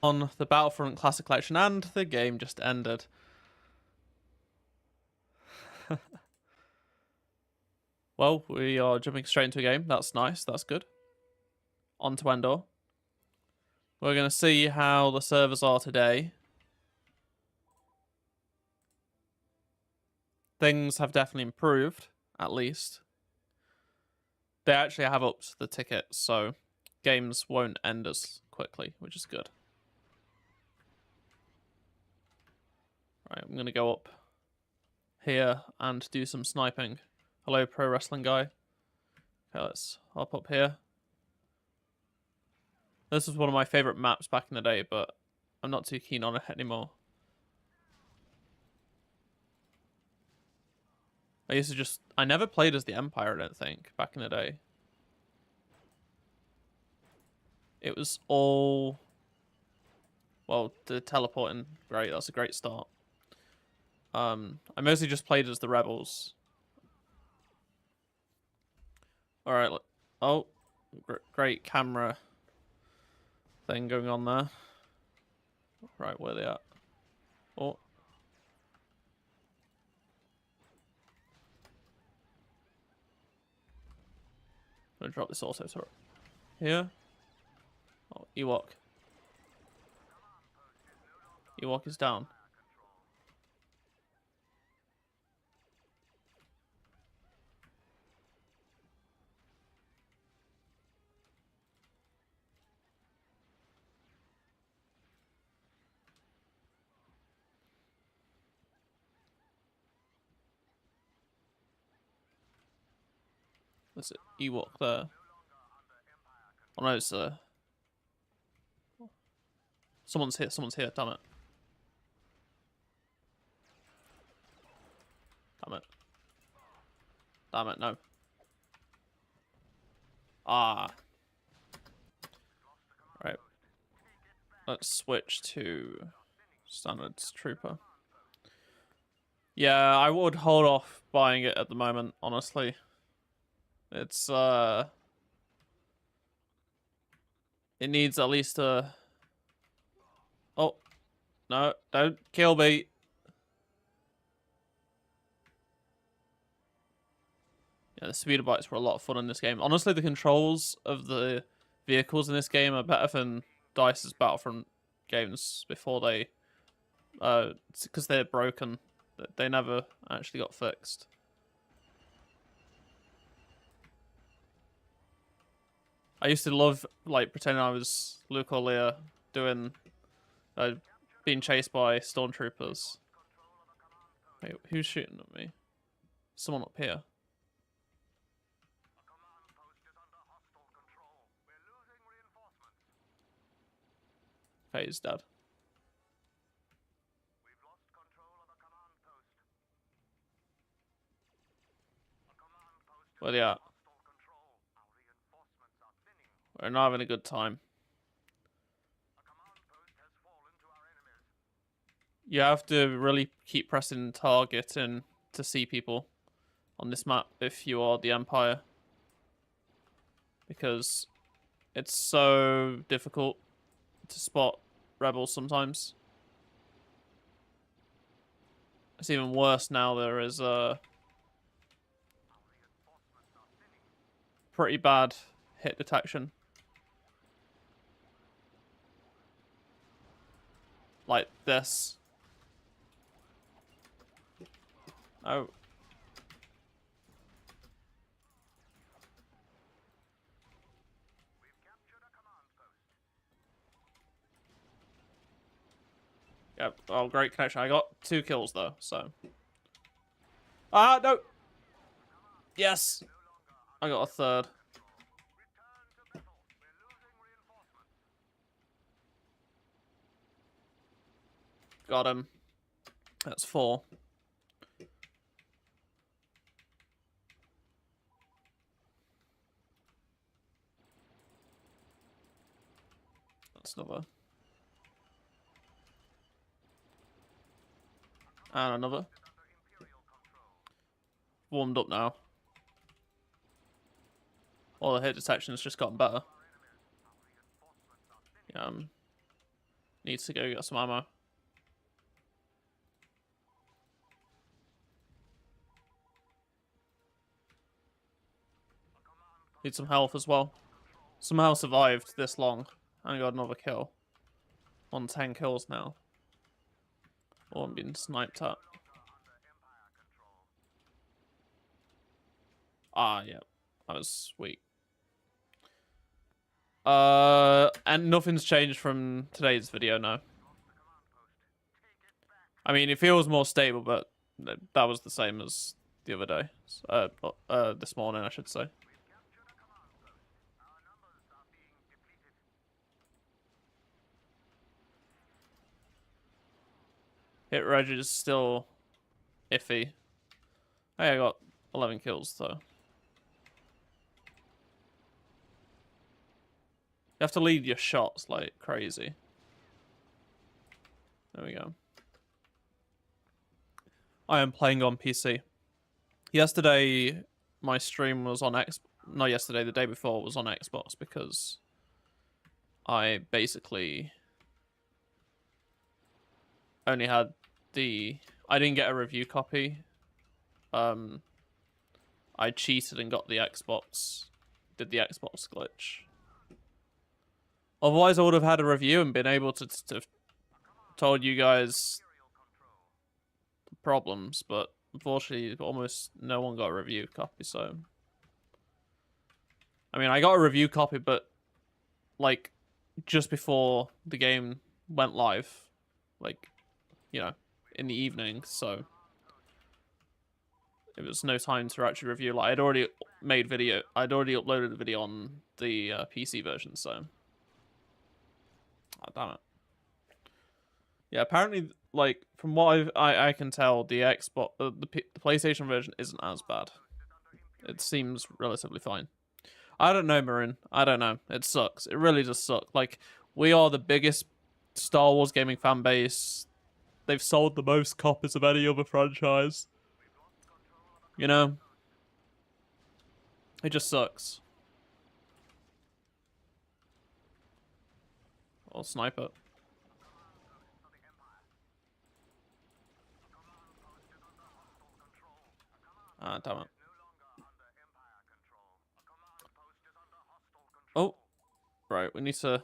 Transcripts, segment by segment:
On the Battlefront Classic Collection, and the game just ended. Well, we are jumping straight into a game. That's nice. That's good. On to Endor. We're going to see how the servers are today. Things have definitely improved, at least. They actually have upped the tickets, so games won't end as quickly, which is good. Right, I'm going to go up here and do some sniping. Hello, pro wrestling guy. Okay, let's hop up here. This was one of my favorite maps back in the day, but I'm not too keen on it anymore. I never played as the Empire, I don't think, back in the day. It was all, well, the teleporting, great, that's a great start. I mostly just played as the Rebels. Alright, oh, great camera thing going on there. Right, where are they at? Oh. I'm gonna drop this auto turret. Here. Oh, Ewok. Ewok is down. There's an Ewok there. Oh no, it's someone's here, damn it. Damn it, no. Ah. Right. Let's switch to Standards Trooper. Yeah, I would hold off buying it at the moment, honestly. It's, it needs at least a... Oh. No, don't kill me. Yeah, the speeder bikes were a lot of fun in this game. Honestly, the controls of the vehicles in this game are better than DICE's Battlefront games before they... because they're broken. They never actually got fixed. I used to love, like, pretending I was Luke or Leia doing... being chased by stormtroopers. Wait, who's shooting at me? Someone up here. Okay, he's dead. Where they at? We're not having a good time. You have to really keep pressing target and to see people on this map if you are the Empire. Because it's so difficult to spot rebels sometimes. It's even worse now. There is a pretty bad hit detection. Like this. Oh. Yep. Oh, great connection. I got 2 kills though, so. Ah, no. Yes. I got a 3rd. Got him. That's 4. That's another. And another. Warmed up now. All the hit detection has just gotten better. Yeah, Needs to go get some ammo. Need some health as well. Somehow survived this long. And got another kill. On 10 kills now. Or I'm being sniped at. Ah, yeah. That was sweet. And nothing's changed from today's video, no. I mean, it feels more stable, but that was the same as the other day. This morning, I should say. Hit reg is still iffy. Hey, I got 11 kills, though. You have to lead your shots like crazy. There we go. I am playing on PC. Yesterday, my stream was on not yesterday, the day before was on Xbox because I basically only had I didn't get a review copy. I cheated and got the Xbox, did the Xbox glitch. Otherwise, I would have had a review and been able to told you guys the problems, but unfortunately, almost no one got a review copy, so... I mean, I got a review copy, but, like, just before the game went live. Like, you know, in the evening, so... It was no time to actually review. Like, I'd already uploaded the video on the PC version, so... Oh, damn it. Yeah, apparently, like, from what I can tell, the Xbox, the PlayStation version isn't as bad. It seems relatively fine. I don't know, Marin. I don't know. It sucks. It really just sucks. Like, we are the biggest Star Wars gaming fan base. They've sold the most copies of any other franchise. You know? It just sucks. I'll snipe it. Ah, damn it. Oh. Right, we need to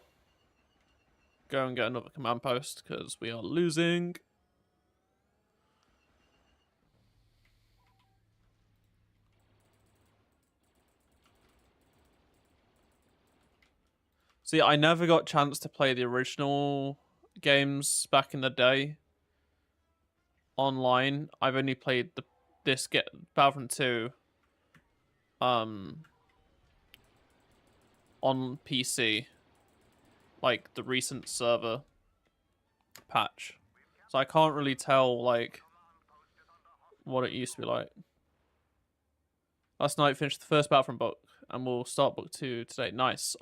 go and get another command post because we are losing. See, I never got a chance to play the original games back in the day online. I've only played Battlefront 2 on PC, like the recent server patch. So I can't really tell like what it used to be like. Last night finished the first Battlefront book and we'll start book 2 today. Nice.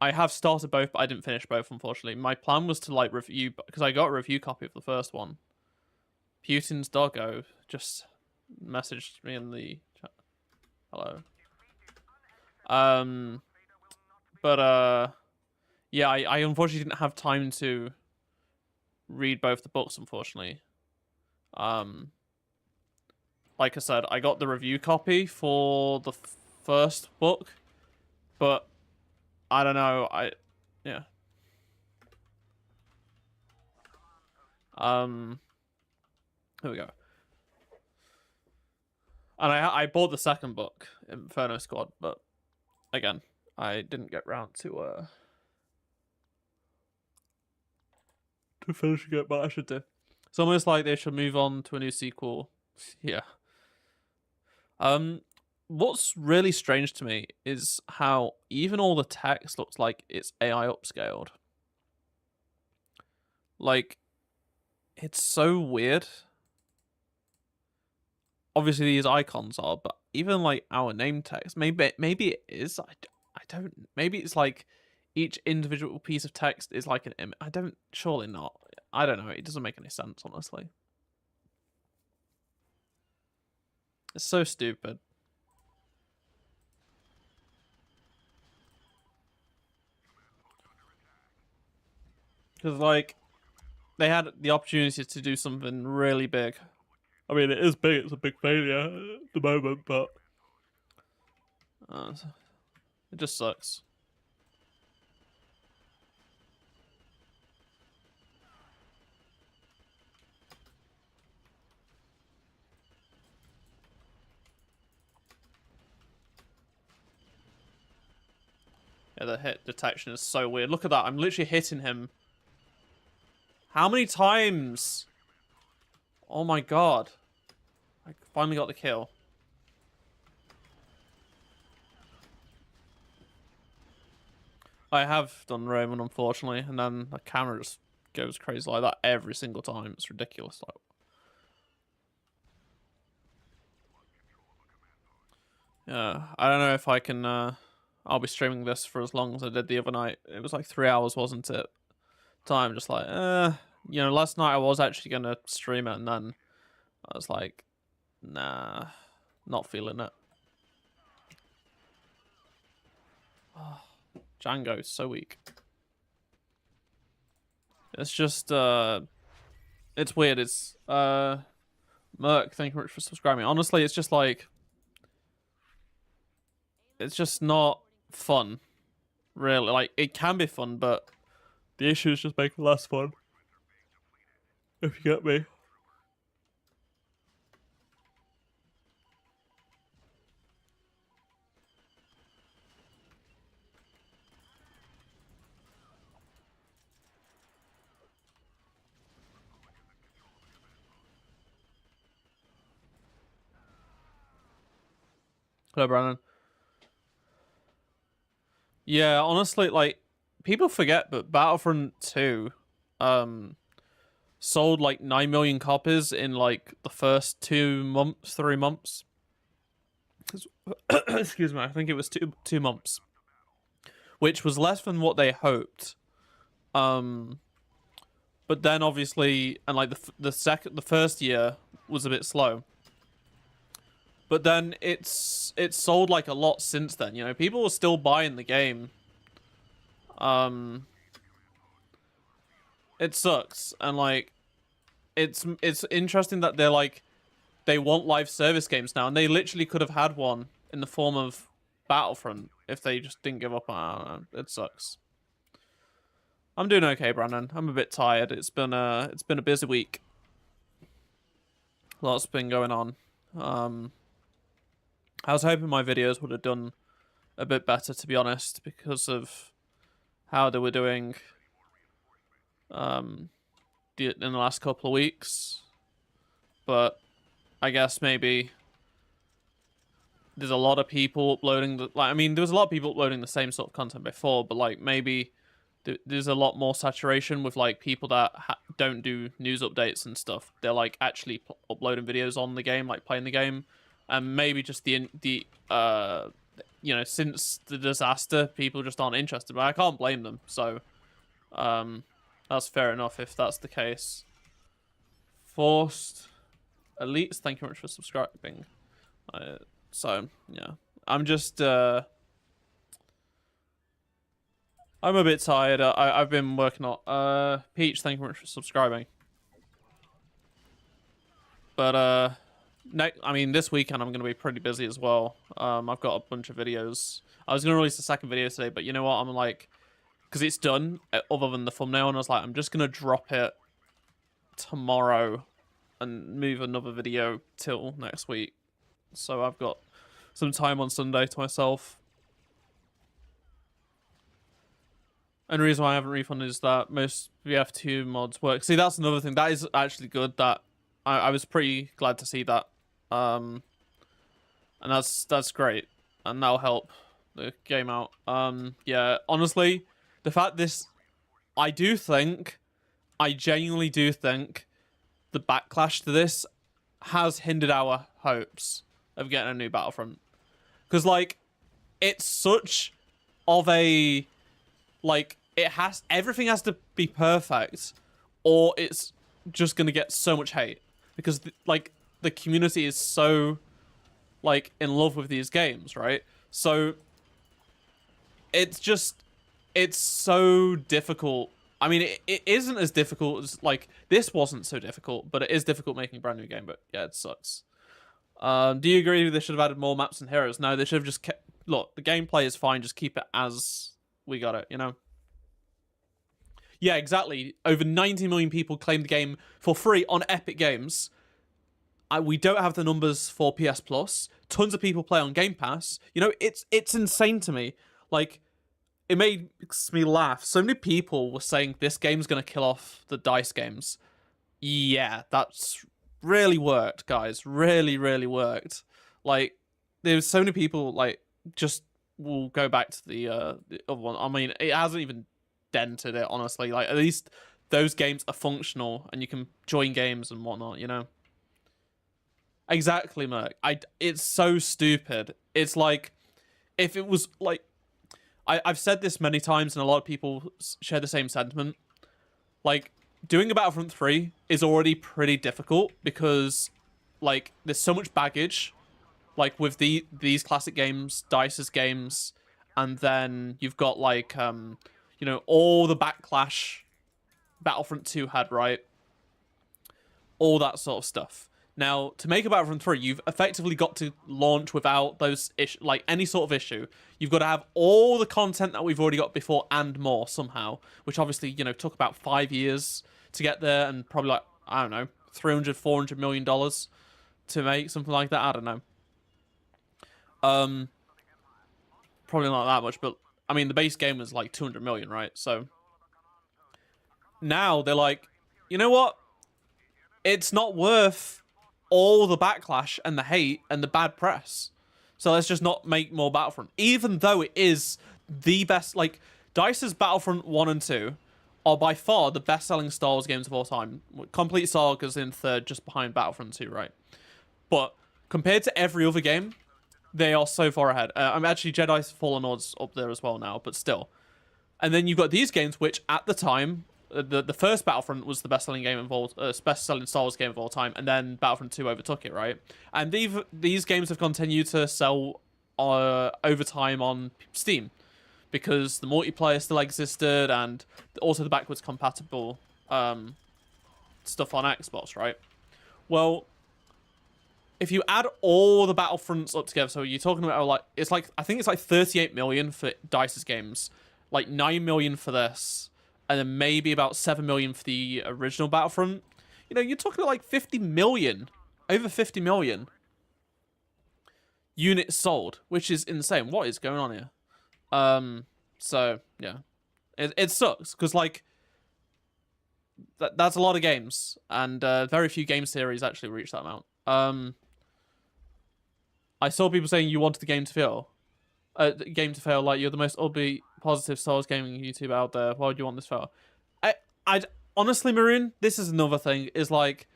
I have started both, but I didn't finish both, unfortunately. My plan was to, like, review... Because I got a review copy of the first one. Putin's doggo just messaged me in the chat. Hello. Yeah, I unfortunately didn't have time to read both the books, unfortunately. Like I said, I got the review copy for the first book, but... I don't know, yeah. Here we go. And I bought the second book, Inferno Squad, but again, I didn't get round to finishing it, but I should do. It's almost like they should move on to a new sequel. Yeah. What's really strange to me is how even all the text looks like it's AI upscaled. Like, it's so weird. Obviously, these icons are, but even like our name text, maybe it is. I don't. Maybe it's like each individual piece of text is like an image. Surely not. I don't know. It doesn't make any sense, honestly. It's so stupid. Because, like, they had the opportunity to do something really big. I mean, it is big. It's a big failure at the moment, but it just sucks. Yeah, the hit detection is so weird. Look at that. I'm literally hitting him. How many times? Oh my god. I finally got the kill. I have done Roman, unfortunately, and then the camera just goes crazy like that every single time. It's ridiculous. Like, yeah, I don't know if I can. I'll be streaming this for as long as I did the other night. It was like 3 hours, wasn't it? Time, just like, you know, last night I was actually gonna stream it, and then I was like, nah, not feeling it. Oh, Django is so weak. It's just, it's weird. It's, Merc, thank you very much for subscribing. Honestly, it's just like, it's just not fun, really. Like, it can be fun, but the issue is just making it less fun. If you get me. Hello, Brandon. Yeah, honestly, like, people forget, but Battlefront 2, sold like 9 million copies in like the first 2 months, 3 months. Excuse me, I think it was 2 months, which was less than what they hoped. But then obviously, and like the first year was a bit slow. But then it's sold like a lot since then. You know, people were still buying the game. It sucks, and like, it's interesting that they're like, they want live service games now, and they literally could have had one in the form of Battlefront if they just didn't give up. I don't know. It sucks. I'm doing okay, Brandon. I'm a bit tired. It's been a busy week. Lots been going on. I was hoping my videos would have done a bit better, to be honest, because of how they were doing in the last couple of weeks. But I guess maybe there's a lot of people uploading the, like, I mean, there was a lot of people uploading the same sort of content before, but like maybe there's a lot more saturation with like people that don't do news updates and stuff. They're like actually uploading videos on the game, like playing the game, and maybe just the you know, since the disaster, people just aren't interested. But I can't blame them. So that's fair enough if that's the case. Forced Elites, thank you very much for subscribing. So yeah, I'm just I'm a bit tired. I've been working on Peach, thank you very much for subscribing. But I mean, this weekend I'm gonna be pretty busy as well. I've got a bunch of videos. I was gonna release the second video today, but you know what? I'm like, because it's done, other than the thumbnail, and I was like, I'm just gonna drop it tomorrow and move another video till next week. So I've got some time on Sunday to myself. And the reason why I haven't refunded is that most VF2 mods work. See, that's another thing. That is actually good. That I was pretty glad to see that. And that's great. And that'll help the game out. Yeah, honestly, the fact this, I genuinely do think the backlash to this has hindered our hopes of getting a new Battlefront. Because, like, it's such of a, like, everything has to be perfect, or it's just gonna get so much hate. Because, like, the community is so, like, in love with these games, right? So, it's so difficult I mean, it isn't as difficult as, like, this wasn't so difficult, but it is difficult making a brand new game, but yeah, it sucks. Do you agree they should have added more maps and heroes? No, they should have just kept... Look, the gameplay is fine, just keep it as we got it, you know? Yeah, exactly. Over 90 million people claimed the game for free on Epic Games. We don't have the numbers for PS Plus. Tons of people play on Game Pass. You know, it's insane to me. Like, it makes me laugh. So many people were saying this game's going to kill off the DICE games. Yeah, that's really worked, guys. Really, really worked. Like, there's so many people, like, just will go back to the other one. I mean, it hasn't even dented it, honestly. Like, at least those games are functional and you can join games and whatnot, you know? Exactly, Merc. It's so stupid. It's like, if it was, like... I've said this many times and a lot of people share the same sentiment. Like, doing a Battlefront 3 is already pretty difficult because, like, there's so much baggage. Like, with these classic games, DICE's games, and then you've got, like, you know, all the backlash Battlefront 2 had, right? All that sort of stuff. Now, to make a Battlefront 3, you've effectively got to launch without those like any sort of issue. You've got to have all the content that we've already got before and more somehow, which obviously, you know, took about 5 years to get there and probably like, I don't know, $300-400 million to make, something like that. I don't know. Probably not that much, but I mean, the base game was like 200 million, right? So now they're like, you know what? It's not worth all the backlash and the hate and the bad press. So let's just not make more Battlefront. Even though it is the best, like, DICE's Battlefront 1 and 2 are by far the best-selling Star Wars games of all time. Complete Saga's in third, just behind Battlefront 2, right? But compared to every other game, they are so far ahead. I'm actually Jedi Fallen Order's up there as well now, but still. And then you've got these games, which at the time, the first Battlefront was the best-selling game of all, best-selling Star Wars game of all time, and then Battlefront 2 overtook it, right? And these games have continued to sell over time on Steam because the multiplayer still existed, and also the backwards compatible stuff on Xbox, right? Well, if you add all the Battlefronts up together, so you're talking about like I think it's like 38 million for DICE's games, like 9 million for this, and then maybe about 7 million for the original Battlefront. You know, you're talking like 50 million, over 50 million units sold, which is insane. What is going on here? So yeah, it sucks because like that's a lot of games, and very few game series actually reach that amount. I saw people saying you wanted the game to fail. Like you're the most upbeat, positive Star Wars gaming YouTube out there. Why would you want this fail? I honestly, Maroon, this is another thing. Is like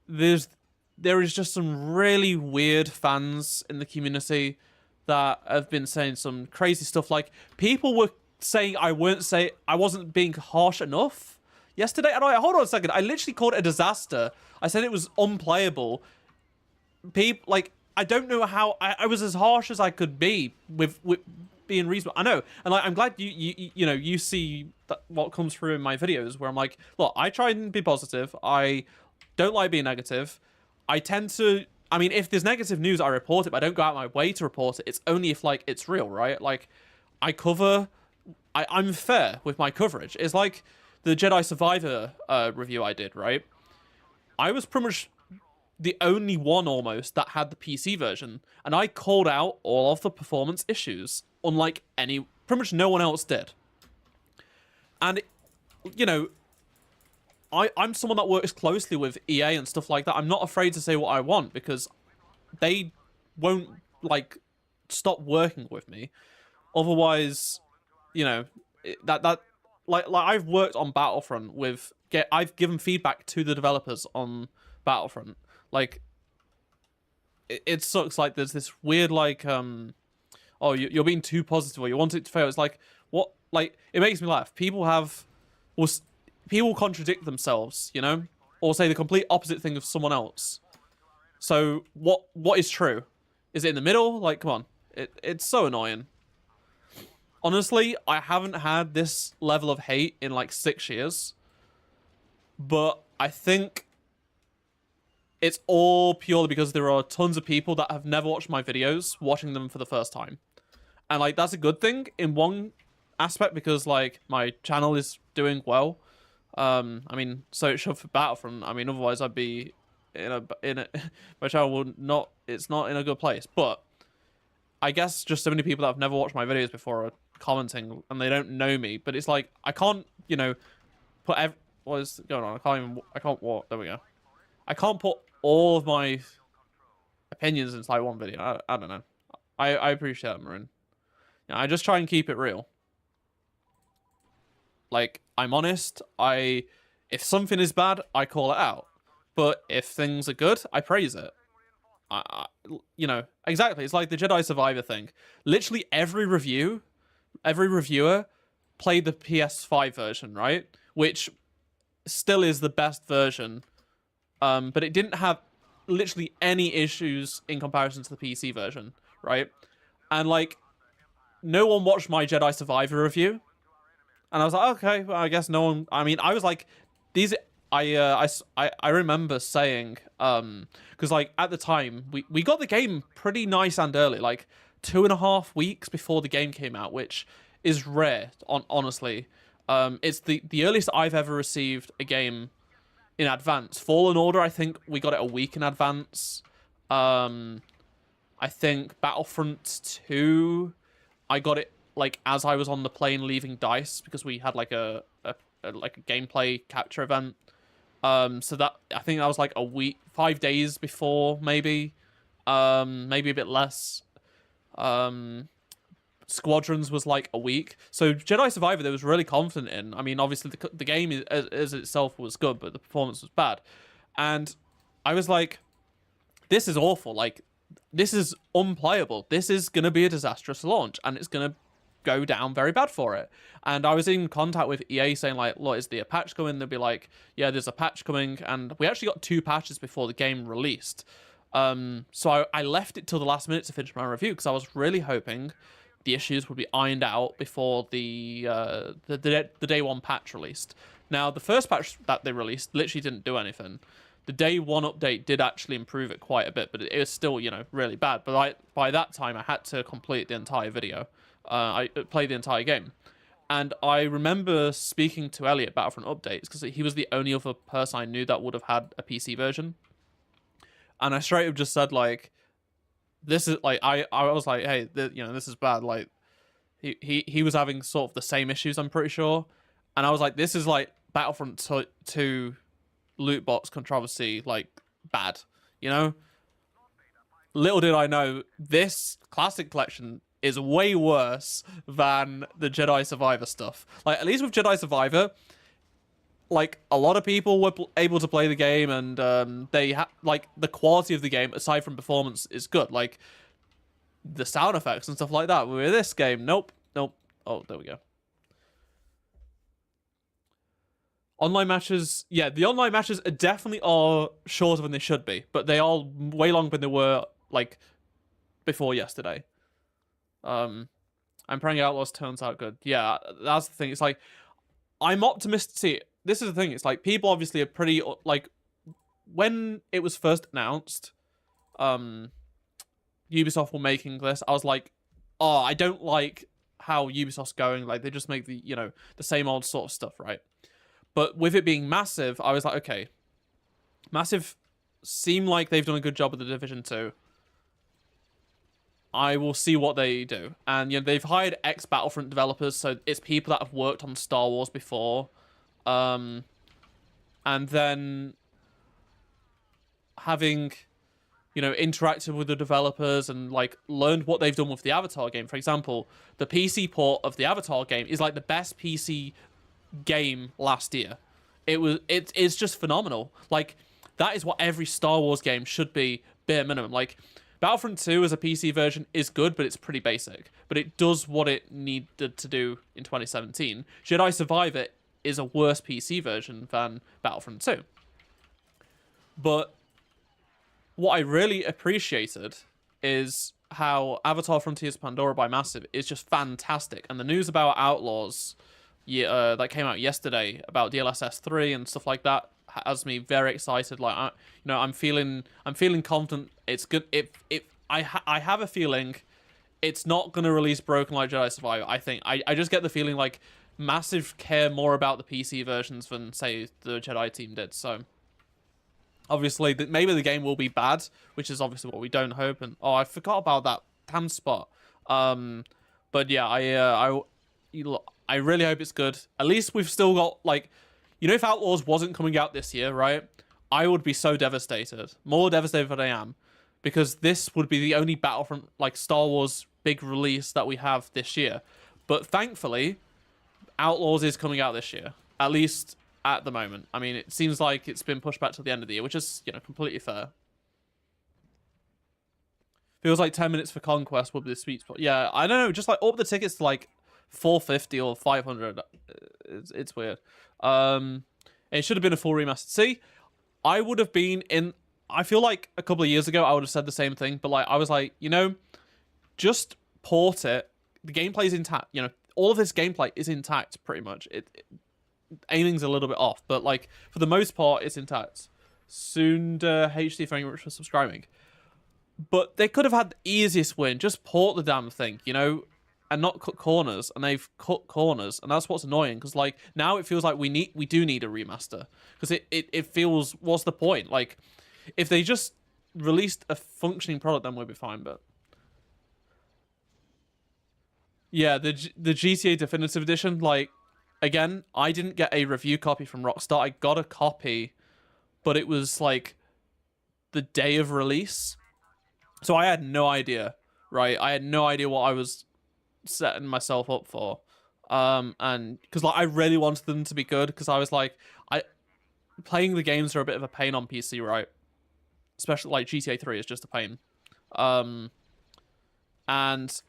there is just some really weird fans in the community that have been saying some crazy stuff. Like people were saying I wasn't being harsh enough yesterday. And hold on a second. I literally called it a disaster. I said it was unplayable. People like. I don't know how I was as harsh as I could be with being reasonable. I know, and like I'm glad you know you see what comes through in my videos where I'm like, look, I try and be positive. I don't like being negative. I tend to. I mean, if there's negative news, I report it, but I don't go out my way to report it. It's only if like it's real, right? Like I cover. I'm fair with my coverage. It's like the Jedi Survivor review I did, right? I was pretty much the only one almost that had the PC version, and I called out all of the performance issues, unlike pretty much no one else did. And, you know, I'm someone that works closely with EA and stuff like that. I'm not afraid to say what I want because they won't, like, stop working with me. Otherwise, you know, like I've worked on Battlefront I've given feedback to the developers on Battlefront. Like, it sucks. Like, there's this weird, like, oh, you're being too positive or you want it to fail. It's like, what? Like, it makes me laugh. People contradict themselves, you know? Or say the complete opposite thing of someone else. So, what is true? Is it in the middle? Like, come on. It's so annoying. honestly, I haven't had this level of hate in like 6 years. But I think it's all purely because there are tons of people that have never watched my videos watching them for the first time. And like that's a good thing in one aspect because like my channel is doing well. I mean, so it should for Battlefront. I mean, otherwise I'd be in a my channel would not. It's not in a good place. But I guess just so many people that have never watched my videos before are commenting and they don't know me. But it's like I can't, put what is going on? I can't walk. There we go. I can't put all of my opinions into like one video. I don't know. I appreciate that, Maroon. Yeah, I just try and keep it real. Like, I'm honest. If something is bad, I call it out. But if things are good, I praise it. Exactly. It's like the Jedi Survivor thing. Literally every reviewer played the PS5 version, right? Which still is the best version. But it didn't have literally any issues in comparison to the PC version, right? And like, no one watched my Jedi Survivor review. And I was like, okay, well, I guess no one. I mean, I was like, these. I remember saying, because like at the time we got the game pretty nice and early, like 2.5 weeks before the game came out, which is rare. Honestly, it's the earliest I've ever received a game in advance. Fallen Order, I think we got it a week in advance. I think Battlefront 2, I got it like as I was on the plane leaving DICE because we had like a gameplay capture event. So that I think that was like a week, 5 days before, maybe a bit less. Squadrons was like a week. So Jedi Survivor, they was really confident in. I mean, obviously the game as itself was good, but the performance was bad. And I was like, this is awful. Like, this is unplayable. This is going to be a disastrous launch, and it's going to go down very bad for it. And I was in contact with EA saying like, look, is there a patch coming? They'd be like, yeah, there's a patch coming. And we actually got 2 patches before the game released. So I left it till the last minute to finish my review because I was really hoping the issues would be ironed out before the day 1 patch released. Now, the first patch that they released literally didn't do anything. The day 1 update did actually improve it quite a bit, but it was still, really bad. But by that time, I had to complete the entire video. I played the entire game. And I remember speaking to Elliot Battlefront Updates because he was the only other person I knew that would have had a PC version. And I straight up just said, like, this is, like, I was like, hey, this is bad. Like, he was having sort of the same issues, I'm pretty sure. And I was like, this is, like, Battlefront 2 loot box controversy, like, bad, Little did I know, this Classic Collection is way worse than the Jedi Survivor stuff. Like, at least with Jedi Survivor, like, a lot of people were able to play the game, and they like, the quality of the game, aside from performance, is good. Like, the sound effects and stuff like that. With this game, nope. Oh, there we go. Online matches, yeah, the online matches definitely are shorter than they should be, but they are way longer than they were, like, before yesterday. I'm praying Outlaws turns out good. Yeah, that's the thing. It's like, I'm optimistic. See, this is the thing. It's like, people obviously are pretty, like, when it was first announced, Ubisoft were making this, I was like, oh, I don't like how Ubisoft's going. Like, they just make the, the same old sort of stuff, right? But with it being Massive, I was like, okay, Massive seem like they've done a good job with the Division 2. I will see what they do. And, they've hired ex-Battlefront developers, so it's people that have worked on Star Wars before. And then having, interacted with the developers and, like, learned what they've done with the Avatar game. For example, the PC port of the Avatar game is, like, the best PC game last year. It's just phenomenal. Like, that is what every Star Wars game should be, bare minimum. Like, Battlefront 2 as a PC version is good, but it's pretty basic. But it does what it needed to do in 2017. Jedi Survivor is a worse PC version than Battlefront 2. But what I really appreciated is how Avatar: Frontiers of Pandora by Massive is just fantastic, and the news about Outlaws, yeah, that came out yesterday about DLSS 3 and stuff like that has me very excited. Like, I'm feeling confident. It's good. I have a feeling it's not gonna release Broken Light Jedi Survivor. I think I just get the feeling like Massive care more about the PC versions than say the Jedi team did. So obviously, maybe the game will be bad, which is obviously what we don't hope. And oh, I forgot about that damn spot. But yeah, I really hope it's good. At least we've still got, like, if Outlaws wasn't coming out this year, right? I would be so devastated, more devastated than I am, because this would be the only Battlefront, like, Star Wars big release that we have this year. But thankfully, Outlaws is coming out this year, at least at the moment. I mean, it seems like it's been pushed back to the end of the year, which is, completely fair. Feels like 10 minutes for Conquest would be the sweet spot. Yeah, I don't know, just like up the tickets to like 450 or 500. It's weird. It should have been a full remaster. See, I would have been in. I feel like a couple of years ago I would have said the same thing, but like I was like, just port it. The gameplay's intact. All of this gameplay is intact pretty much. Aiming's a little bit off, but like for the most part, it's intact. Soon HD, thank you very much for subscribing. But they could have had the easiest win. Just port the damn thing, and not cut corners. And they've cut corners, and that's what's annoying. Because like now it feels like we do need a remaster. Because it feels, what's the point? Like if they just released a functioning product, then we'd be fine. But yeah, the GTA Definitive Edition, like, again, I didn't get a review copy from Rockstar. I got a copy, but it was like the day of release. So I had no idea, right? I had no idea what I was setting myself up for. And because like I really wanted them to be good, because I was like, playing the games are a bit of a pain on PC, right? Especially like GTA 3 is just a pain. And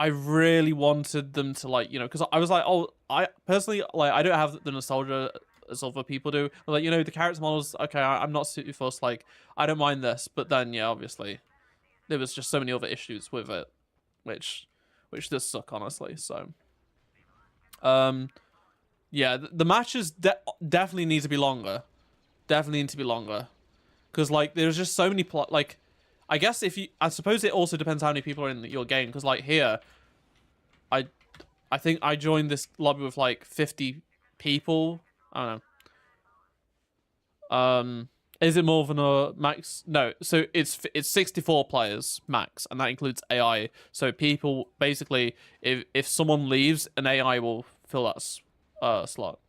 I really wanted them to, like, because I was like, oh, I personally, like, I don't have the nostalgia as other people do. Like, the character models, okay, I'm not super fussed, like, I don't mind this. But then, yeah, obviously, there was just so many other issues with it, which does suck, honestly. So, yeah, the matches definitely need to be longer. Definitely need to be longer. Because, like, there's just so many like, I guess I suppose it also depends how many people are in your game. Because, like, here, I think I joined this lobby with, like, 50 people. I don't know. Is it more than a max? No. So it's 64 players max, and that includes AI. So people, basically, if someone leaves, an AI will fill that slot.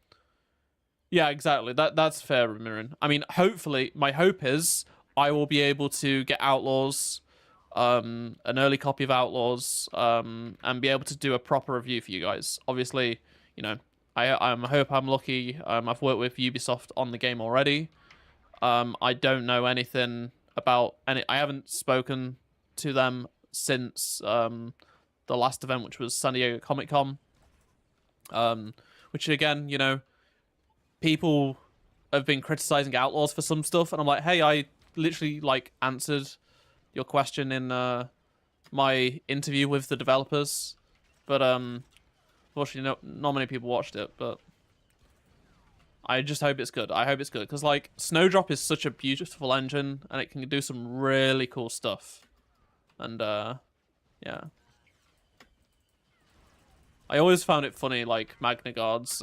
Yeah, exactly. That's fair, Mirin. I mean, hopefully, my hope is I will be able to get Outlaws, an early copy of Outlaws, and be able to do a proper review for you guys. Obviously, I hope I'm lucky. I've worked with Ubisoft on the game already. I don't know anything about any. I haven't spoken to them since the last event, which was San Diego Comic-Con. Which again, people have been criticizing Outlaws for some stuff, and I'm like, hey, I literally like answered your question in my interview with the developers, but unfortunately, not many people watched it. But I just hope it's good. I hope it's good because like Snowdrop is such a beautiful engine, and it can do some really cool stuff. And yeah, I always found it funny like Magna Guards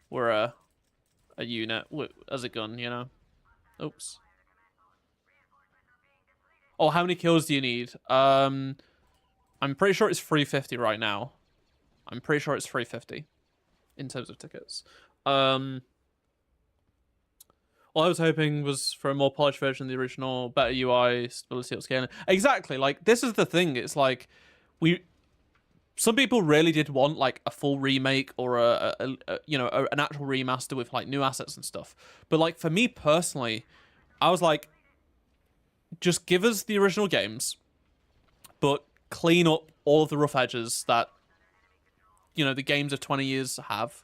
were a unit as a gun, Oops. Oh, how many kills do you need? I'm pretty sure it's 350 right now. I'm pretty sure it's 350 in terms of tickets. All I was hoping was for a more polished version of the original, better UI, stability, upscaling. Exactly. Like, this is the thing. It's like some people really did want like a full remake or an actual remaster with like new assets and stuff. But like for me personally, I was like, just give us the original games, but clean up all of the rough edges that the games of 20 years have.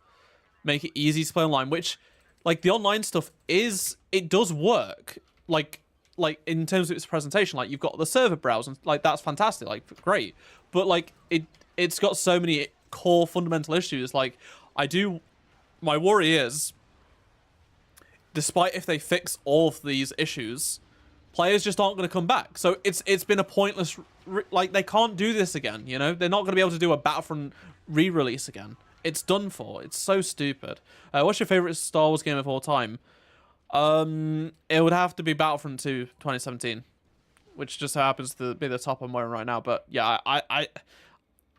Make it easy to play online, which like the online stuff it does work. Like like in terms of its presentation, like you've got the server browse and like that's fantastic, like great. But like it's got so many core fundamental issues. Like my worry is, despite if they fix all of these issues, players just aren't going to come back. So it's been a pointless, like they can't do this again, you know? They're not going to be able to do a Battlefront re-release again. It's done for. It's so stupid. What's your favorite Star Wars game of all time? It would have to be Battlefront 2 2017, which just happens to be the top I'm wearing right now. But yeah, I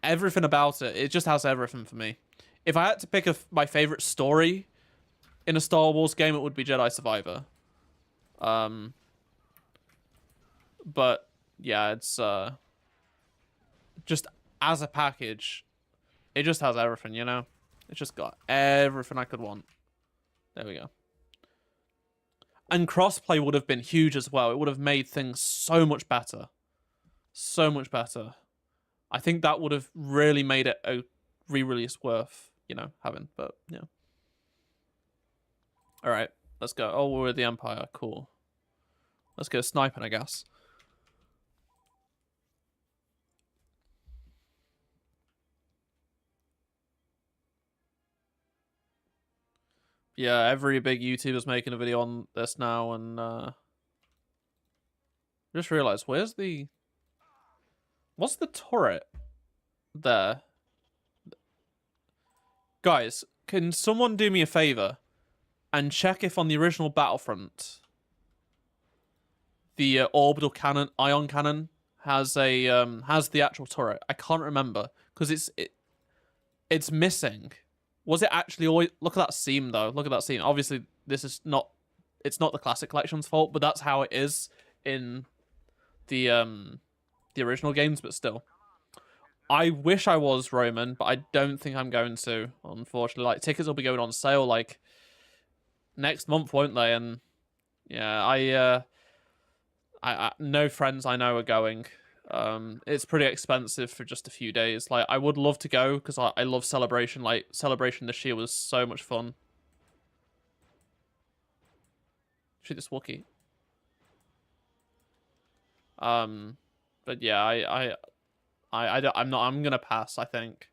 everything about it just has everything for me. If I had to pick my favorite story in a Star Wars game, it would be Jedi Survivor. But yeah, it's just as a package, it just has everything, you know? It's just got everything I could want. There we go. And crossplay would have been huge as well. It would have made things so much better. So much better. I think that would have really made it a re-release worth, you know, having. But, yeah. Alright, let's go. Oh, we're with the Empire. Cool. Let's go sniping, I guess. Yeah, every big YouTuber's making a video on this now, and just realized, what's the turret there? Guys, can someone do me a favor and check if on the original Battlefront the orbital cannon, ion cannon, has the actual turret? I can't remember because it's missing. Was it actually always... Look at that seam, though. Look at that seam. Obviously, this is not... It's not the Classic Collection's fault, but that's how it is in the original games, but still. I wish I was Roman, but I don't think I'm going to, unfortunately. Like, tickets will be going on sale, like, next month, won't they? And, yeah, I no friends I know are going. It's pretty expensive for just a few days. Like, I would love to go because I love Celebration. Like, Celebration this year was so much fun. Shoot this Wookiee. But yeah, I'm gonna pass, I think,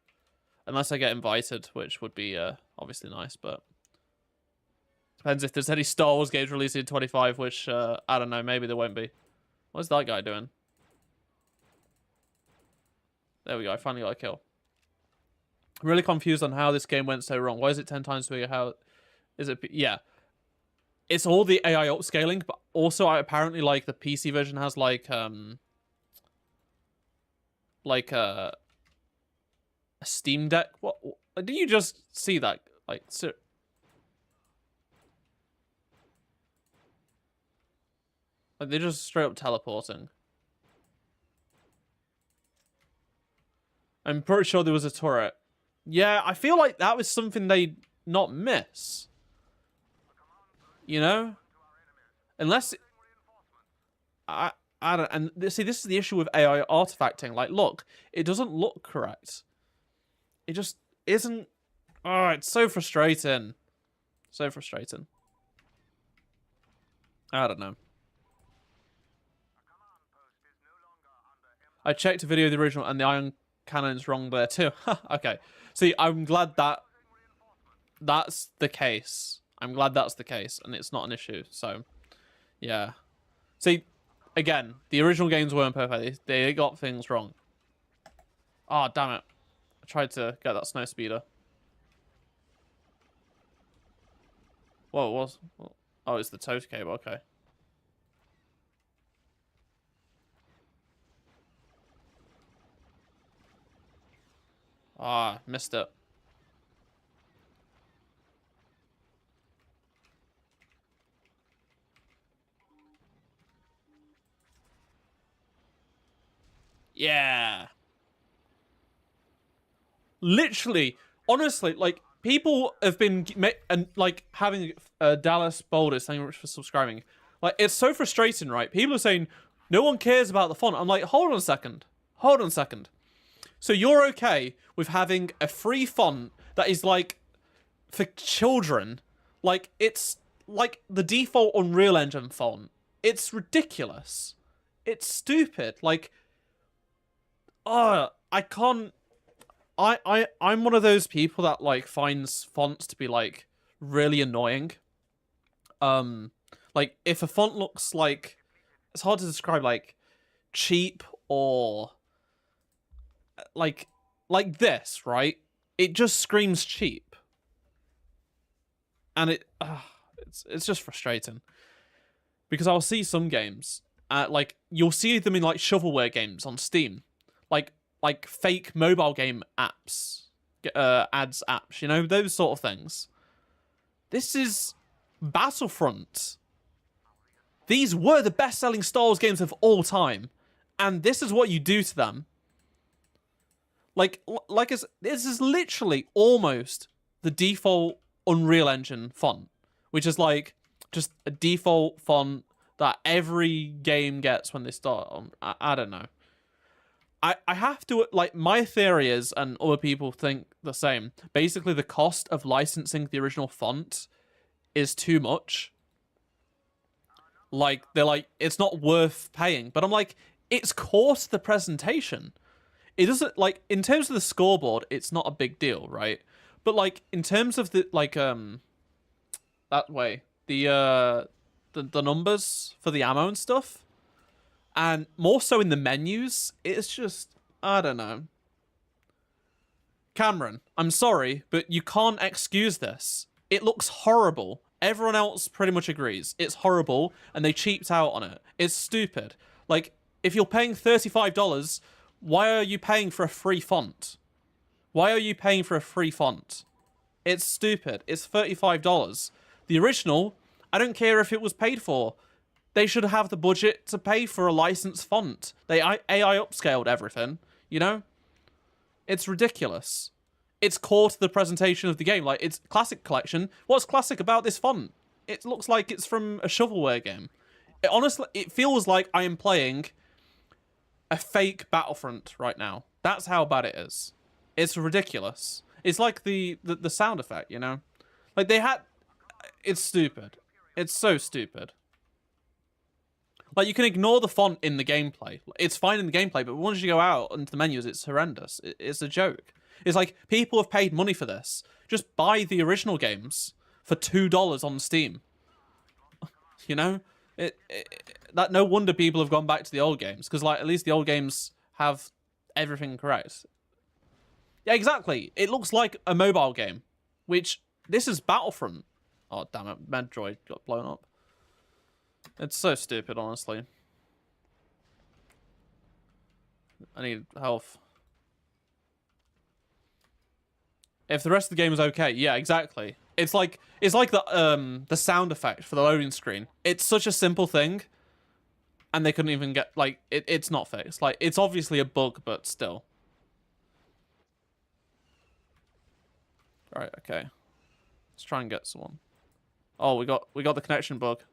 unless I get invited, which would be obviously nice. But depends if there's any Star Wars games releasing in 25, which I don't know. Maybe there won't be. What's that guy doing? There we go, I finally got a kill. I'm really confused on how this game went so wrong. Why is it 10 times bigger? How is it? Yeah. It's all the AI upscaling, but also I apparently, like, the PC version has, like a Steam Deck. What? Did you just see that? Like, like they're just straight up teleporting. I'm pretty sure there was a turret. Yeah, I feel like that was something they'd not miss. You know? Unless... I don't... And see, this is the issue with AI artifacting. Like, look, it doesn't look correct. It just isn't... Oh, it's so frustrating. So frustrating. I don't know. I checked a video of the original and the ion cannon's wrong there too. Okay. See, I'm glad that's the case. I'm glad that's the case and it's not an issue. So, yeah. See, again, the original games weren't perfect. They got things wrong. Oh, damn it. I tried to get that snow speeder. Whoa, it was... Oh, it's the toast cable. Okay. Ah, missed it. Yeah. Literally, honestly, like, people have been and like having Dallas Boulder, thank you very much for subscribing. Like, it's so frustrating, right? People are saying no one cares about the font. I'm like, hold on a second. Hold on a second. So you're okay with having a free font that is, like, for children? Like, it's like the default Unreal Engine font. It's ridiculous. It's stupid. Like, oh, I can't. I'm one of those people that like finds fonts to be like really annoying. Like if a font looks like, it's hard to describe, like cheap or like this, right? It just screams cheap, and it's just frustrating because I'll see some games, like you'll see them in like shovelware games on Steam, like fake mobile game apps, ads apps, you know, those sort of things. This is Battlefront. These were the best-selling Star Wars games of all time, and this is what you do to them. Like this is literally almost the default Unreal Engine font, which is like just a default font that every game gets when they start. I don't know. I have to, like, my theory is, and other people think the same, basically the cost of licensing the original font is too much. Like, they're like, it's not worth paying. But I'm like, it's core to the presentation. It doesn't, like, in terms of the scoreboard, it's not a big deal, right? But, like, in terms of the, like, that way, the numbers for the ammo and stuff, and more so in the menus, it's just, I don't know. Cameron, I'm sorry, but you can't excuse this. It looks horrible. Everyone else pretty much agrees. It's horrible, and they cheaped out on it. It's stupid. Like, if you're paying $35, why are you paying for a free font? Why are you paying for a free font? It's stupid. It's $35. The original, I don't care if it was paid for. They should have the budget to pay for a licensed font. They AI upscaled everything, you know? It's ridiculous. It's core to the presentation of the game. Like, it's Classic Collection. What's classic about this font? It looks like it's from a shovelware game. Honestly, it feels like I am playing a fake Battlefront right now. That's how bad it is. It's ridiculous. It's like the sound effect, you know? Like, they had... It's stupid. It's so stupid. Like, you can ignore the font in the gameplay. It's fine in the gameplay, but once you go out into the menus, it's horrendous. It's a joke. It's like, people have paid money for this. Just buy the original games for $2 on Steam. You know? That no wonder people have gone back to the old games, because, like, at least the old games have everything correct. Yeah, exactly. It looks like a mobile game, which, this is Battlefront. Oh, damn it. Metroid got blown up. It's so stupid, honestly. I need health. If the rest of the game is okay, yeah, exactly. It's like the sound effect for the loading screen. It's such a simple thing, and they couldn't even get, like, it's not fixed. Like, it's obviously a bug, but still. Alright, okay. Let's try and get someone. Oh, we got the connection bug.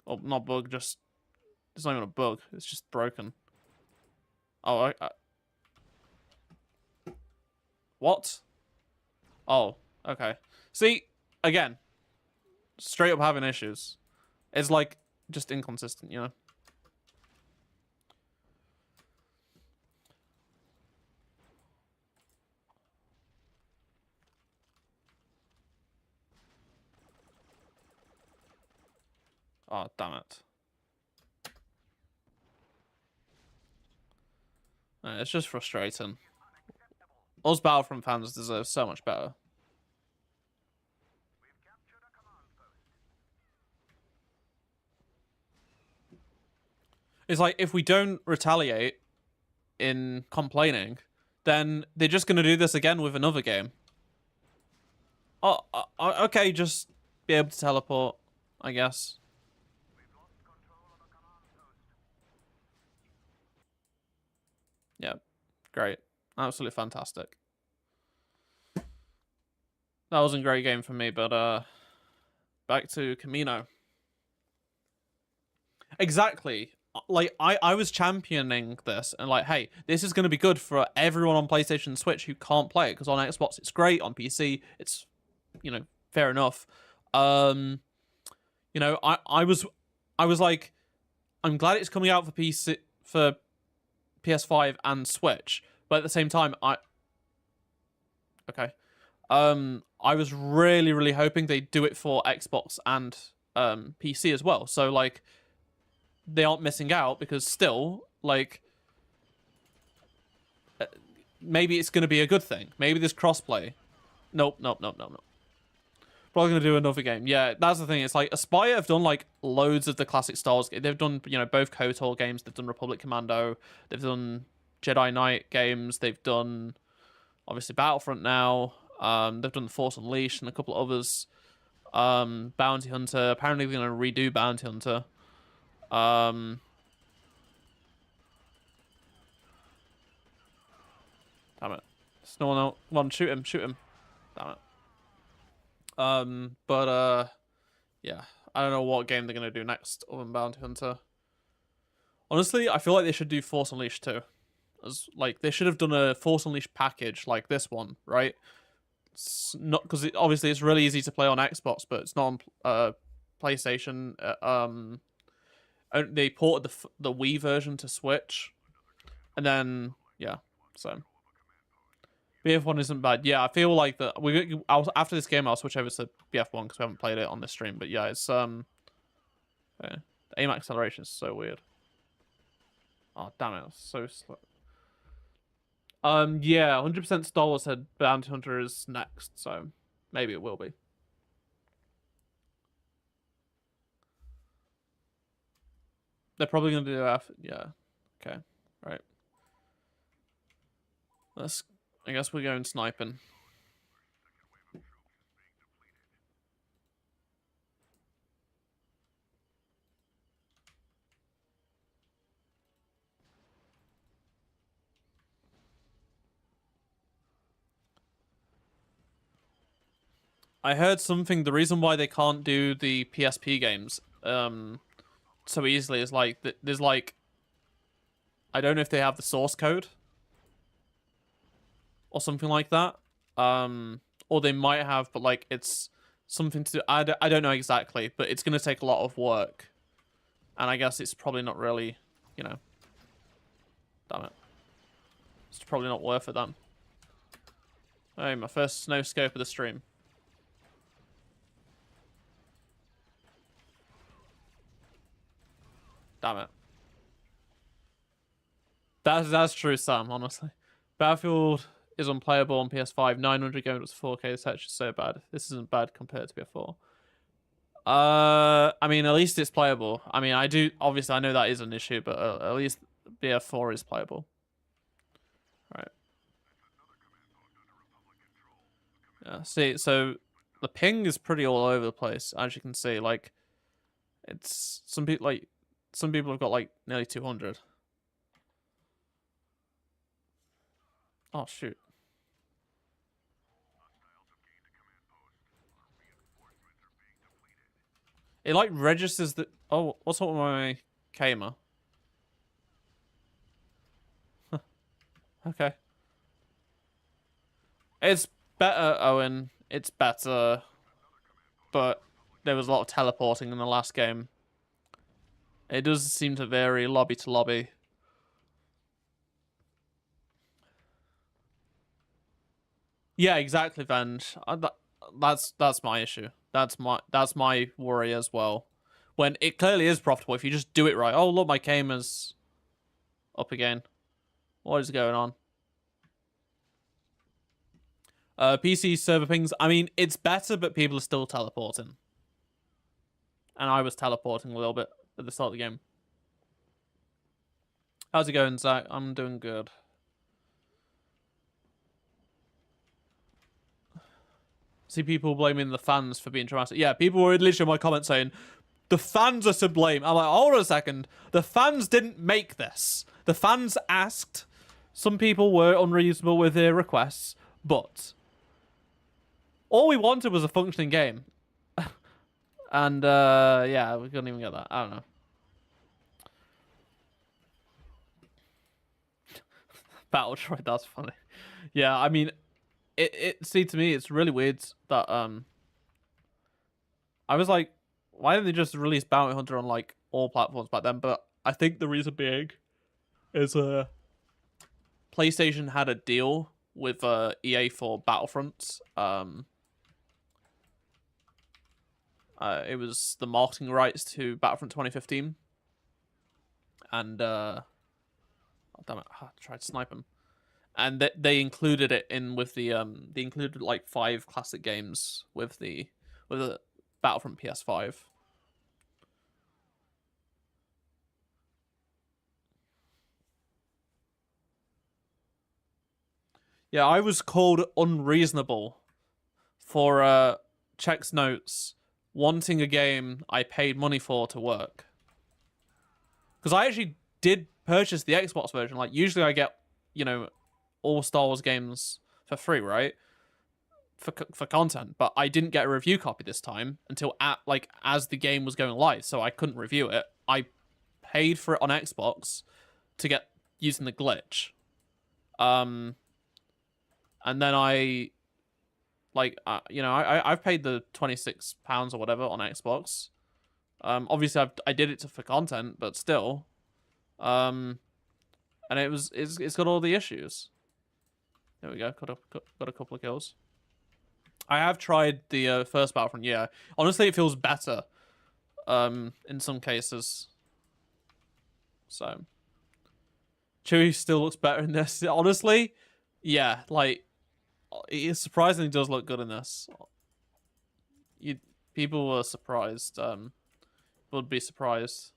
Oh, not bug, just... It's not even a bug. It's just broken. Oh, what? Oh, okay. See, again, straight up having issues. It's like, just inconsistent, you know? Oh, damn it. It's just frustrating. Us Battlefront fans deserve so much better. It's like, if we don't retaliate in complaining, then they're just going to do this again with another game. Oh, okay, just be able to teleport, I guess. Yeah, great. Absolutely fantastic. That wasn't a great game for me, but back to Camino. Exactly. Like, I was championing this, and like, hey, this is going to be good for everyone on PlayStation and Switch who can't play it, because on Xbox it's great, on PC it's, you know, fair enough. You know, I was like, I'm glad it's coming out for PC, for PS5 and Switch, but at the same time, I was really, really hoping they'd do it for Xbox and PC as well. So like, they aren't missing out because still like, maybe it's gonna be a good thing. Maybe there's crossplay. Nope. Probably gonna do another game. Yeah, that's the thing. It's like Aspyr have done like loads of the classic Star Wars. They've done, you know, both KOTOR games. They've done Republic Commando. They've done Jedi Knight games. They've done obviously Battlefront now. They've done The Force Unleashed and a couple others. Bounty Hunter. Apparently they're gonna redo Bounty Hunter. Damn it. There's no one else. Come on, shoot him. Damn it. Yeah. I don't know what game they're gonna do next other than Bounty Hunter. Honestly, I feel like they should do Force Unleashed too. As like they should have done a Force Unleashed package like this one, right? It's not because obviously it's really easy to play on Xbox, but it's not on PlayStation. They ported the Wii version to Switch, and then yeah, so. BF1 isn't bad. Yeah, I feel like that. After this game, I'll switch over to BF1 because we haven't played it on this stream. But yeah, it's the aim acceleration is so weird. Oh damn it, it's so slow. Yeah, 100% Star Wars said Bounty Hunter is next, so maybe it will be. They're probably gonna do after. Yeah. Okay. Right. I guess we're going sniping. I heard something. The reason why they can't do the PSP games so easily is like there's like, I don't know if they have the source code or something like that. Or they might have, but like it's something to do. I don't know exactly, but it's gonna take a lot of work, and I guess it's probably not really, you know. Damn it. It's probably not worth it then. Hey, my first snow scope of the stream. Damn it. That's true, Sam, honestly. Battlefield is unplayable on PS5. 900 going up to 4K. This texture is so bad. This isn't bad compared to BF4. I mean, at least it's playable. I mean, obviously I know that is an issue, but at least BF4 is playable. Right. Yeah, see, so the ping is pretty all over the place, as you can see. Like, it's some people have got like nearly 200. Oh shoot. It like registers the. Oh, what's up with my Kamer? Okay. It's better, Owen. It's better. But there was a lot of teleporting in the last game. It does seem to vary lobby to lobby. Yeah, exactly, Venge. That's my issue. That's my worry as well. When it clearly is profitable if you just do it right. Oh look, my Kamer's up again. What is going on? PC server pings. I mean, it's better, but people are still teleporting. And I was teleporting a little bit at the start of the game. How's it going, Zach? I'm doing good. See people blaming the fans for being dramatic. Yeah, people were literally in my comments saying, the fans are to blame. I'm like, hold on a second. The fans didn't make this. The fans asked. Some people were unreasonable with their requests, but all we wanted was a functioning game. And, yeah, we couldn't even get that. I don't know. Battle Droid, that's funny. Yeah, I mean, see, to me, it's really weird that, I was like, why didn't they just release Bounty Hunter on, like, all platforms back then? But I think the reason being is PlayStation had a deal with EA for Battlefront. It was the marketing rights to Battlefront 2015, and oh, damn it, I tried to snipe him. And they included it in with the they included like 5 classic games with the Battlefront PS5. Yeah, I was called unreasonable for checks notes wanting a game I paid money for to work. Because I actually did purchase the Xbox version. Like, usually I get, you know, all Star Wars games for free, right? For content, but I didn't get a review copy this time until as the game was going live, so I couldn't review it. I paid for it on Xbox to get using the glitch. And then I've paid the £26 or whatever on Xbox. Obviously I did it for content, but still. And it's got all the issues. There we go. Got a couple of kills. I have tried the first Battlefront. Yeah, honestly, it feels better. In some cases. So, Chewie still looks better in this. Honestly, yeah, like it surprisingly does look good in this. People were surprised. Would be surprised.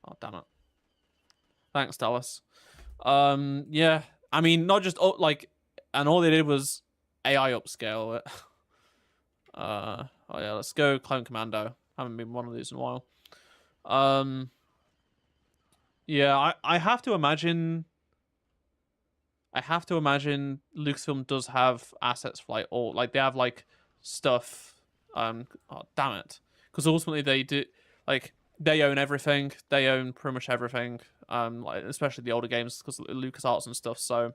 Oh, damn it. Thanks, Dallas. Yeah, I mean, not just and all they did was AI upscale it. Oh yeah, let's go Clone Commando. Haven't been one of these in a while. Yeah, I have to imagine. Lucasfilm does have assets for they have stuff. Oh, damn it! Because ultimately they do they own everything. They own pretty much everything. Especially the older games because LucasArts and stuff. So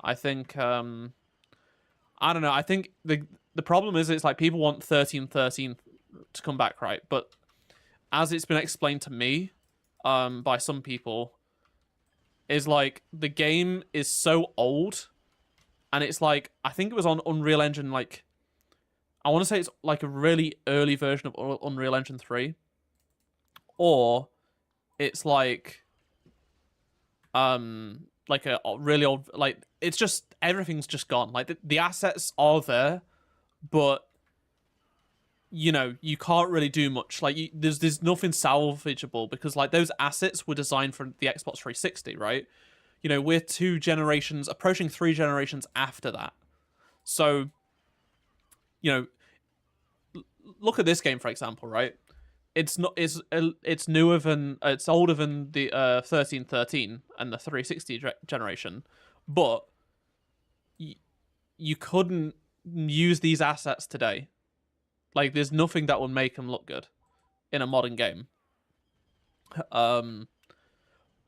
I think I don't know. I think the problem is it's like people want 1313 to come back, right? But as it's been explained to me by some people, is like the game is so old, and it's like I think it was on Unreal Engine. Like I want to say it's like a really early version of Unreal Engine 3, or it's like a really old it's just everything's just gone. Like the assets are there, but you can't really do much. Like there's nothing salvageable because like those assets were designed for the Xbox 360, right? We're 2 generations, approaching 3 generations after that. So, look at this game for example, right? It's newer than it's older than the 1313 and the 360 generation, but you couldn't use these assets today. Like, there's nothing that would make them look good in a modern game. I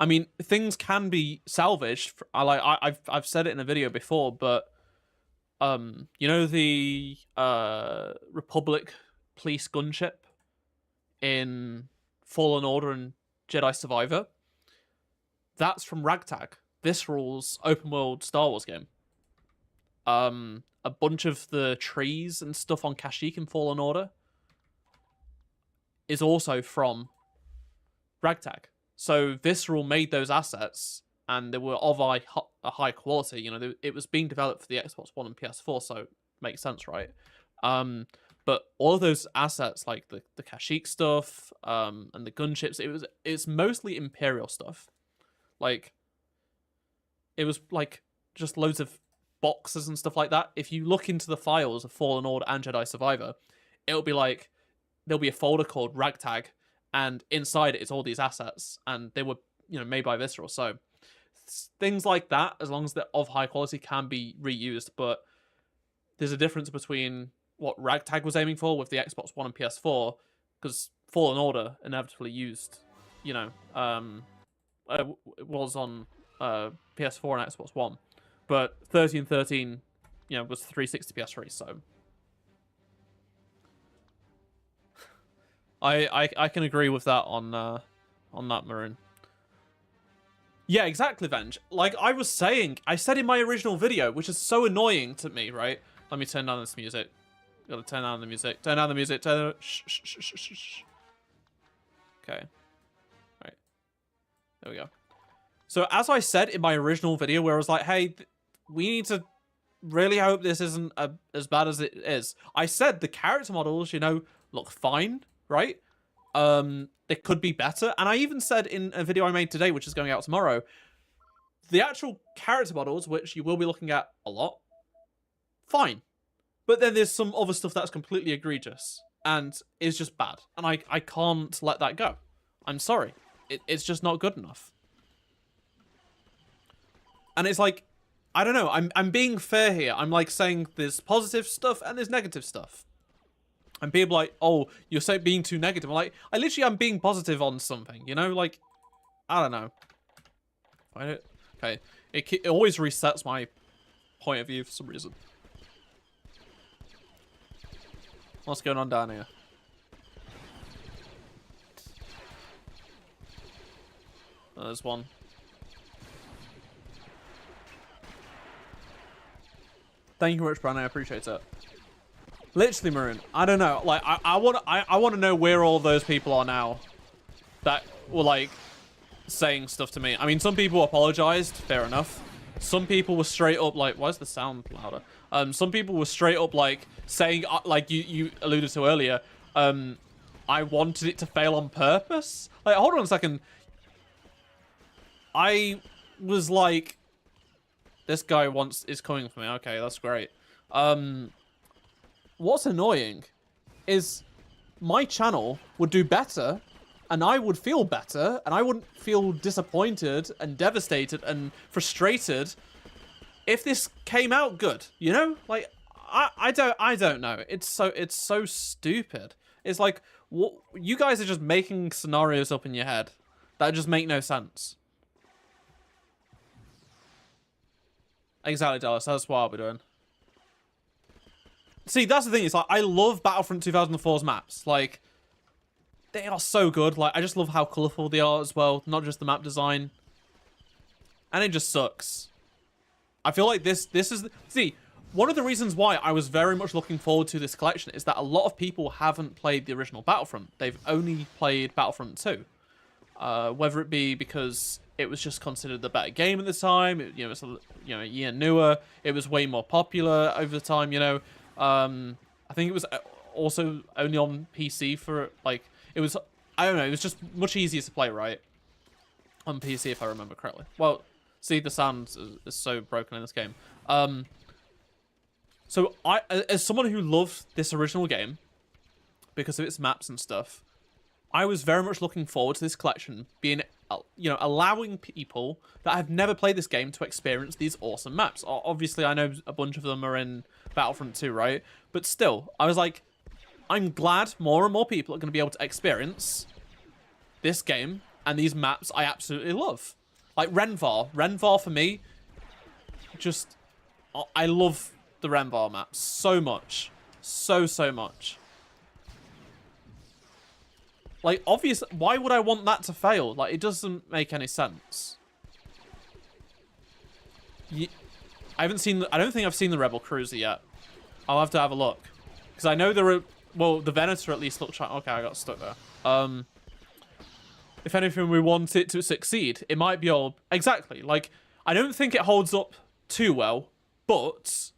mean, things can be salvaged. I've said it in a video before, but the Republic police gunship in Fallen Order and Jedi Survivor? That's from Ragtag, Visceral's open world Star Wars game. A bunch of the trees and stuff on Kashyyyk in Fallen Order is also from Ragtag. So Visceral made those assets, and they were of a high quality. It was being developed for the Xbox One and PS4, so it makes sense, right? But all of those assets, like the Kashyyyk stuff, and the gunships, it's mostly Imperial stuff. Like, it was like just loads of boxes and stuff like that. If you look into the files of Fallen Order and Jedi Survivor, it'll be like there'll be a folder called Ragtag, and inside it is all these assets, and they were made by Visceral. So things like that, as long as they're of high quality, can be reused. But there's a difference between what Ragtag was aiming for with the Xbox One and PS4, because Fallen Order inevitably used, it was on PS4 and Xbox One, but 1313, was 360 PS3. So I can agree with that on that, Maroon. Yeah, exactly, Venge. Like I was saying, I said in my original video, which is so annoying to me, right? Let me turn down this music. Gotta turn down the music. Turn down the music. Turn. Shh, shh, shh, shh, shh, shh. Okay. Right. There we go. So as I said in my original video, where I was like, "Hey, we need to really hope this isn't as bad as it is." I said the character models, you know, look fine, right? It could be better. And I even said in a video I made today, which is going out tomorrow, the actual character models, which you will be looking at a lot, fine. But then there's some other stuff that's completely egregious and is just bad. And I can't let that go. I'm sorry. It's just not good enough. And it's like, I don't know, I'm being fair here. I'm like saying there's positive stuff and there's negative stuff. And people are like, oh, you're being too negative. I'm like, I literally am being positive on something, you know? Like, I don't know. Okay, it always resets my point of view for some reason. What's going on down here? Oh, there's one. Thank you very much, Brian. I appreciate it. Literally, Maroon. I don't know. Like, I want to know where all those people are now that were like saying stuff to me. I mean, some people apologized. Fair enough. Some people were straight up like, why is the sound louder? Some people were straight up like saying, like you alluded to earlier, I wanted it to fail on purpose. Like, hold on a second. I was like, this guy is coming for me. Okay, that's great. What's annoying is my channel would do better and I would feel better and I wouldn't feel disappointed and devastated and frustrated if this came out good, you know? Like, I don't know. It's so stupid. It's like, what, you guys are just making scenarios up in your head that just make no sense. Exactly, Dallas. That's what I'll be doing. See, that's the thing. It's like, I love Battlefront 2004's maps. Like, they are so good. Like, I just love how colourful they are as well. Not just the map design. And it just sucks. I feel like this is... See, one of the reasons why I was very much looking forward to this collection is that a lot of people haven't played the original Battlefront. They've only played Battlefront 2. Whether it be because it was just considered the better game at the time. It's a year newer. It was way more popular over the time, you know. I think it was also only on PC for, like, it was, I don't know, it was just much easier to play, right? On PC, if I remember correctly. Well, see, the sound is so broken in this game. So as someone who loved this original game, because of its maps and stuff, I was very much looking forward to this collection being, allowing people that have never played this game to experience these awesome maps. Obviously, I know a bunch of them are in Battlefront 2, right? But still, I was like, I'm glad more and more people are going to be able to experience this game and these maps I absolutely love. Like Renvar. Renvar for me, just, I love the Renvar maps so much. So much. Like, obviously, why would I want that to fail? Like, it doesn't make any sense. I don't think I've seen the Rebel Cruiser yet. I'll have to have a look. Because I know there are... Well, the Venator at least looked... Okay, I got stuck there. If anything, we want it to succeed. It might be all... Exactly. Like, I don't think it holds up too well. But...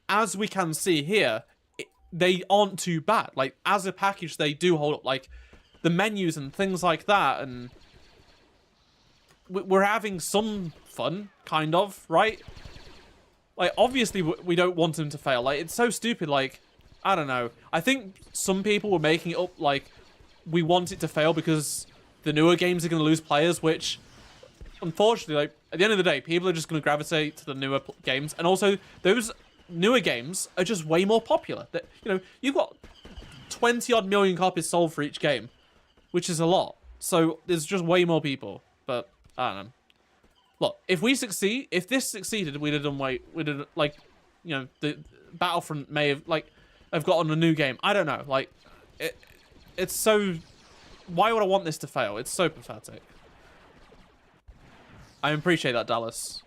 as we can see here... they aren't too bad. Like, as a package, they do hold up. Like, the menus and things like that. And... we're having some fun, kind of, right? Like, obviously, we don't want them to fail. Like, it's so stupid. Like, I don't know. I think some people were making it up, like, we want it to fail because the newer games are going to lose players, which, unfortunately, like, at the end of the day, people are just going to gravitate to the newer games. And also, those newer games are just way more popular. That, you've got 20-odd million copies sold for each game, which is a lot. So, there's just way more people. But, I don't know. Look, if this succeeded, we'd have done the Battlefront may have, like, have gotten a new game. I don't know. Like, it's so... Why would I want this to fail? It's so pathetic. I appreciate that, Dallas.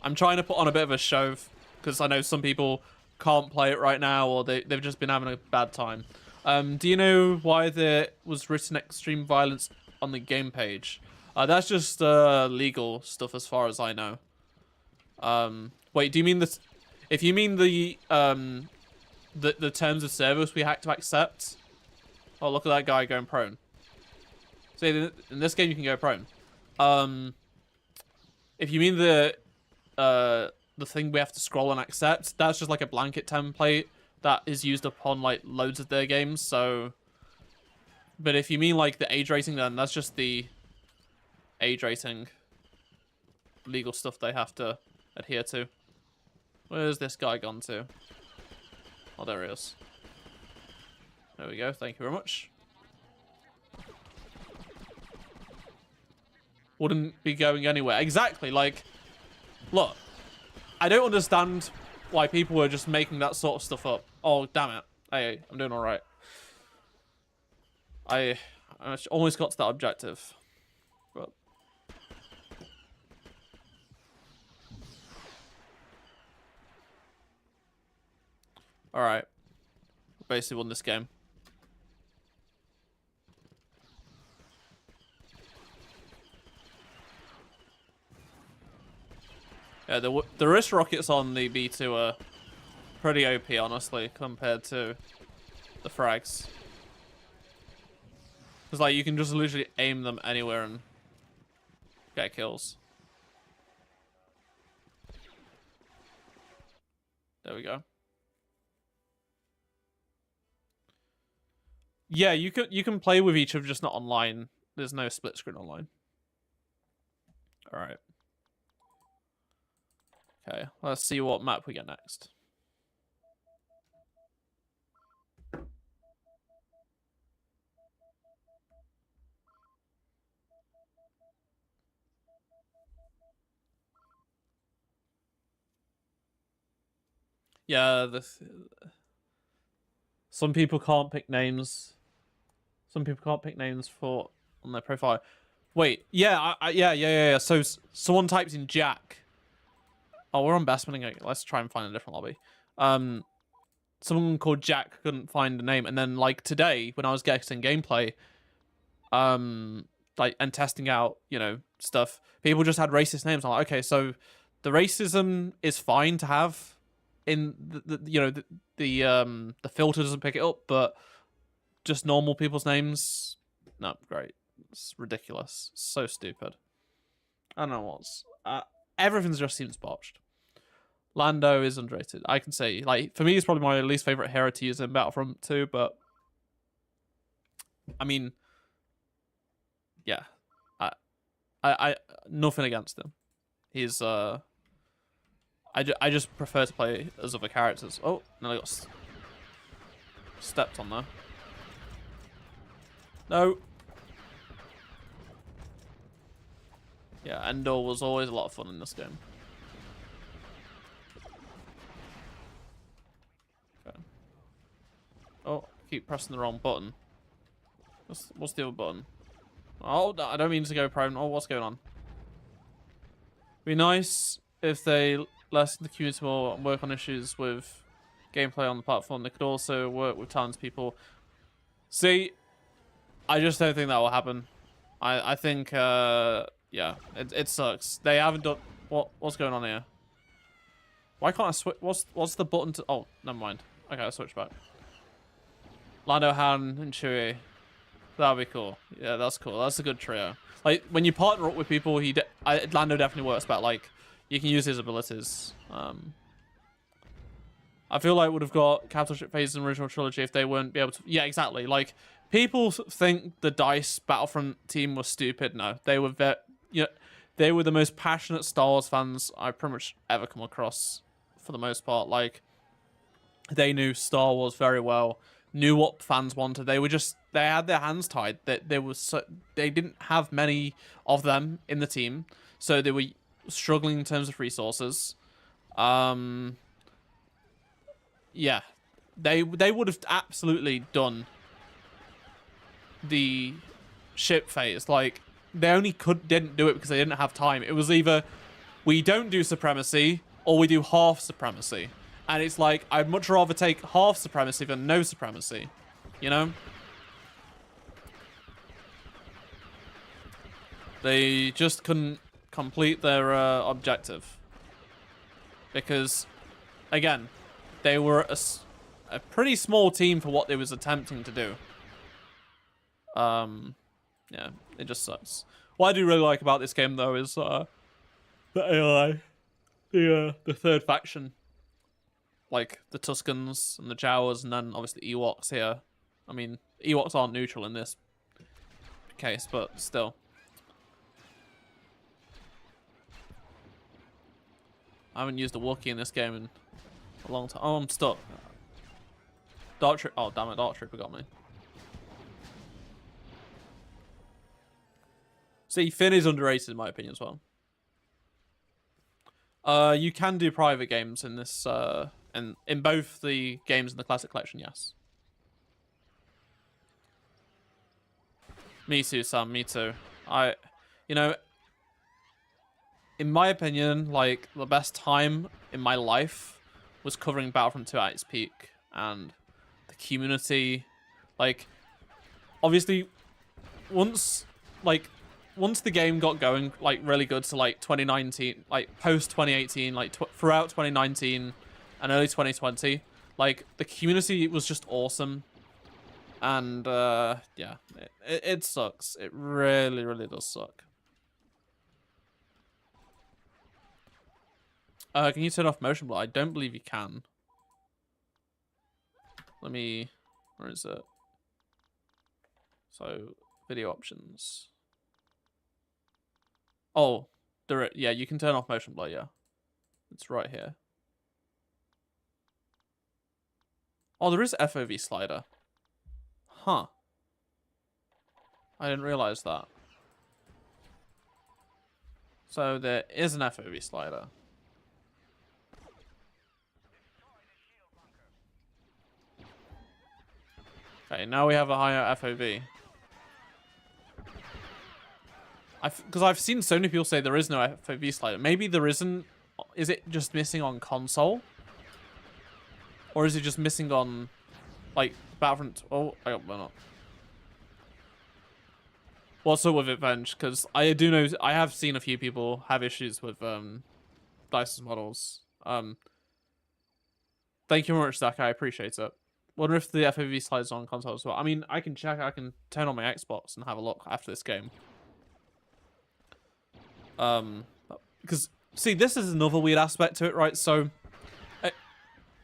I'm trying to put on a bit of a show because I know some people can't play it right now, or they've just been having a bad time. Do you know why there was written extreme violence on the game page? That's just legal stuff as far as I know. Wait, do you mean this? If you mean the terms of service we had to accept? Oh, look at that guy going prone. See, in this game you can go prone. If you mean the thing we have to scroll and accept, that's just like a blanket template that is used upon like loads of their games. So, but if you mean like the age rating, then that's just the age rating legal stuff they have to adhere to. Where's this guy gone to? Oh, there he is. There we go. Thank you very much. Wouldn't be going anywhere. Exactly. Like, look, I don't understand why people were just making that sort of stuff up. Oh, damn it. Hey, I'm doing all right. I almost got to that objective. But... all right. Basically won this game. Yeah, the wrist rockets on the B2 are pretty OP, honestly, compared to the frags. Because, like, you can just literally aim them anywhere and get kills. There we go. Yeah, you can play with each other, just not online. There's no split screen online. All right. Okay, let's see what map we get next. Yeah, some people can't pick names. Some people can't pick names for on their profile. Wait, yeah, yeah. So someone types in Jack. Oh, we're on Bestmaning. Let's try and find a different lobby. Someone called Jack couldn't find a name, and then like today when I was getting gameplay, like and testing out, you know, stuff, people just had racist names. I'm like, okay, so the racism is fine to have in the filter doesn't pick it up, but just normal people's names, no, great. It's ridiculous. It's so stupid. I don't know what's everything just seems botched. Lando is underrated. I can say, like, for me, it's probably my least favorite hero to use in Battlefront 2, but I mean, yeah, I nothing against him. He's I just prefer to play as other characters. Oh, no, I got stepped on there. No. Yeah, Endor was always a lot of fun in this game. Okay. Oh, keep pressing the wrong button. What's the other button? Oh, I don't mean to go prone. Oh, what's going on? Be nice if they lessen the community more and work on issues with gameplay on the platform. They could also work with townspeople. See, I just don't think that will happen. I think, yeah, it sucks. They haven't done... What's going on here? Why can't I switch? What's the button to... Oh, never mind. Okay, I'll switch back. Lando, Han, and Chewie. That would be cool. Yeah, that's cool. That's a good trio. Like, when you partner up with people, Lando definitely works better. Like, you can use his abilities. I feel like would have got capital ship phase in the original trilogy if they weren't be able to... Yeah, exactly. Like, people think the DICE Battlefront team was stupid. No, they were they were the most passionate Star Wars fans I've pretty much ever come across, for the most part. Like, they knew Star Wars very well, knew what fans wanted. They had their hands tied. They didn't have many of them in the team, so they were struggling in terms of resources. Yeah, they would have absolutely done the ship phase. Like, they only didn't do it because they didn't have time. It was either we don't do supremacy or we do half supremacy. And it's like, I'd much rather take half supremacy than no supremacy, you know? They just couldn't complete their objective. Because, again, they were a pretty small team for what they was attempting to do. Yeah, it just sucks. What I do really like about this game, though, is the AI, the third faction, like the Tuscans and the Jawas, and then obviously Ewoks here. I mean, Ewoks aren't neutral in this case, but still. I haven't used a Wookiee in this game in a long time. Oh, I'm stuck. Dark Trooper. Oh, damn it, Dark Trooper got me. See, Finn is underrated in my opinion as well. You can do private games in this, and in both the games in the Classic Collection, yes. Me too, Sam, me too. You know, in my opinion, like, the best time in my life was covering Battlefront 2 at its peak, and the community, like, obviously, once the game got going, like, really good to, like, 2019, like, post-2018, like, throughout 2019 and early 2020, like, the community was just awesome. And, yeah, it sucks. It really, really does suck. Can you turn off motion blur? I don't believe you can. Let me... Where is it? So, video options. Oh, yeah, you can turn off motion blur, yeah. It's right here. Oh, there is FOV slider. Huh. I didn't realize that. So there is an FOV slider. Okay, now we have a higher FOV. Because I've seen so many people say there is no FOV slider. Maybe there isn't. Is it just missing on console? Or is it just missing on, like, Battlefront? Oh, I got blown up. What's up with it, Venge? Because I do know, I have seen a few people have issues with Dice's models. Thank you very much, Zach. I appreciate it. Wonder if the FOV slides on console as well. I mean, I can check. I can turn on my Xbox and have a look after this game. Because, see, this is another weird aspect to it, right? So,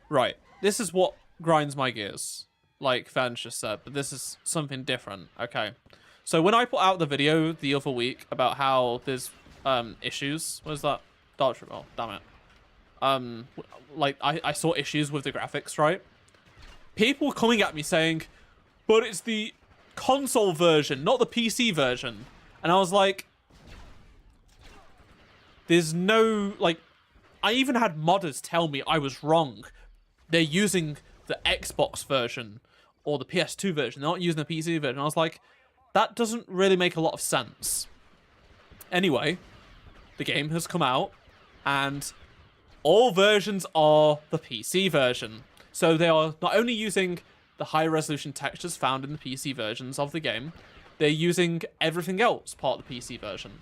right, this is what grinds my gears, like Vance just said, but this is something different, okay? So when I put out the video the other week about how there's issues, what is that? Dark Trooper, oh, damn it. Like, I saw issues with the graphics, right? People were coming at me saying, but it's the console version, not the PC version. And I was like, there's no, like, I even had modders tell me I was wrong. They're using the Xbox version or the PS2 version. They're not using the PC version. I was like, that doesn't really make a lot of sense. Anyway, the game has come out and all versions are the PC version. So they are not only using the high resolution textures found in the PC versions of the game, they're using everything else part of the PC version.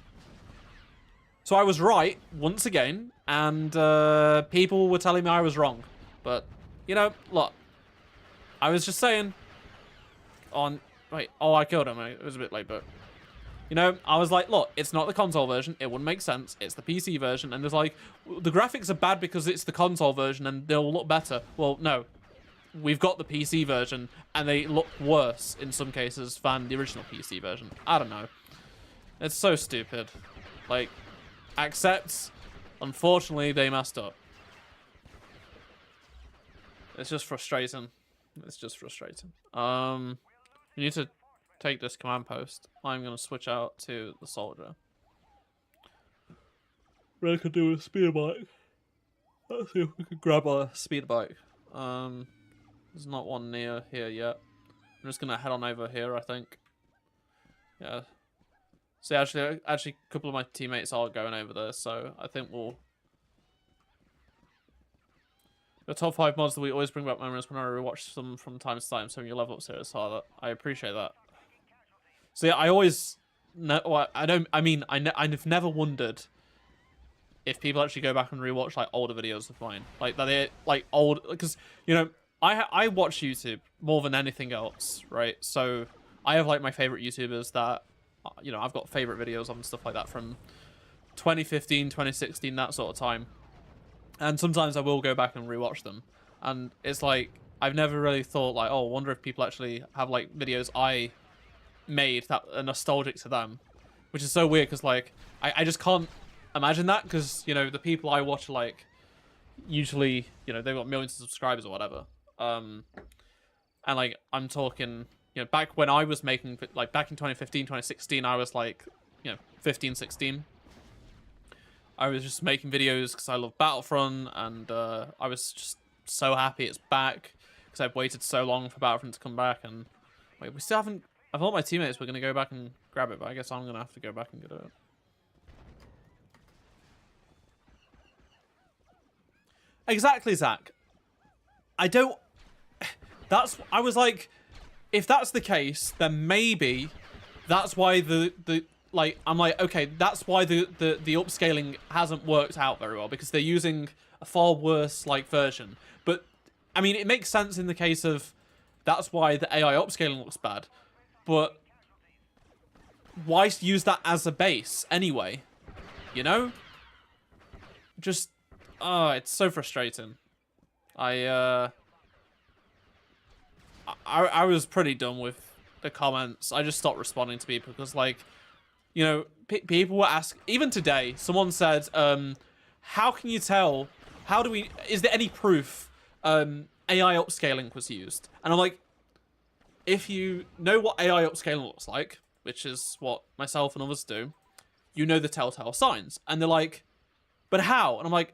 So I was right once again, and people were telling me I was wrong. But, you know, look, I was just saying wait, oh, I killed him. It was a bit late, but, you know, I was like, look, it's not the console version. It wouldn't make sense. It's the PC version. And there's like, the graphics are bad because it's the console version and they'll look better. Well, no. We've got the PC version and they look worse in some cases than the original PC version. I don't know. It's so stupid. Like, accept, unfortunately, they messed up. It's just frustrating. It's just frustrating. We need to take this command post. I'm going to switch out to the soldier. What I could do with a speeder bike. Let's see if we could grab a speeder bike. There's not one near here yet. I'm just going to head on over here, I think. Yeah. So actually, a couple of my teammates are going over there, so I think we'll. The top 5 mods that we always bring back memories when I rewatch them from time to time. So when you level up Serious Harder, I appreciate that. So yeah, I always. No, well, I don't. I mean, I've never wondered if people actually go back and rewatch like older videos of mine, like that they like old, because you know I watch YouTube more than anything else, right? So I have like my favorite YouTubers that you know I've got favorite videos of and stuff like that from 2015, 2016, that sort of time. And sometimes I will go back and rewatch them, and it's like I've never really thought like, oh, I wonder if people actually have like videos I made that are nostalgic to them, which is so weird because like I just can't imagine that, because you know the people I watch are like usually, you know, they've got millions of subscribers or whatever, and like I'm talking, you know, back when I was making, like back in 2015, 2016, I was like, you know, 15, 16. I was just making videos because I love Battlefront, and I was just so happy it's back because I've waited so long for Battlefront to come back. And wait, we still haven't. I thought my teammates were going to go back and grab it, but I guess I'm going to have to go back and get it. Exactly, Zach. I don't. I was like, if that's the case, then maybe that's why like I'm like, okay, that's why the upscaling hasn't worked out very well, because they're using a far worse like version. But I mean, it makes sense in the case of that's why the AI upscaling looks bad. But why use that as a base anyway? You know? Just, oh, it's so frustrating. I was pretty done with the comments. I just stopped responding to people because, like, you know, people were asking. Even today, someone said, "How can you tell? How do we? Is there any proof AI upscaling was used?" And I'm like, if you know what AI upscaling looks like, which is what myself and others do, you know the telltale signs. And they're like, but how? And I'm like,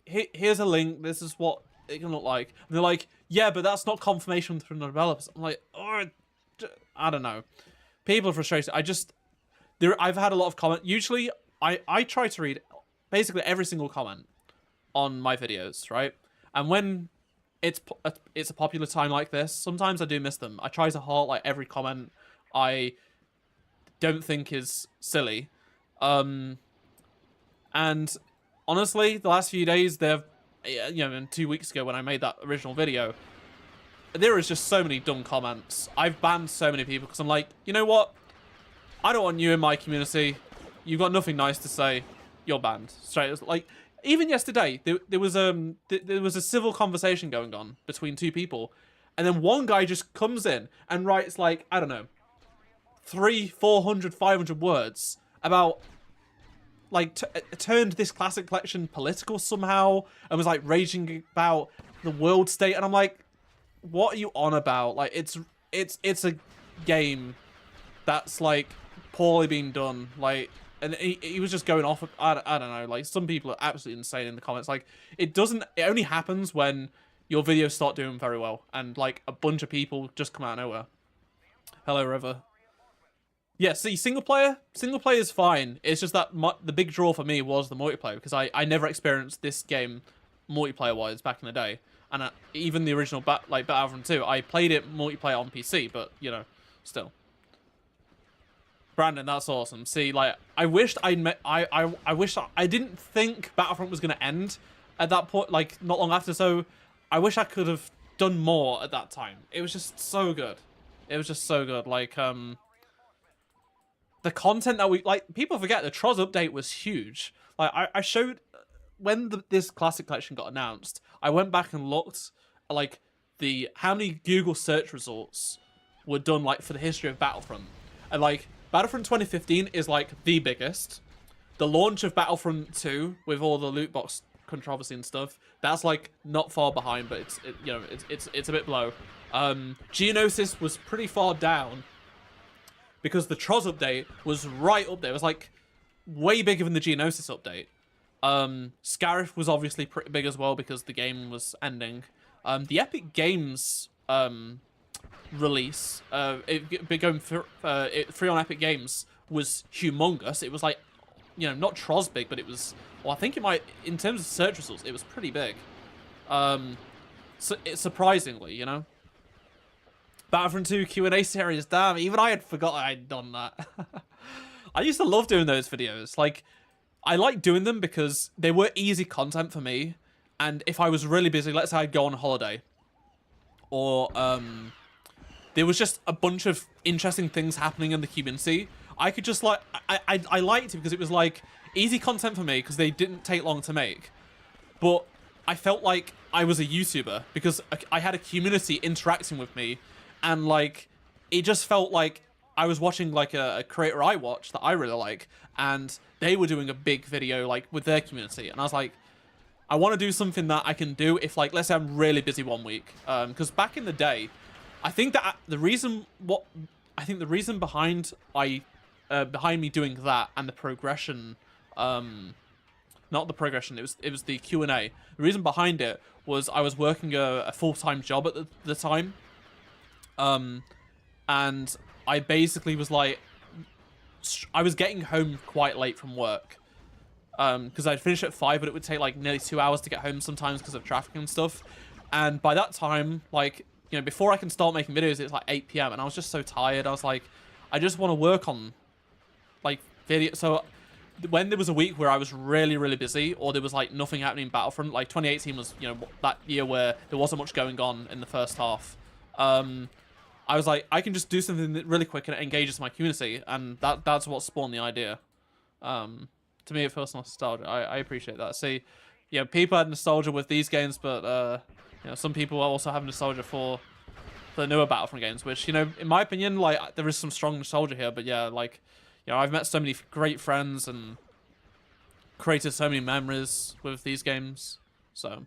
here's a link. This is what it can look like. And they're like, yeah, but that's not confirmation from the developers. I'm like, oh, I don't know. People are frustrated. I've had a lot of comments. Usually, I try to read basically every single comment on my videos, right? And when it's a popular time like this, sometimes I do miss them. I try to heart like every comment I don't think is silly. And honestly, the last few days, you know, and 2 weeks ago when I made that original video, there is just so many dumb comments. I've banned so many people because I'm like, you know what? I don't want you in my community. You've got nothing nice to say. You're banned. Straight. Like, even yesterday, there was a civil conversation going on between two people, and then one guy just comes in and writes like, I don't know, 300, 400, 500 words about like turned this classic collection political somehow, and was like raging about the world state, and I'm like, what are you on about? Like, it's a game that's like poorly being done, like. And he was just going off. I don't know. Like, some people are absolutely insane in the comments. Like, it only happens when your videos start doing very well, and like a bunch of people just come out of nowhere. Hello, River. Yeah, see, single player is fine. It's just that the big draw for me was the multiplayer, because I never experienced this game multiplayer wise back in the day, and even the original Battlefront 2, I played it multiplayer on PC, but you know, still. Brandon, that's awesome. See, like, I wished I didn't think Battlefront was going to end at that point, like, not long after, so I wish I could have done more at that time. It was just so good. It was just so good. Like, the content that people forget the Troz update was huge. Like, I showed, when this classic collection got announced, I went back and looked at, like, how many Google search results were done, like, for the history of Battlefront. And, like, Battlefront 2015 is like the biggest. The launch of Battlefront 2 with all the loot box controversy and stuff, that's like not far behind, but it's a bit below. Geonosis was pretty far down because the Troz update was right up there. It was like way bigger than the Geonosis update. Scarif was obviously pretty big as well because the game was ending. The Epic Games release, it going for free on Epic Games was humongous. It was like, you know, not Troz big, but it was. Well, I think it might, in terms of search results, it was pretty big. So surprisingly, you know. Battlefront 2 Q&A series, damn, even I had forgot I'd done that. I used to love doing those videos. Like, I like doing them because they were easy content for me. And if I was really busy, let's say I'd go on holiday, or there was just a bunch of interesting things happening in the community, I could just like, I liked it because it was like easy content for me because they didn't take long to make. But I felt like I was a YouTuber because I had a community interacting with me. And, like, it just felt like I was watching, like, a creator I watch that I really like. And they were doing a big video, like, with their community. And I was like, I want to do something that I can do if, like, let's say I'm really busy one week. Because back in the day, I think that the reason behind behind me doing that and the progression, not the progression, it was the Q&A. The reason behind it was I was working a full-time job at the time. And I basically was like, I was getting home quite late from work, because I'd finish at 5, but it would take like nearly 2 hours to get home sometimes because of traffic and stuff. And by that time, like, you know, before I can start making videos, it's like 8 p.m. and I was just so tired. I was like, I just want to work on like video. So when there was a week where I was really, really busy, or there was like nothing happening in Battlefront, like 2018 was, you know, that year where there wasn't much going on in the first half. I was like, I can just do something that really quick and it engages my community, and that's what spawned the idea. To me, it feels nostalgia. I appreciate that. See, yeah, people had nostalgia with these games, but you know, some people also have nostalgia for the newer Battlefront games, which, you know, in my opinion, like, there is some strong nostalgia here. But yeah, like, you know, I've met so many great friends and created so many memories with these games. So,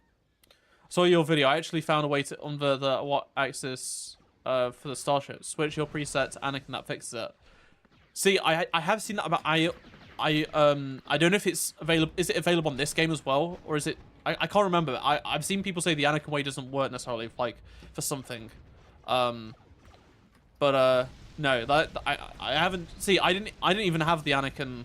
saw your video. I actually found a way to under the axis for the starship. Switch your preset to Anakin, that fixes it. See, I have seen that, but I don't know if it's available. Is it available on this game as well, or is it? I can't remember. I've seen people say the Anakin way doesn't work necessarily, like, for something. But no, that I haven't. See, I didn't even have the Anakin.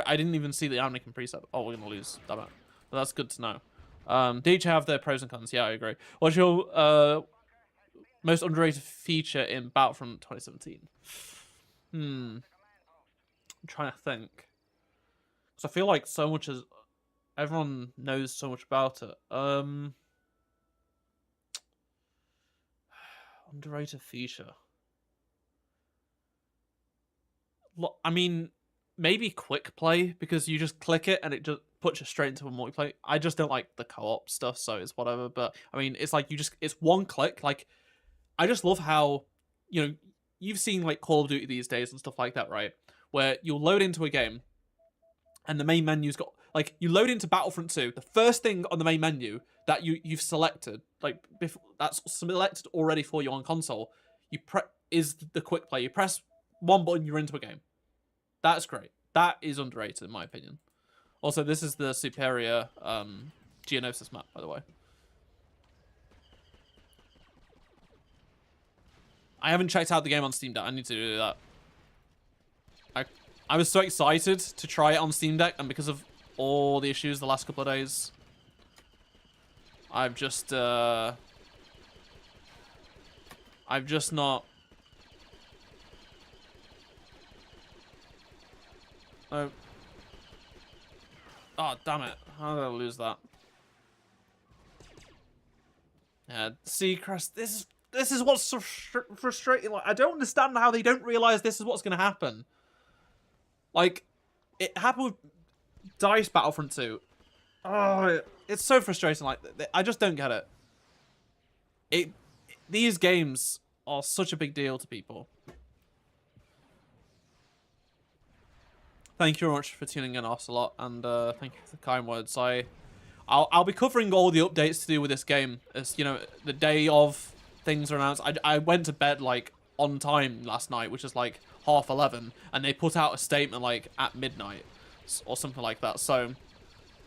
I didn't even see the Anakin preset. Oh, we're gonna lose. Damn it. But that's good to know. They each have their pros and cons. Yeah, I agree. What's your most underrated feature in Battlefront 2017? I'm trying to think. Because I feel like so much is... Everyone knows so much about it. Underrated feature. I mean, maybe quick play, because you just click it and it just puts you straight into a multiplayer. I just don't like the co-op stuff, so it's whatever. But I mean, it's like it's one click. Like, I just love how, you know, you've seen like Call of Duty these days and stuff like that, right? Where you'll load into a game and the main menu's got, like, you load into Battlefront 2, the first thing on the main menu that you've selected, like, that's selected already for you on console, is the quick play. You press one button, you're into a game. That's great. That is underrated, in my opinion. Also, this is the superior Geonosis map, by the way. I haven't checked out the game on Steam Deck. I need to do that. I was so excited to try it on Steam Deck, and because of all the issues the last couple of days, I've just not... Oh. Oh, damn it. How did I lose that? Yeah, see, Chris, this is what's so frustrating. Like, I don't understand how they don't realize this is what's going to happen. Like, it happened with DICE Battlefront 2. Oh, it's so frustrating. Like, I just don't get it. These games are such a big deal to people. Thank you very much for tuning in, Ocelot, and thank you for the kind words. I'll be covering all the updates to do with this game. As you know, the day of things are announced. I went to bed like on time last night, which is like 11:30, and they put out a statement like at midnight or something like that. So,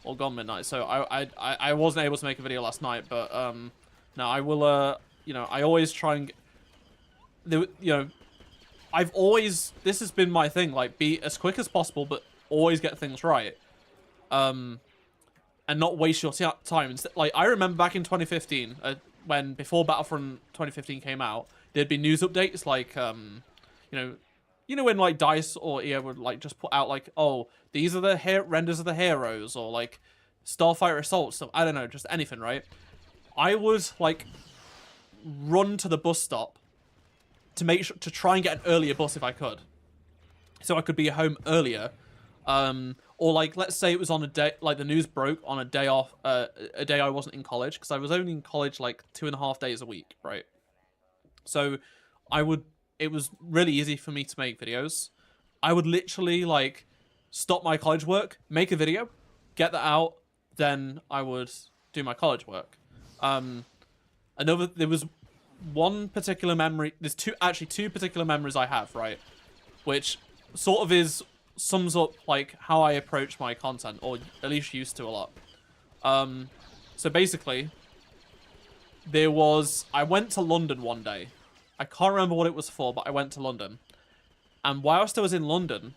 or gone midnight. So I wasn't able to make a video last night, but no, I will. You know, I always try and I've always, this has been my thing, like, be as quick as possible, but always get things right. And not waste your time. Like, I remember back in 2015, before Battlefront 2015 came out, there'd be news updates, like, when, like, DICE or EA would, like, just put out, like, oh, these are the renders of the heroes, or, like, Starfighter Assault stuff. I don't know, just anything, right? I would, like, run to the bus stop to try and get an earlier bus if I could, so I could be home earlier. Or like, let's say it was on a day, like the news broke on a day off, a day I wasn't in college, because I was only in college like 2.5 days a week, right? So it was really easy for me to make videos. I would literally like stop my college work, make a video, get that out, then I would do my college work. There was one particular memory. There's two particular memories I have, right? Which sort of sums up like how I approach my content, or at least used to a lot. So basically, I went to London one day. I can't remember what it was for, but I went to London. And whilst I was in London,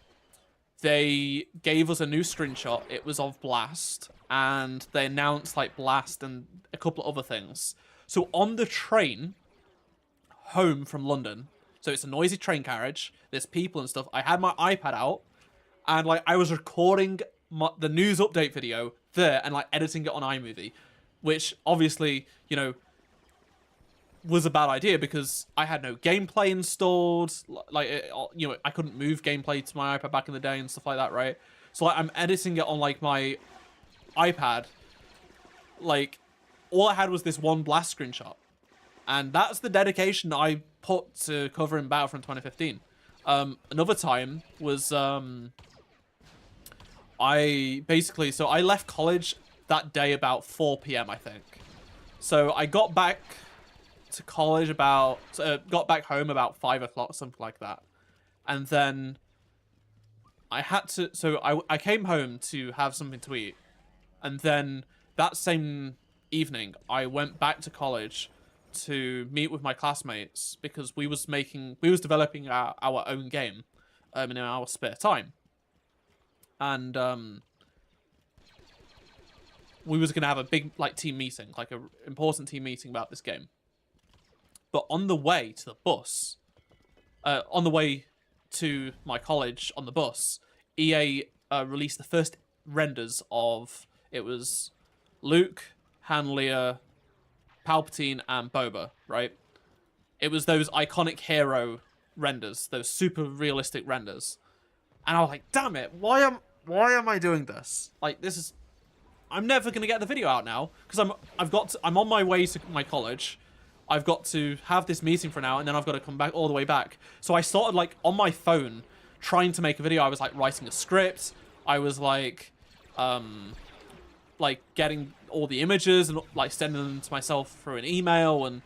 they gave us a new screenshot. It was of Blast, and they announced like Blast and a couple of other things. So on the train home from London, so it's a noisy train carriage, there's people and stuff, I had my iPad out, and like I was recording the news update video there and like editing it on iMovie, which obviously, was a bad idea because I had no gameplay installed. Like, I couldn't move gameplay to my iPad back in the day and stuff like that, right? So like, I'm editing it on like my iPad. Like, all I had was this one Blast screenshot. And that's the dedication I put to covering Battlefront 2015. Another time was, I left college that day about 4 p.m, I think. So I got back to college got back home about 5 o'clock, something like that. And then I came home to have something to eat. And then that same evening, I went back to college to meet with my classmates because we was developing our own game in our spare time. And we was going to have a big like team meeting, like an important team meeting about this game. But on the way to the bus, on the way to my college on the bus, EA released the first renders of, it was Luke, Han Leia, Palpatine, and Boba, right? It was those iconic hero renders, those super realistic renders. And I was like, damn it, why am I doing this? Like, I'm never going to get the video out now, because I'm on my way to my college. I've got to have this meeting for an hour, and then I've got to come back all the way back. So I started, like, on my phone, trying to make a video. I was, like, writing a script. I was, like, getting all the images and, like, sending them to myself through an email. And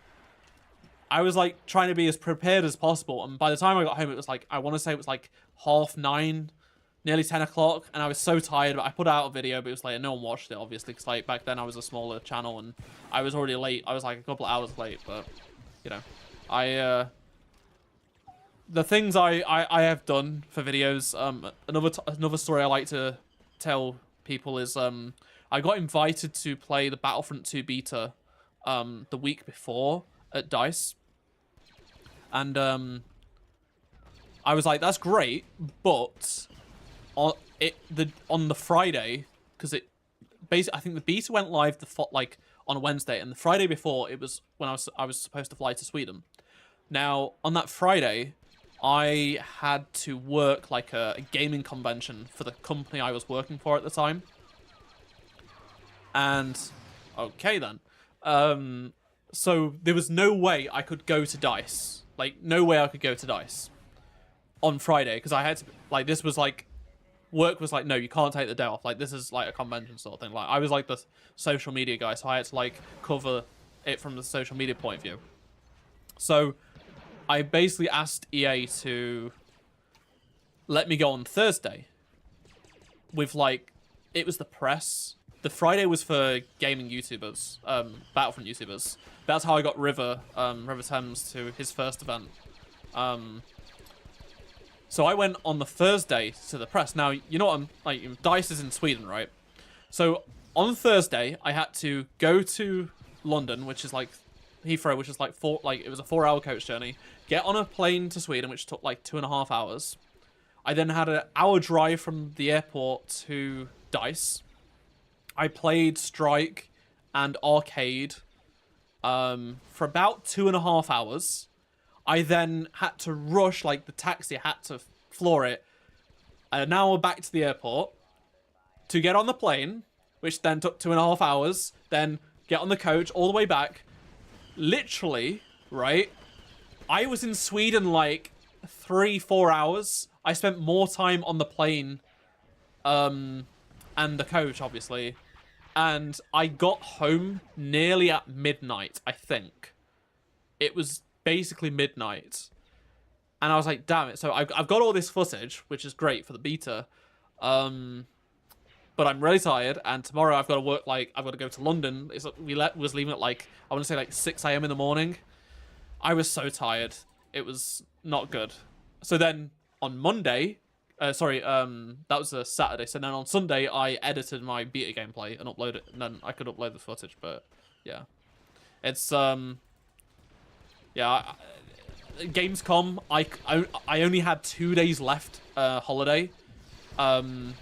I was, like, trying to be as prepared as possible. And by the time I got home, it was, like, I want to say it was, like, 9:30, nearly 10 o'clock. And I was so tired, but I put out a video, but it was, like, no one watched it, obviously. Because, like, back then I was a smaller channel, and I was already late. I was, like, a couple of hours late, but, the things I have done for videos, another story I like to tell people is, I got invited to play the Battlefront 2 beta, the week before at DICE. And, I was like, that's great, but on the Friday, because I think the beta went live on a Wednesday, and the Friday before, it was when I was supposed to fly to Sweden. Now, on that Friday, I had to work like a gaming convention for the company I was working for at the time. And okay then, so there was no way I could go to DICE, like no way I could go to DICE on Friday, because I had to, like, this was like, work was like, no, you can't take the day off, like this is like a convention sort of thing. Like, I was like the social media guy, so I had to like cover it from the social media point of view. So I basically asked EA to let me go on Thursday with, like, it was the press. The Friday was for gaming YouTubers, Battlefront YouTubers. That's how I got River Thames to his first event. So I went on the Thursday to the press. Now, you know what I'm like, DICE is in Sweden, right? So on Thursday, I had to go to London, which is like Heathrow, which is like it was a 4-hour coach journey. Get on a plane to Sweden, which took like 2.5 hours. I then had an hour drive from the airport to DICE. I played Strike and Arcade for about 2.5 hours. I then had to rush, like the taxi, I had to floor it an hour back to the airport to get on the plane, which then took 2.5 hours, then get on the coach all the way back. Literally, right? I was in Sweden like 3-4 hours. I spent more time on the plane and the coach, obviously. And I got home nearly at midnight, I think. It was basically midnight. And I was like, damn it. So I've got all this footage, which is great for the beta. But I'm really tired. And tomorrow I've got to work, like, I've got to go to London. Was leaving at like, I want to say like 6 a.m. in the morning. I was so tired. It was not good. So then on Monday, that was a Saturday. So then on Sunday, I edited my beta gameplay and uploaded it. And then I could upload the footage, but yeah. It's, yeah, Gamescom, I only had 2 days left holiday. And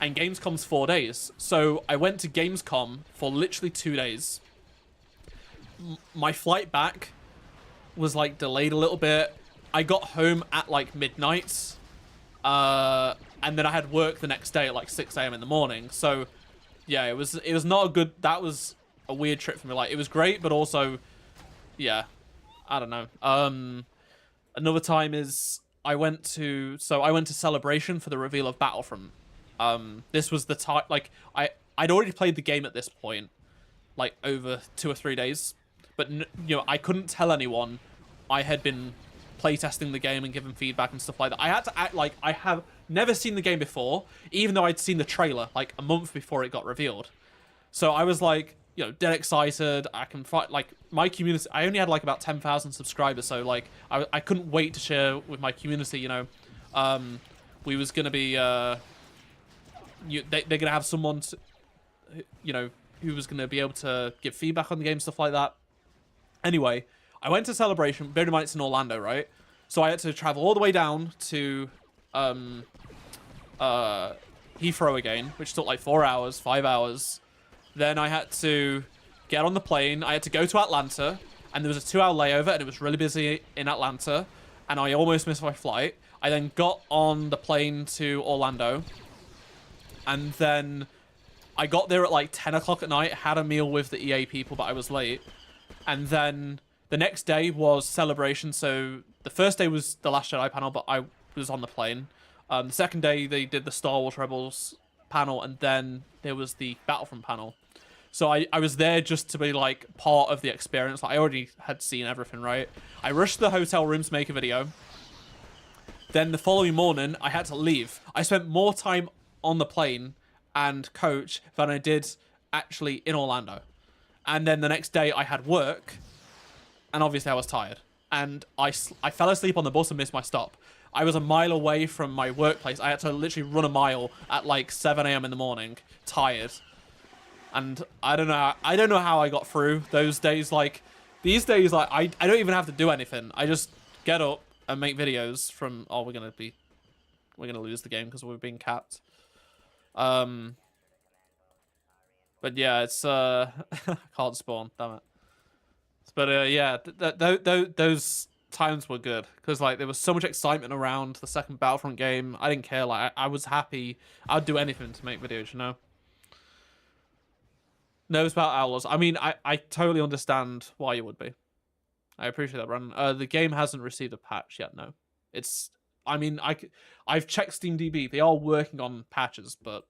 Gamescom's 4 days. So I went to Gamescom for literally 2 days. My flight back was like delayed a little bit. I got home at like midnight. And then I had work the next day at like 6 a.m. in the morning. So yeah, it was not a good, that was a weird trip for me. Like, it was great, but also, yeah, I don't know. Another time is I went to Celebration for the reveal of Battlefront. This was the time, like, I'd already played the game at this point, like over 2 or 3 days, but you know, I couldn't tell anyone I had been playtesting the game and giving feedback and stuff like that. I had to act like I have never seen the game before, even though I'd seen the trailer like a month before it got revealed. So I was like, you know, dead excited. I can fight, like, my community. I only had like about 10,000 subscribers, so like I couldn't wait to share with my community. You know, we was gonna be they're gonna have someone to, you know, who was gonna be able to give feedback on the game, stuff like that. Anyway, I went to Celebration. Bear in mind it's in Orlando, right? So I had to travel all the way down to Heathrow again, which took like 4 hours, 5 hours. Then I had to get on the plane. I had to go to Atlanta, and there was a 2-hour layover, and it was really busy in Atlanta, and I almost missed my flight. I then got on the plane to Orlando, and then I got there at like 10 o'clock at night, had a meal with the EA people, but I was late. And then the next day was Celebration. So the first day was the Last Jedi panel, but I was on the plane. The second day, they did the Star Wars Rebels panel, and then there was the Battlefront panel. So I was there just to be, like, part of the experience. Like, I already had seen everything, right? I rushed to the hotel room to make a video. Then the following morning, I had to leave. I spent more time on the plane and coach than I did actually in Orlando. And then the next day, I had work, and obviously I was tired. And I fell asleep on the bus and missed my stop. I was a mile away from my workplace. I had to literally run a mile at like 7 a.m. in the morning, tired. And I don't know how I got through those days. Like, these days, like, I don't even have to do anything. I just get up and make videos from, oh, we're gonna lose the game because we're being capped. But yeah, it's can't spawn, damn it. But yeah, those times were good because, like, there was so much excitement around the second Battlefront game. I didn't care. Like, I was happy. I'd do anything to make videos, you know. Nervous about Outlaws. I mean, I totally understand why you would be. I appreciate that, Brandon. The game hasn't received a patch yet. No, it's. I mean, I've checked SteamDB. They are working on patches, but.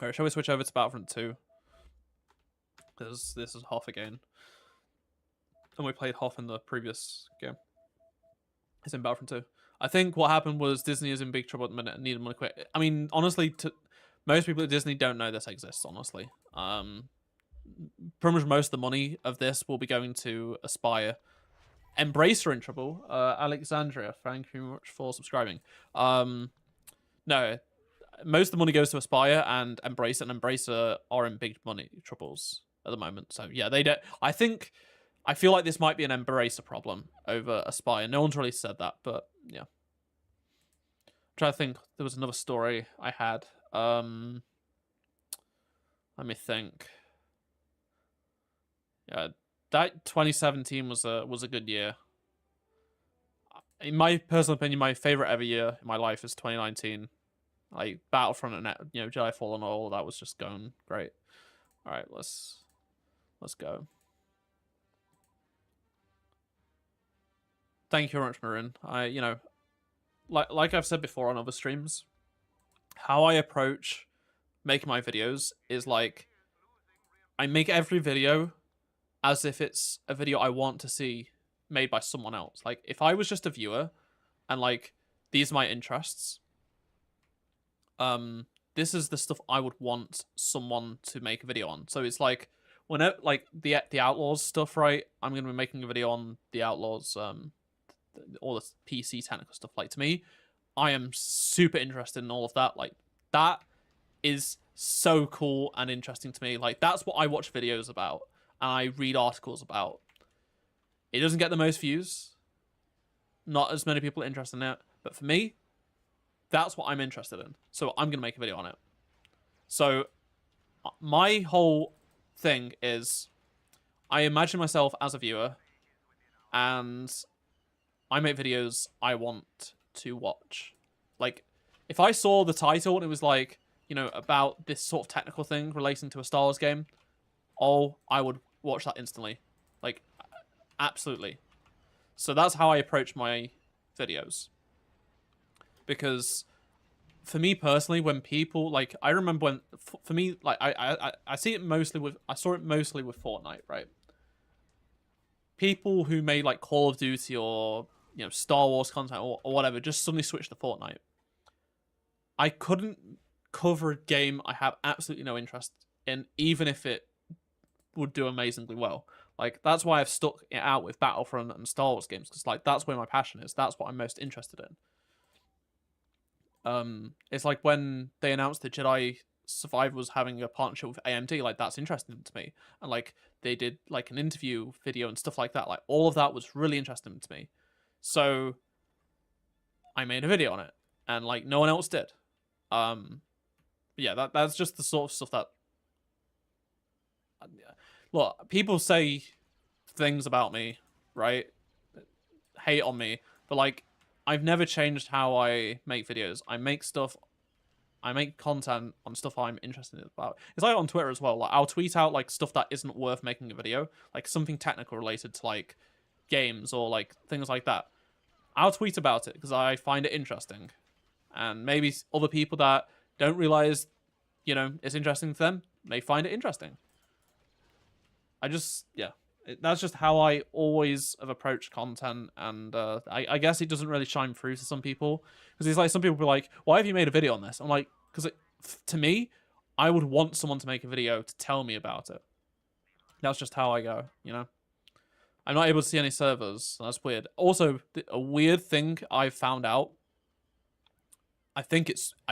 Alright, shall we switch over to Battlefront 2? Because this is Hoth again. And we played Hoth in the previous game. It's in Battlefront 2. I think what happened was Disney is in big trouble at the minute and needed money quick. I mean, honestly, most people at Disney don't know this exists, honestly. Pretty much most of the money of this will be going to Aspire. Embracer in trouble. Alexandria, thank you very much for subscribing. No, most of the money goes to Aspire and Embracer, and Embracer are in big money troubles at the moment. So yeah, they don't. I feel like this might be an Embracer problem over Aspire. No one's really said that, but yeah. I'm trying to think. There was another story I had. Let me think. Yeah, that 2017 was a good year. In my personal opinion, my favorite ever year in my life is 2019. Like Battlefront and Jedi Fallen, all that was just going great. All right, let's go. Thank you very much, Maroon. Like I've said before on other streams, how I approach making my videos is like I make every video as if it's a video I want to see made by someone else. Like if I was just a viewer and like these are my interests, this is the stuff I would want someone to make a video on. So it's like whenever like the Outlaws stuff, right? I'm gonna be making a video on the Outlaws, all the PC technical stuff. Like to me, I am super interested in all of that. Like that is so cool and interesting to me. Like that's what I watch videos about and I read articles about. It doesn't get the most views. Not as many people are interested in it. But for me, that's what I'm interested in. So I'm going to make a video on it. So my whole thing is I imagine myself as a viewer and I make videos I want to watch. Like if I saw the title and it was like, about this sort of technical thing relating to a Star Wars game, I would watch that instantly. Like, absolutely. So that's how I approach my videos. Because for me personally, when people, like, I remember when, for me, like, I saw it mostly with Fortnite, right? People who made, like, Call of Duty or, Star Wars content or whatever, just suddenly switched to Fortnite. I couldn't cover a game I have absolutely no interest in, even if it would do amazingly well. Like that's why I've stuck it out with Battlefront and Star Wars games, because like that's where my passion is. That's what I'm most interested in. It's like when they announced that Jedi Survivor was having a partnership with AMD, like that's interesting to me. And like they did like an interview video and stuff like that. Like all of that was really interesting to me. So I made a video on it, and like no one else did. Yeah, that's just the sort of stuff that. Look, people say things about me, right? Hate on me, but like, I've never changed how I make videos. I make content on stuff I'm interested in about. It's like on Twitter as well. Like, I'll tweet out like stuff that isn't worth making a video, like something technical related to like games or like things like that. I'll tweet about it because I find it interesting, and maybe other people that don't realize, it's interesting to them may find it interesting. That's just how I always have approached content, and I guess it doesn't really shine through to some people, because it's like some people be like, why have you made a video on this? I'm like, because to me, I would want someone to make a video to tell me about it. That's just how I go, I'm not able to see any servers. That's weird. Also, a weird thing I've found out, I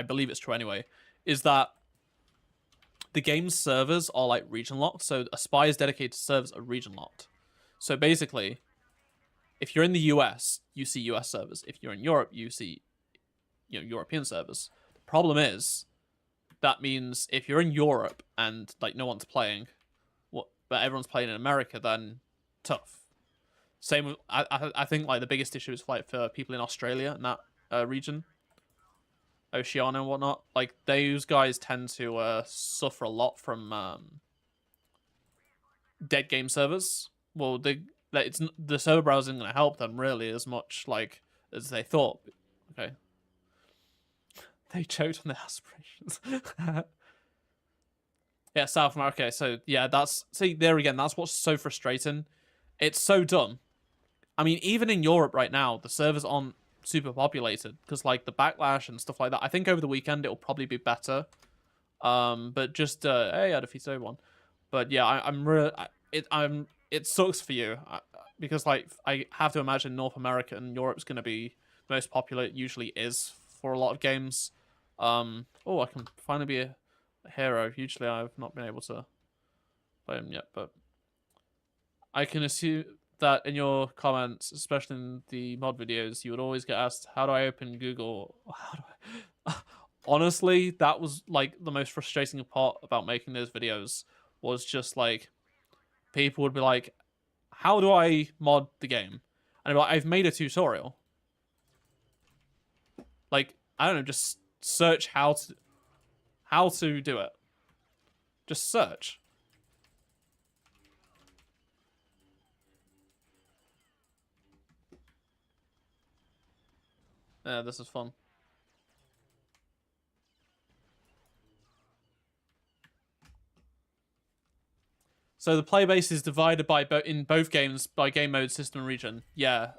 believe it's true anyway, is that the game's servers are like region locked, so Aspire's dedicated servers are region locked. So basically, if you're in the US, you see US servers. If you're in Europe, you see European servers. The problem is that means if you're in Europe and like no one's playing, but everyone's playing in America, then tough. Same with, I think like the biggest issue is like for people in Australia and that region. Oceania and whatnot, like those guys tend to suffer a lot from dead game servers. Well, the server browser isn't going to help them really as much like as they thought. Okay, they choked on their aspirations. Yeah, South America. Okay, so yeah, there again. That's what's so frustrating. It's so dumb. I mean, even in Europe right now, the servers aren't super populated because like the backlash and stuff like that. I think over the weekend it'll probably be better. But just hey, I defeated everyone. But yeah, it sucks for you. because like I have to imagine North America and Europe's going to be the most popular. It usually is for a lot of games. Oh, I can finally be a hero. Usually I've not been able to play him yet, but I can assume that in your comments, especially in the mod videos, you would always get asked, how do I open Google? How do I... Honestly, that was like the most frustrating part about making those videos, was just like people would be like, how do I mod the game? And I'm like, I've made a tutorial. Like, I don't know, just search how to do it. Just search. Yeah, this is fun. So the play base is divided by in both games by game mode, system, and region. Yeah.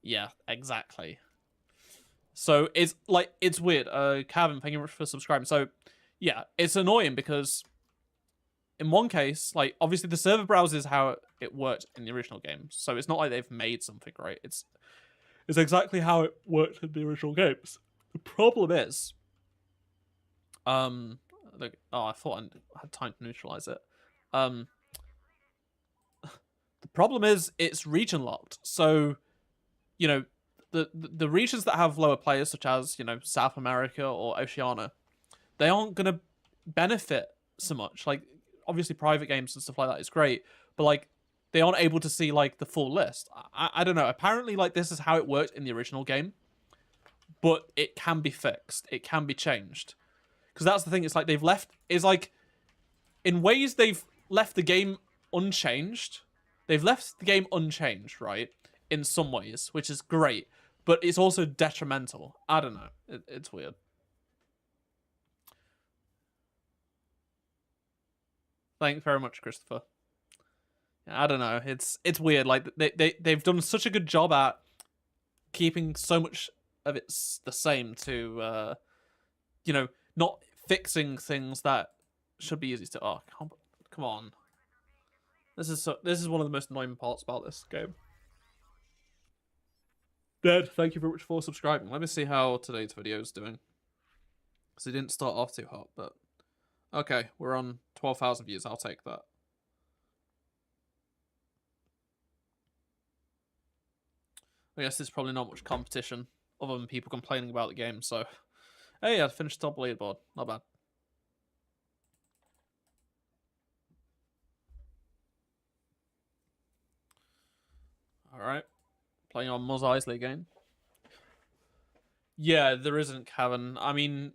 Yeah, exactly. So it's like, it's weird. Kevin, thank you for subscribing. So yeah, it's annoying because in one case, like obviously the server browser is how it worked in the original game. So it's not like they've made something, right? It's exactly how it worked in the original games. The problem is, look, oh, I thought I had time to neutralize it. The problem is it's region locked. So, you know, the regions that have lower players, such as, you know, South America or Oceania, they aren't gonna benefit so much. Like, obviously private games and stuff like that is great, but like they aren't able to see like the full list. I don't know. Apparently, like this is how it worked in the original game, but it can be fixed. It can be changed. Because that's the thing. It's like they've left. Is like in ways they've left the game unchanged. They've left the game unchanged, right? In some ways, which is great, but it's also detrimental. I don't know. It's weird. Thanks very much, Christopher. I don't know. It's weird. Like they've done such a good job at keeping so much of it the same to you know, not fixing things that should be easy to. Oh, come on. This is one of the most annoying parts about this game. Dead, thank you very much for subscribing. Let me see how today's video is doing. Because it didn't start off too hot, but okay, we're on 12,000 views. I'll take that. I guess there's probably not much competition other than people complaining about the game, so... Hey, I finished top leaderboard. Not bad. Alright. Playing on Muzz Eisley again. Yeah, there isn't, Kevin. I mean,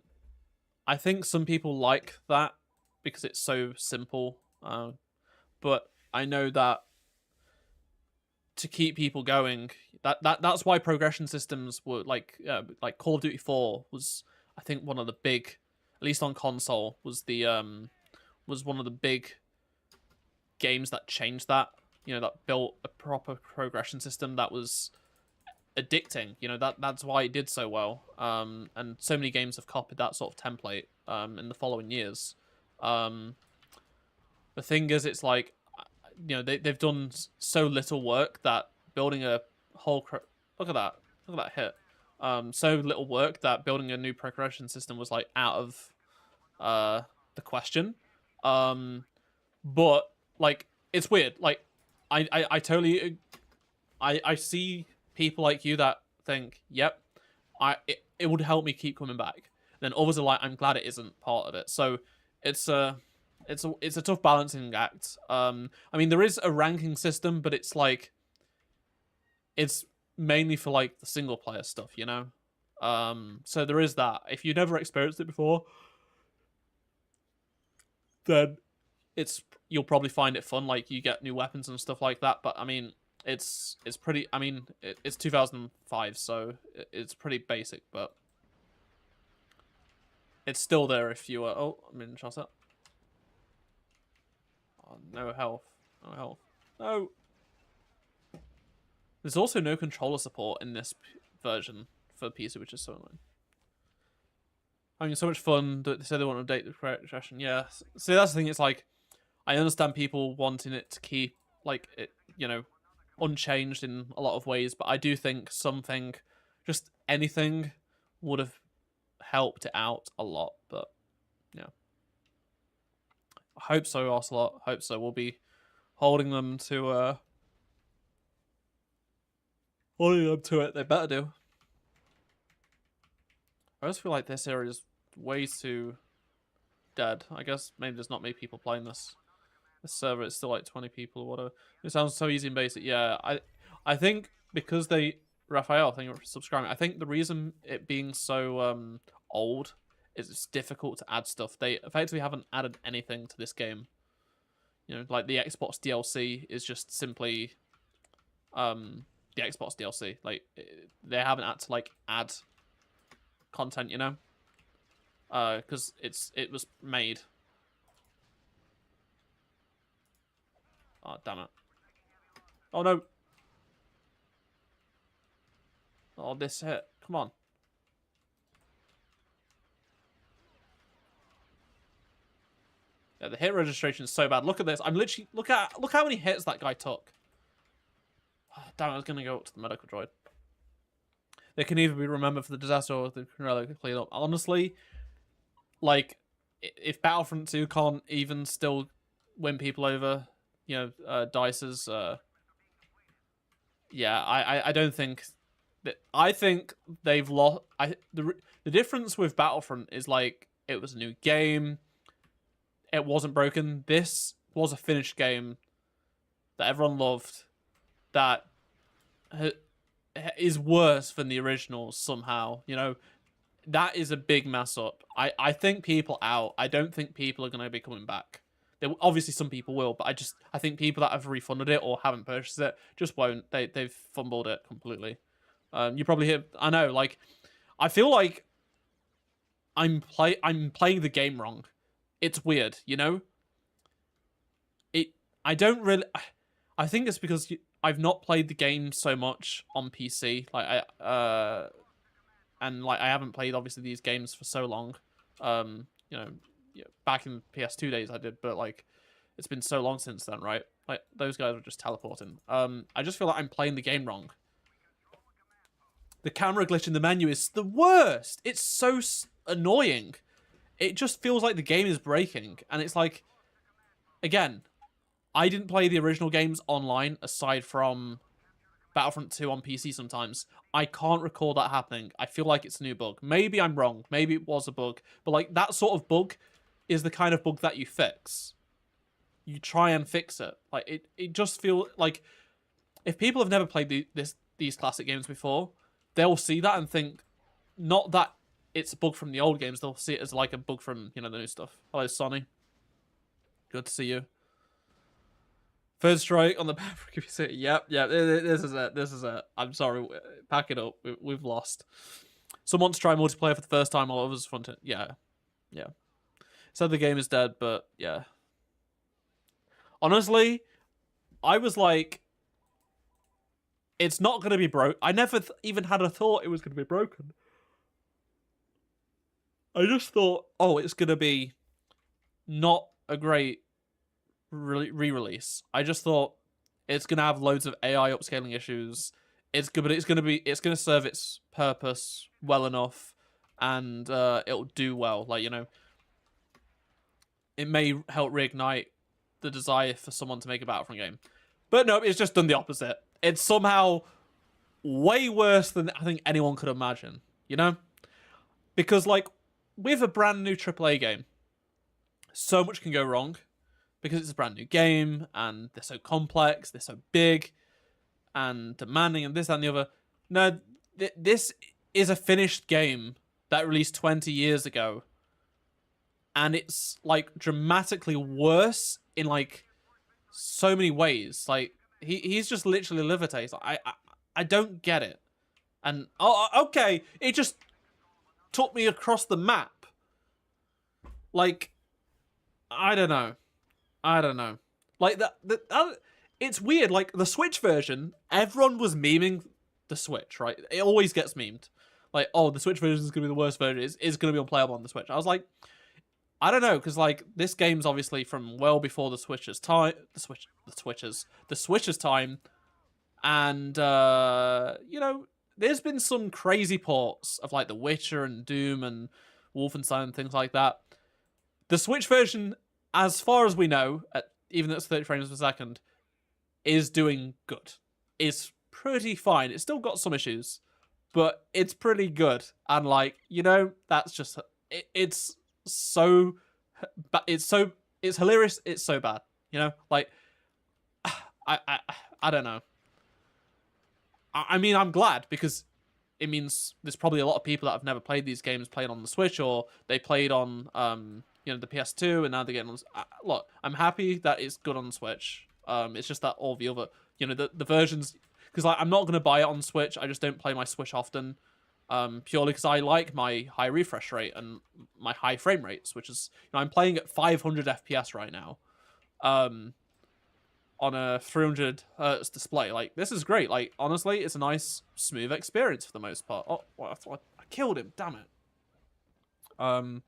I think some people like that because it's so simple. But I know that to keep people going, that's why progression systems were like Call of Duty 4 was, I think, one of the big, at least on console, was one of the big games that changed that. You know, that built a proper progression system that was addicting. You know, that's why it did so well. And so many games have copied that sort of template in the following years. The thing is, it's like, you know, they've done so little work that building a whole look at that hit. So little work that building a new progression system was like out of the question. But like it's weird. Like I totally I see people like you that think, yep, it would help me keep coming back. Then others are like, I'm glad it isn't part of it. So it's a tough balancing act. I mean, there is a ranking system, but it's like it's mainly for like the single player stuff, you know. So there is that. If you've never experienced it before, then you'll probably find it fun. Like you get new weapons and stuff like that. But I mean, it's pretty. I mean, it's 2005, so it's pretty basic, but it's still there if you are. Oh, I'm in shot at. Oh, no health. No health. No. There's also no controller support in this version for PC, which is so annoying. Having so much fun that they said they want to update the progression. Yeah. See, that's the thing. It's like, I understand people wanting it to keep like it, unchanged in a lot of ways, but I do think something, just anything, would have helped it out a lot. But yeah, I hope so, Ocelot. Hope so. We'll be holding them to it. They better do. I just feel like this area is way too dead. I guess maybe there's not many people playing this. The server is still like 20 people or whatever. It sounds so easy and basic. Yeah, I think because Raphael, thank you for subscribing. I think the reason it being so old is it's difficult to add stuff. They effectively haven't added anything to this game. Like the Xbox DLC is just simply the Xbox DLC. Like they haven't had to like add content, because it was made. Oh, damn it. Oh, no. Oh, this hit. Come on. Yeah, the hit registration is so bad. Look at this. I'm literally... Look how many hits that guy took. Oh, damn it, I was going to go up to the medical droid. They can either be remembered for the disaster or they can really clean up. Honestly, like, if Battlefront 2 can't even still win people over... Dice's, yeah, I don't think that. I think they've lost. The difference with Battlefront is like it was a new game. It wasn't broken. This was a finished game that everyone loved. That is worse than the originals somehow. That is a big mess up. I think people out. I don't think people are going to be coming back. Obviously, some people will, but I think people that have refunded it or haven't purchased it just won't. They've fumbled it completely. You probably hear. I know. Like, I feel like I'm playing the game wrong. It's weird, I don't really. I think it's because I've not played the game so much on PC. Like and like I haven't played obviously these games for so long. Back in PS2 days I did, but like it's been so long since then, right? Like those guys were just teleporting. I just feel like I'm playing the game wrong. The camera glitch in the menu is the worst. It's so annoying. It just feels like the game is breaking, and it's like, again, I didn't play the original games online aside from Battlefront 2 on PC sometimes. I can't recall that happening. I feel like it's a new bug. Maybe I'm wrong. Maybe it was a bug. But like that sort of bug is the kind of bug that you fix. You try and fix it. Like it just feels like if people have never played these classic games before, they'll see that and think not that it's a bug from the old games. They'll see it as like a bug from the new stuff. Hello, Sonny. Good to see you. Third strike on the Battlefront City. Yep. This is it. This is it. I'm sorry. Pack it up. We've lost. Some want to try multiplayer for the first time, while others want to. Yeah. Said the game is dead, but yeah. Honestly, I was like, it's not going to be broke. I never even had a thought it was going to be broken. I just thought, oh, it's going to be not a great re-release. I just thought it's going to have loads of AI upscaling issues. It's good, but it's going to serve its purpose well enough, and it'll do well. Like, it may help reignite the desire for someone to make a Battlefront game. But no, it's just done the opposite. It's somehow way worse than I think anyone could imagine, Because, like, with a brand new AAA game, so much can go wrong because it's a brand new game and they're so complex, they're so big and demanding and this, that, and the other. No, this is a finished game that released 20 years ago. And it's, like, dramatically worse in, like, so many ways. Like, he's just literally levitates. I don't get it. And, okay, it just took me across the map. Like, I don't know. Like, it's weird. Like, the Switch version, everyone was memeing the Switch, right? It always gets memed. Like, oh, the Switch version is going to be the worst version. It's going to be unplayable on the Switch. I was like, I don't know, because like this game's obviously from well before the Switch's time, the Switch's time, and you know, there's been some crazy ports of like The Witcher and Doom and Wolfenstein and things like that. The Switch version, as far as we know, even at 30 frames per second, is doing good. It's pretty fine. It's still got some issues, but it's pretty good. And like, you know, that's just it's so it's hilarious. It's so bad. You know, like I don't know. I mean, I'm glad because it means there's probably a lot of people that have never played these games playing on the Switch, or they played on you know, the PS2, and now they're getting on. Look, I'm happy that it's good on the Switch. It's just that all the other, you know, the versions, because like I'm not gonna buy it on Switch. I just don't play my Switch often, purely because I like my high refresh rate and my high frame rates, which is, you know, I'm playing at 500 FPS right now, on a 300 hertz display. Like, this is great. Like, honestly, it's a nice, smooth experience for the most part. Oh, well, I killed him. Damn it.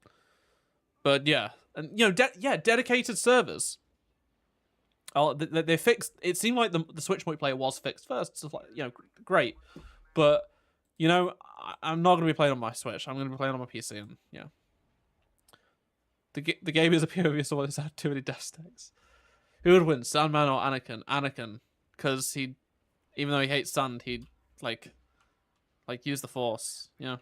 But yeah, and you know, dedicated servers. Oh, they fixed. It seemed like the Switch multiplayer was fixed first. So like, you know, great. But you know, I'm not going to be playing on my Switch. I'm going to be playing on my PC, and yeah. The game is a POV, so it's had too many death stakes. Who would win, Sandman or Anakin? Anakin, because he, even though he hates sand, he'd like use the Force. Yeah,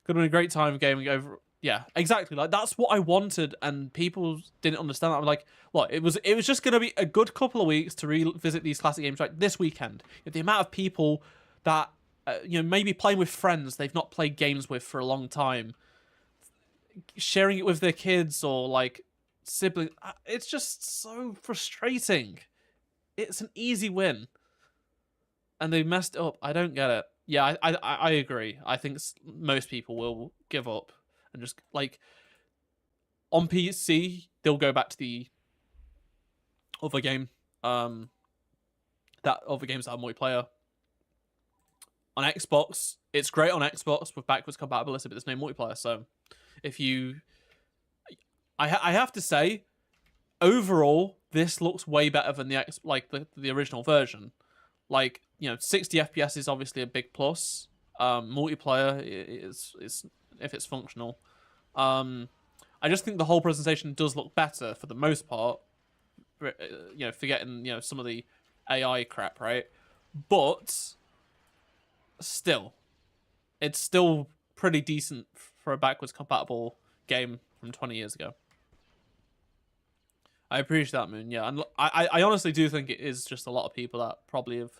could have been a great time gaming over. Yeah, exactly. Like, that's what I wanted, and people didn't understand that. I'm like, look, it was just gonna be a good couple of weeks to revisit these classic games. Like this weekend, the amount of people that you know, maybe playing with friends they've not played games with for a long time, sharing it with their kids or like siblings. It's just so frustrating. It's an easy win, and they messed it up. I don't get it. Yeah, I agree. I think most people will give up and just like on PC they'll go back to the other game, that other games that are multiplayer. On Xbox, it's great on Xbox with backwards compatibility, but there's no multiplayer. So if you, I have to say, overall, this looks way better than the original version. Like, you know, 60 FPS is obviously a big plus. Multiplayer is if it's functional. I just think the whole presentation does look better for the most part. You know, forgetting, you know, some of the AI crap, right? But still, it's still pretty decent for a backwards compatible game from 20 years ago. I appreciate that, Moon. Yeah, and I honestly do think it is just a lot of people that probably have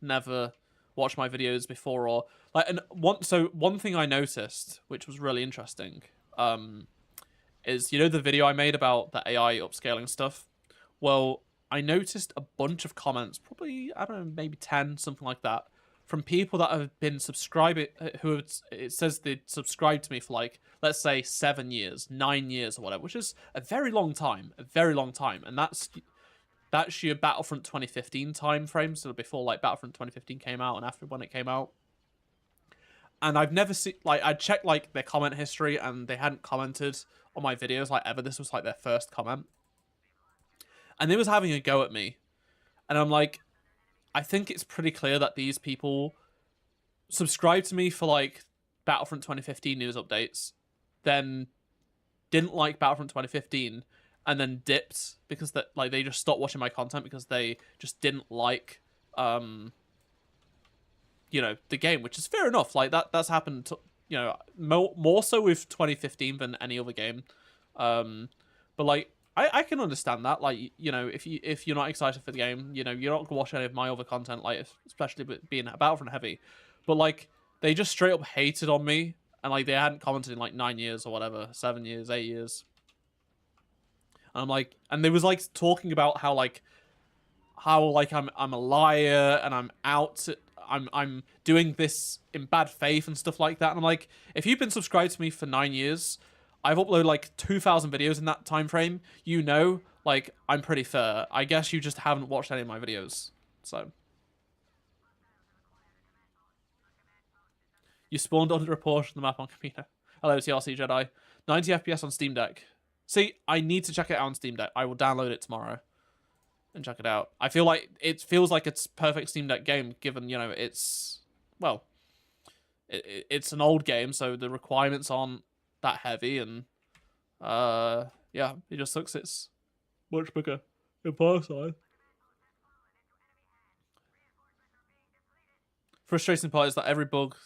never watched my videos before, or like, and one thing I noticed, which was really interesting, is, you know, the video I made about the AI upscaling stuff. Well, I noticed a bunch of comments, probably, I don't know, maybe 10, something like that, from people that have been subscribing, it says they subscribed to me for like, let's say 7 years, 9 years or whatever, which is a very long time, and that's your Battlefront 2015 time frame, so before like Battlefront 2015 came out and after when it came out. And I've never seen, like, I checked like their comment history and they hadn't commented on my videos like ever. This was like their first comment, and they was having a go at me, and I'm like, I think it's pretty clear that these people subscribed to me for like Battlefront 2015 news updates, then didn't like Battlefront 2015, and then dipped because that, like, they just stopped watching my content because they just didn't like you know, the game, which is fair enough. Like, that's happened to, you know, more so with 2015 than any other game. But like, I can understand that. Like, you know, if you're not excited for the game, you know, you're not gonna watch any of my other content, like, especially being Battlefront heavy. But like, they just straight up hated on me, and like, they hadn't commented in like 9 years or whatever, 7 years, 8 years. And I'm like, and they was like talking about how I'm a liar and I'm doing this in bad faith and stuff like that. And I'm like, if you've been subscribed to me for 9 years, I've uploaded like 2,000 videos in that time frame, you know, like, I'm pretty fair. I guess you just haven't watched any of my videos. So you spawned under a portion of the map on Camino. Hello, TRC Jedi. 90 FPS on Steam Deck. See, I need to check it out on Steam Deck. I will download it tomorrow and check it out. I feel like it feels like it's perfect Steam Deck game, given, you know, it's, well, it's an old game, so the requirements aren't that heavy, and yeah, it just looks it's much bigger in person. Frustrating part is that every bug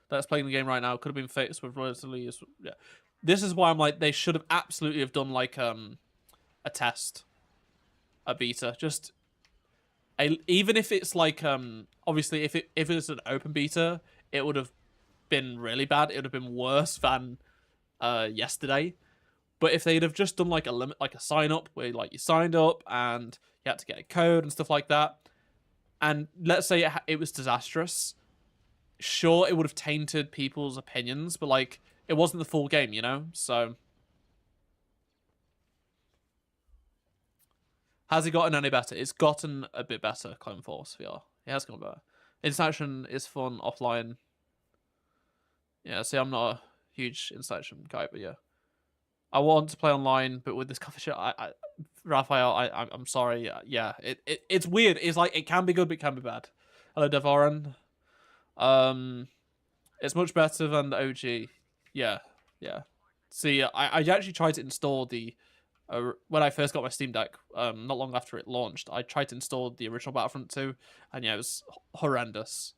that's playing the game right now could have been fixed with relatively. Yeah, this is why I'm like, they should have absolutely have done like a test, a beta, just even if it's like obviously if it was an open beta, it would have been really bad. It would have been worse than yesterday. But if they'd have just done like a limit, like a sign up where like you signed up and you had to get a code and stuff like that, and let's say it was disastrous, sure, it would have tainted people's opinions, but like it wasn't the full game, you know. So has it gotten any better? It's gotten a bit better. Clone Force VR, it has gotten better. Installation is fun offline. Yeah, see, I'm not a huge installation guy, but yeah. I want to play online, but with this coffee shop, Raphael, I'm sorry. Yeah, it's weird. It's like it can be good, but it can be bad. Hello, Devoran. It's much better than the OG. Yeah, yeah. See, I actually tried to install the when I first got my Steam Deck. Not long after it launched, I tried to install the original Battlefront 2, and yeah, it was horrendous.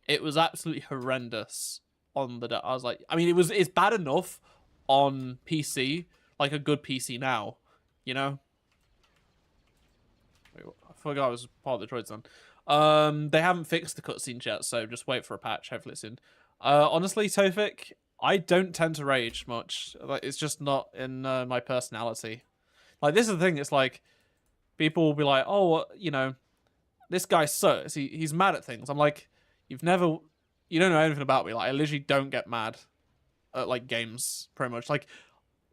It was absolutely horrendous on the. I was like, I mean, it's bad enough on PC, like a good PC now, you know. Wait, I forgot I was part of the droids then. They haven't fixed the cutscenes yet, so just wait for a patch. Hopefully soon. Honestly, Tofik, I don't tend to rage much. Like, it's just not in my personality. Like, this is the thing. It's like people will be like, "Oh, you know, this guy sucks. He's mad at things." I'm like, you don't know anything about me. Like, I literally don't get mad at like games, pretty much. Like,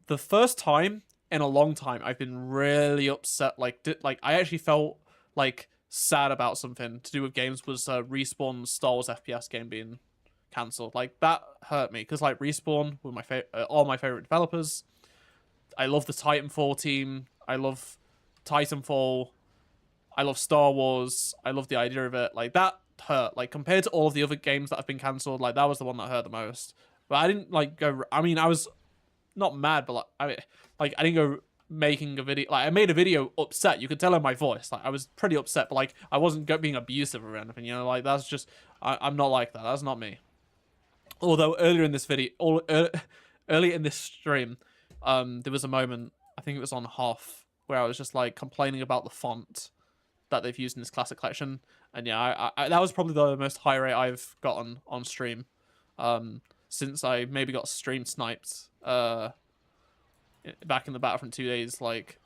the first time in a long time I've been really upset. Like I actually felt like sad about something to do with games was Respawn's Star Wars FPS game being cancelled. Like, that hurt me because like Respawn were all my favorite developers. I love the Titanfall team. I love Titanfall. I love Star Wars. I love the idea of it. Like, that hurt. Like, compared to all of the other games that have been cancelled, like, that was the one that hurt the most. But I didn't like go. I mean, I was not mad, but like I didn't go making a video. Like, I made a video upset. You could tell in my voice. Like, I was pretty upset, but like I wasn't being abusive or anything. You know, like that's just I'm not like that. That's not me. Although earlier in this video, earlier in this stream, there was a moment. I think it was on Hoff where I was just like complaining about the font that they've used in this classic collection, and yeah, I that was probably the most high rate I've gotten on stream. Since I maybe got stream sniped back in the Battlefront 2 days. Like,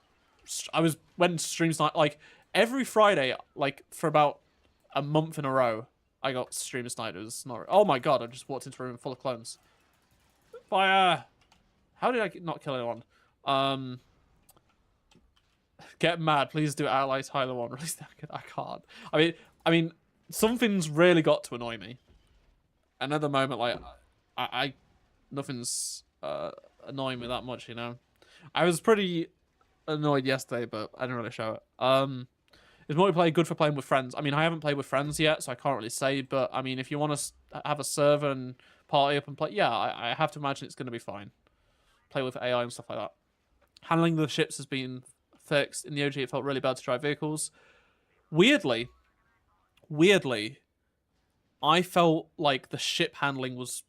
when stream sniped, like, every Friday, like, for about a month in a row, I got stream sniped. It was not... Oh my god, I just walked into a room full of clones. Fire! How did I not kill anyone? Get mad. Please do Ally Tyler 1. Release that. I can't. I mean, something's really got to annoy me. Another moment, like... nothing's annoying me that much, you know. I was pretty annoyed yesterday, but I didn't really show it. Is multiplayer good for playing with friends? I mean, I haven't played with friends yet, so I can't really say. But I mean, if you want to have a server and party up and play, yeah, I have to imagine it's going to be fine. Play with AI and stuff like that. Handling the ships has been fixed. In the OG, it felt really bad to drive vehicles. Weirdly, I felt like the ship handling was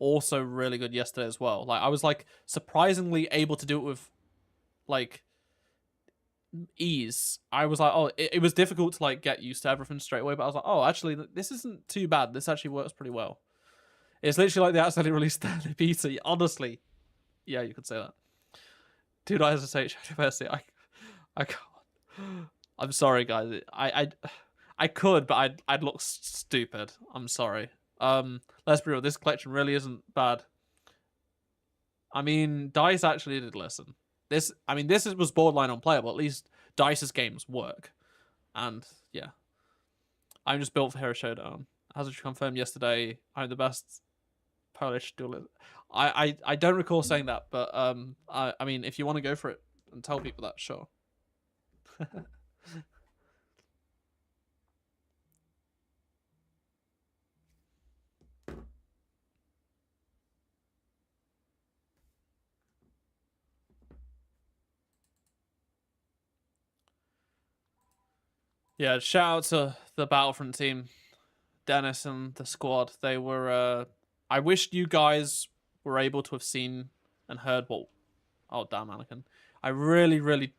also really good yesterday as well. Like, I was like surprisingly able to do it with like ease. I was like, oh, it was difficult to like get used to everything straight away, but I was like, oh, actually this isn't too bad. This actually works pretty well. It's literally like they accidentally released the beta. Honestly, yeah, you could say that. Dude, I hesitate. I can't. I'm sorry, guys. I could, but I'd look stupid. I'm sorry. Let's be real, this collection really isn't bad. I mean, DICE actually did listen. This was borderline unplayable. At least DICE's games work. And, yeah. I'm just built for Hero Showdown. As I confirmed yesterday, I'm the best Polish duelist. I don't recall saying that, but I mean, if you want to go for it and tell people that, sure. Yeah, shout out to the Battlefront team, Dennis and the squad. They were. I wished you guys were able to have seen and heard what. Oh damn, Anakin! I really, really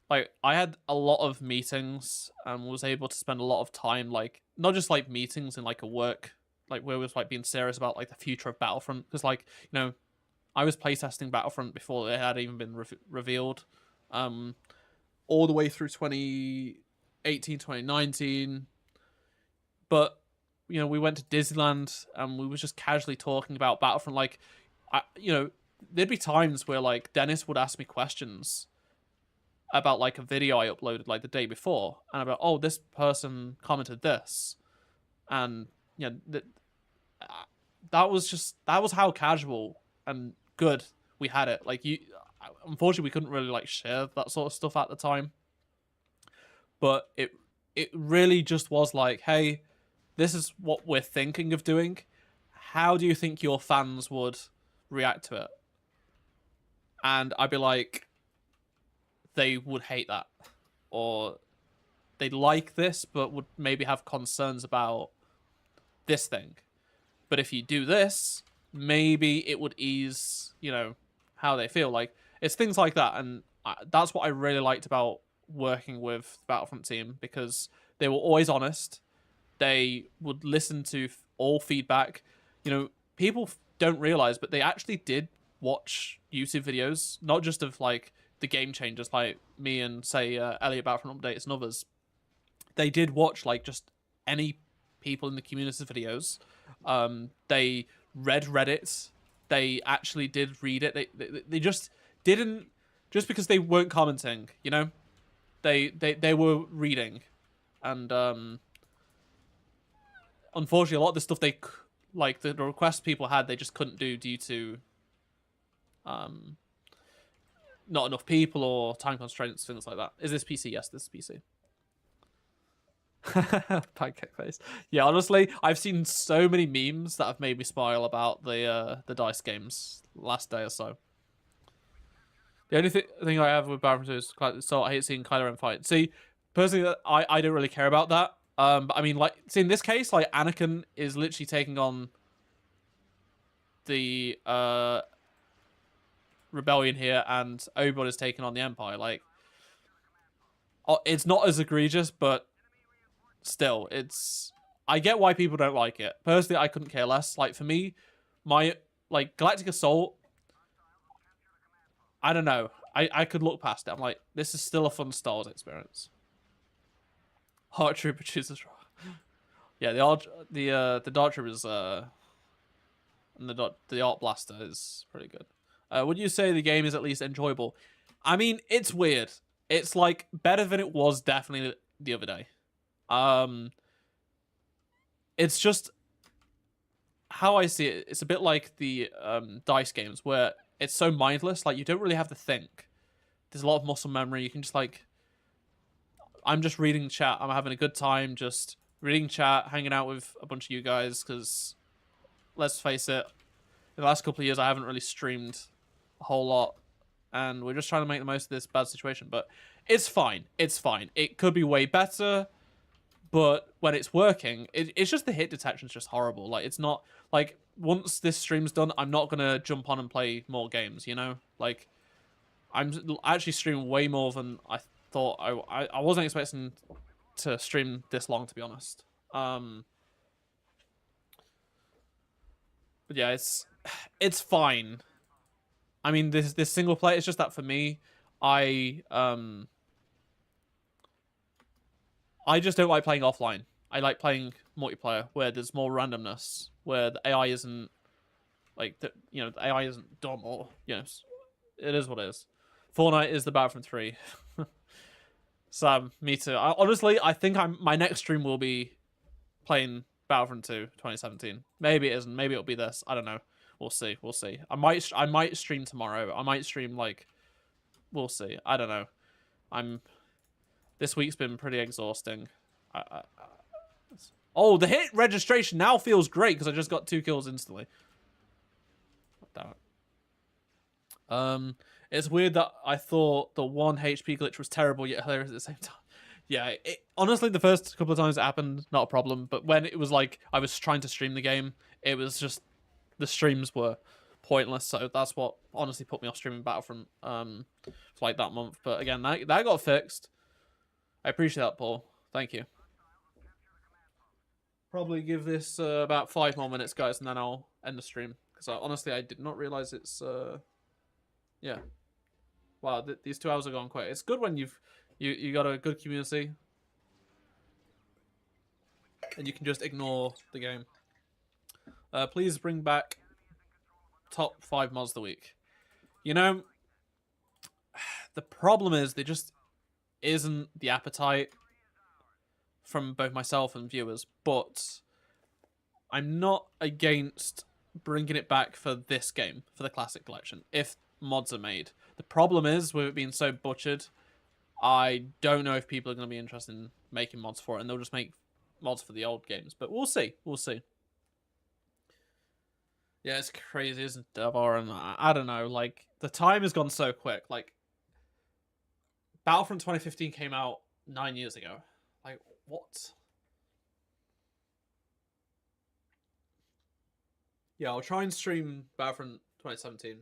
like. I had a lot of meetings and was able to spend a lot of time, like not just like meetings in like a work, like where we was like being serious about like the future of Battlefront, because like I was playtesting Battlefront before it had even been revealed. All the way through 2018, 2019. But, we went to Disneyland and we were just casually talking about Battlefront. Like, there'd be times where, like, Dennis would ask me questions about, like, a video I uploaded, like, the day before. And about, oh, this person commented this. And, that was how casual and good we had it. Like, unfortunately, we couldn't really like share that sort of stuff at the time, but it really just was like, hey, this is what we're thinking of doing. How do you think your fans would react to it? And I'd be like, they would hate that, or they like this but would maybe have concerns about this thing. But if you do this, maybe it would ease, how they feel. Like, it's things like that, and that's what I really liked about working with the Battlefront team, because they were always honest. They would listen to all feedback. People don't realize, but they actually did watch YouTube videos, not just of like the game changers, like me and say Elliot Battlefront Updates and others. They did watch like just any people in the community's videos. They read Reddit. They actually did read it. They just didn't, just because they weren't commenting, they were reading. And unfortunately, a lot of the stuff the requests people had, they just couldn't do due to not enough people or time constraints, things like that. Is this PC? Yes, this is PC. Pancake face. Yeah, honestly, I've seen so many memes that have made me smile about the DICE games last day or so. The only thing I have with Battlefront is so I hate seeing Kylo Ren fight. See, personally, I don't really care about that. But I mean, like, see, in this case, like, Anakin is literally taking on the rebellion here, and Obi-Wan is taking on the Empire. Like, it's not as egregious, but still, I get why people don't like it. Personally, I couldn't care less. Like, for me, my Galactic Assault, I don't know. I could look past it. I'm like, this is still a fun Star Wars experience. Heart Trooper chooses. Yeah, the Dark Troopers and the Art Blaster is pretty good. Would you say the game is at least enjoyable? I mean, it's weird. It's like better than it was definitely the other day. It's just how I see it. It's a bit like the DICE games where it's so mindless. Like, you don't really have to think. There's a lot of muscle memory. You can just like, I'm just reading chat. I'm having a good time just reading chat, hanging out with a bunch of you guys, because let's face it, in the last couple of years I haven't really streamed a whole lot, and we're just trying to make the most of this bad situation. But it's fine. It's fine. It could be way better, but when it's working, it's just the hit detection's just horrible. Like, it's not like, once this stream's done, I'm not gonna jump on and play more games, Like, I'm actually streaming way more than I thought. I wasn't expecting to stream this long, to be honest. But yeah, it's fine. I mean, this single player, it's just that for me, I just don't like playing offline. I like playing multiplayer where there's more randomness, where the AI isn't like the AI isn't dumb, or it is what it is. Fortnite is the Battlefront 3. Sam, me too. Honestly, I think my next stream will be playing Battlefront 2 2017. Maybe it isn't. Maybe it'll be this. I don't know. We'll see. We'll see. I might stream tomorrow. I might stream like. We'll see. I don't know. This week's been pretty exhausting. Oh, the hit registration now feels great because I just got 2 kills instantly. Damn it. It's weird that I thought the 1 HP glitch was terrible yet hilarious at the same time. Yeah, honestly, the first couple of times it happened, not a problem. But when it was like I was trying to stream the game, it was just the streams were pointless. So that's what honestly put me off streaming Battlefront for like that month. But again, that got fixed. I appreciate that, Paul. Thank you. Probably give this about 5 more minutes, guys, and then I'll end the stream. Because honestly, I did not realize it's yeah. Wow, these 2 hours are gone quick. It's good when you got a good community, and you can just ignore the game. Please bring back top 5 mods of the week. You know, the problem is there just isn't the appetite from both myself and viewers, but I'm not against bringing it back for this game, for the Classic Collection, if mods are made. The problem is, with it being so butchered, I don't know if people are going to be interested in making mods for it, and they'll just make mods for the old games. But we'll see. We'll see. Yeah, it's crazy, isn't it, Devar? And I don't know, like, the time has gone so quick. Like, Battlefront 2015 came out 9 years ago. Like, what? Yeah, I'll try and stream Battlefront 2017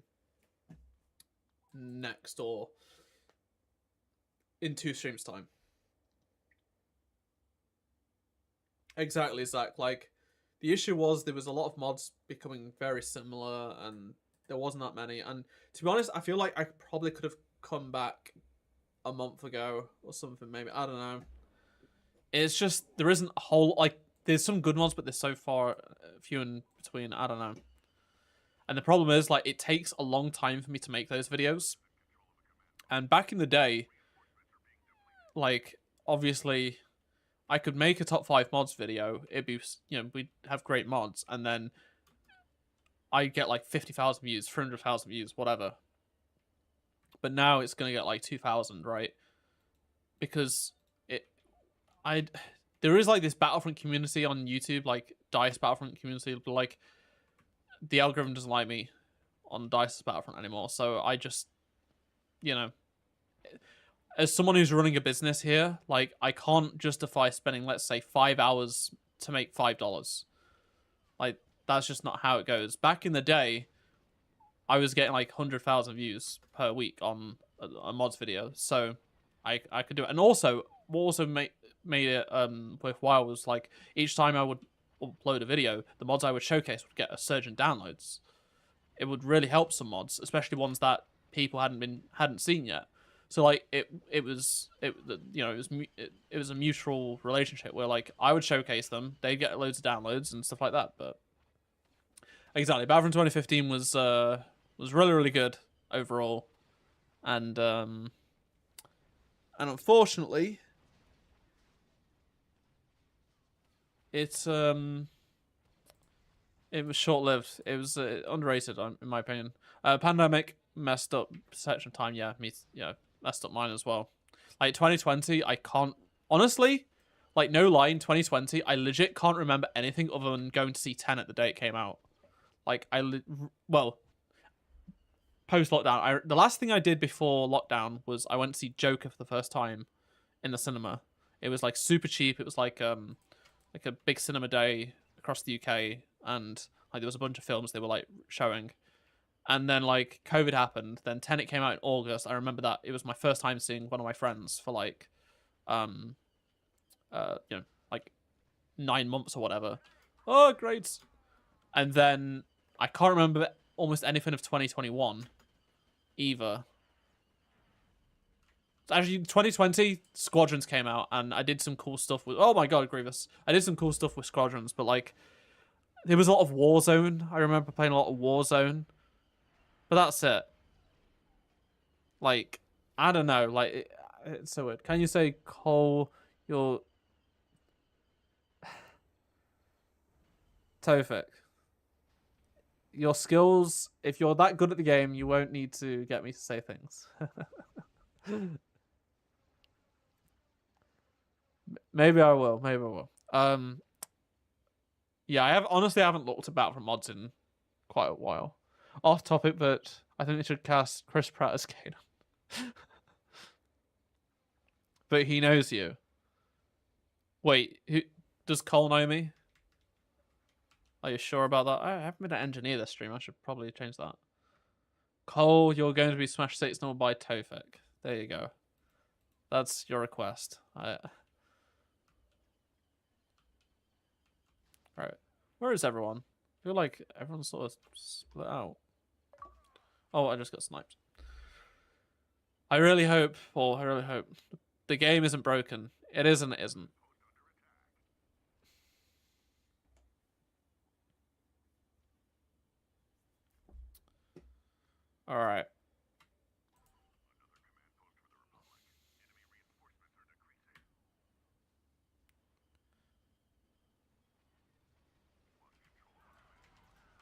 next, or in 2 streams time. Exactly, Zach. Like, the issue was there was a lot of mods becoming very similar, and there wasn't that many. And to be honest, I feel like I probably could have come back a month ago or something, maybe. I don't know. It's just, there isn't a whole, like, there's some good ones, but they're so far few in between. I don't know. And the problem is, like, it takes a long time for me to make those videos. And back in the day, like, obviously, I could make a top 5 mods video. It'd be, you know, we'd have great mods, and then I'd get like 50,000 views, 300,000 views, whatever. But now it's gonna get like 2,000, right? Because there is like this Battlefront community on YouTube, like DICE Battlefront community, but like the algorithm doesn't like me on DICE's Battlefront anymore. So I just, you know, as someone who's running a business here, like, I can't justify spending, let's say, 5 hours to make $5. Like, that's just not how it goes. Back in the day, I was getting like 100,000 views per week on a mods video, so I could do it. And also, what also made it worthwhile was, like, each time I would upload a video, the mods I would showcase would get a surge in downloads. It would really help some mods, especially ones that people hadn't seen yet. So like it was a mutual relationship where, like, I would showcase them, they'd get loads of downloads and stuff like that. But exactly, Battlefront 2015 was really, really good overall, and unfortunately, it was short-lived. It was underrated, in my opinion. Pandemic messed up perception of time. Yeah, messed up mine as well. Like 2020, I can't honestly, like, no lie, in 2020, I legit can't remember anything other than going to see Tenet the day it came out. Like, well, post lockdown, the last thing I did before lockdown was I went to see Joker for the first time in the cinema. It was like super cheap. It was like a big cinema day across the UK, and like there was a bunch of films they were like showing. And then, like, COVID happened. Then Tenet came out in August. I remember that. It was my first time seeing one of my friends for, like, like 9 months or whatever. Oh, great. And then I can't remember almost anything of 2021 either. Actually, 2020, Squadrons came out, and I did some cool stuff with... Oh my god, Grievous. I did some cool stuff with Squadrons, but, like, there was a lot of Warzone. I remember playing a lot of Warzone. But that's it. Like, I don't know. Like, it's so weird. Can you say, Cole, you're... Tofik, your skills, if you're that good at the game, you won't need to get me to say things. Maybe I will. Maybe I will. Yeah, I haven't looked at Battlefront mods in quite a while. Off topic, but I think they should cast Chris Pratt as Kane. But he knows you. Wait, does Cole know me? Are you sure about that? I haven't been an engineer this stream. I should probably change that. Cole, you're going to be Smash 6 0 by Tofik. There you go. That's your request. Right. Where is everyone? I feel like everyone's sort of split out. Oh, I just got sniped. I really hope the game isn't broken. It isn't. It isn't. All right.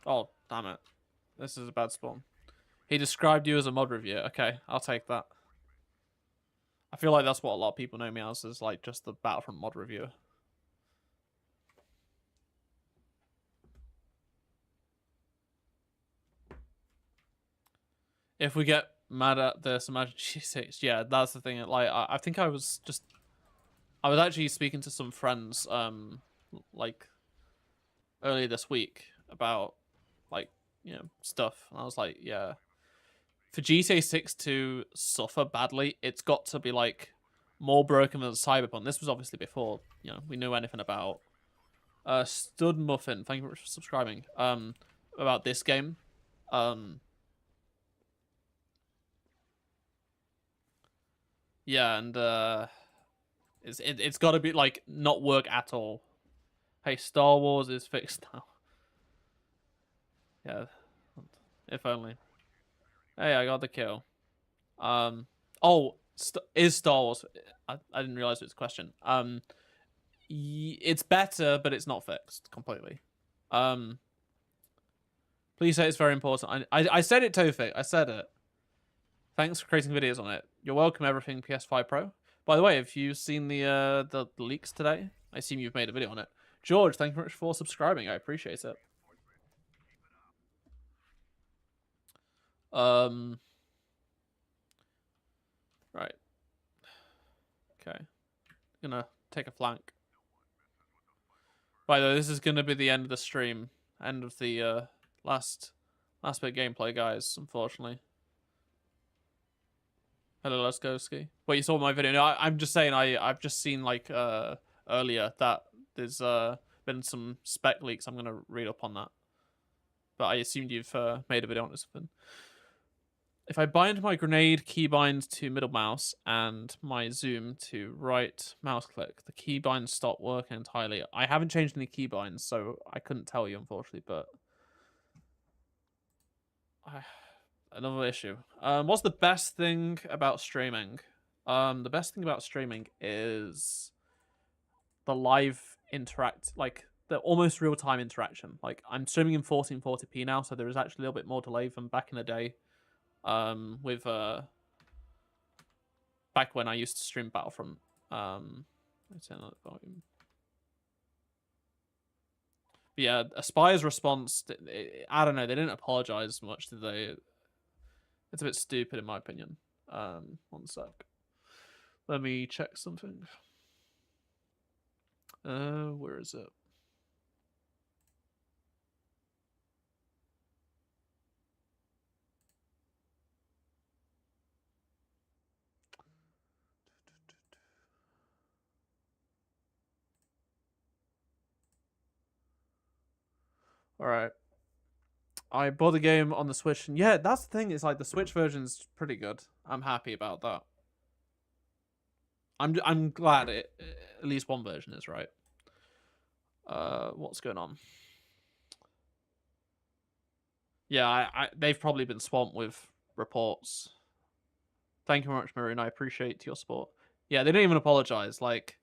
Oh, damn it. This is a bad spawn. He described you as a mod reviewer. Okay, I'll take that. I feel like that's what a lot of people know me as, is like just the Battlefront mod reviewer. If we get mad at this, imagine G6. Yeah, that's the thing. Like, I think I was actually speaking to some friends, like earlier this week about, like, you know, stuff, and I was like, yeah, for GTA 6 to suffer badly, it's got to be like more broken than Cyberpunk. This was obviously before, you know, we knew anything about. Stud Muffin, thank you for subscribing. About this game, yeah, and it's got to be like not work at all. Hey, Star Wars is fixed now. Yeah, if only. Hey, I got the kill. Oh, is Star Wars? I didn't realize it was a question. It's better, but it's not fixed completely. Please say it's very important. I said it, Tofik. I said it. Thanks for creating videos on it. You're welcome, everything PS5 Pro. By the way, if you've seen the leaks today, I assume you've made a video on it. George, thank you very much for subscribing. I appreciate it. Right. Okay. Gonna take a flank. By the way, this is gonna be the end of the stream. End of the last bit of gameplay, guys, unfortunately. Hello, let's go ski. Wait, you saw my video? No, I'm just saying I've just seen like earlier that there's been some spec leaks. I'm gonna read up on that. But I assumed you've made a video on this one. If I bind my grenade keybind to middle mouse and my zoom to right mouse click, the keybinds stop working entirely. I haven't changed any keybinds, so I couldn't tell you, unfortunately, but another issue. What's the best thing about streaming? The best thing about streaming is the live like the almost real-time interaction. Like, I'm streaming in 1440p now, so there is actually a little bit more delay than back in the day. With back when I used to stream Battlefront. Let's turn that volume. But yeah, Aspire's response, I don't know, they didn't apologize much, did they? It's a bit stupid in my opinion. One sec. Let me check something. Where is it? All right. I bought the game on the Switch, and yeah, that's the thing. It's like the Switch version's pretty good. I'm happy about that. I'm glad at least one version is right. What's going on? Yeah, they've probably been swamped with reports. Thank you very much, Maroon. I appreciate your support. Yeah, they didn't even apologize. Like,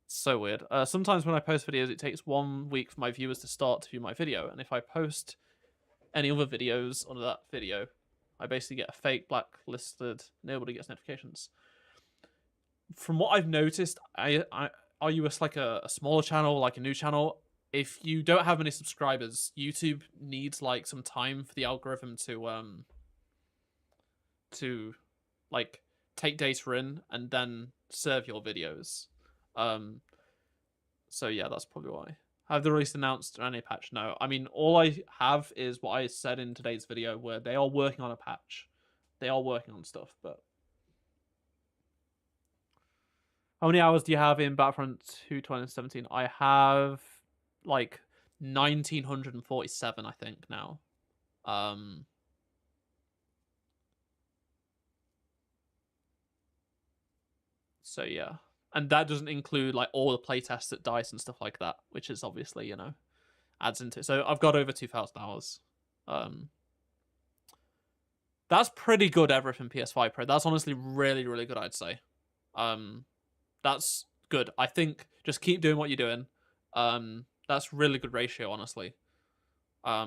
It's so weird. Sometimes when I post videos, it takes 1 week for my viewers to start to view my video, and if I post any other videos under that video, I basically get a fake blacklisted, nobody gets notifications. From what I've noticed, are you like a smaller channel, like a new channel? If you don't have many subscribers, YouTube needs like some time for the algorithm to like take data in and then serve your videos. So yeah, that's probably why. Have they released announced any patch? No. I mean, all I have is what I said in today's video, where they are working on a patch. They are working on stuff, but how many hours do you have in Battlefront 2 2017? I have like 1947, I think, now. So yeah. And that doesn't include like all the playtests at DICE and stuff like that, which is obviously, you know, adds into it. So I've got over 2,000 hours. That's pretty good everything PS5 Pro. That's honestly really, really good, I'd say. That's good. I think just keep doing what you're doing. That's really good ratio, honestly. I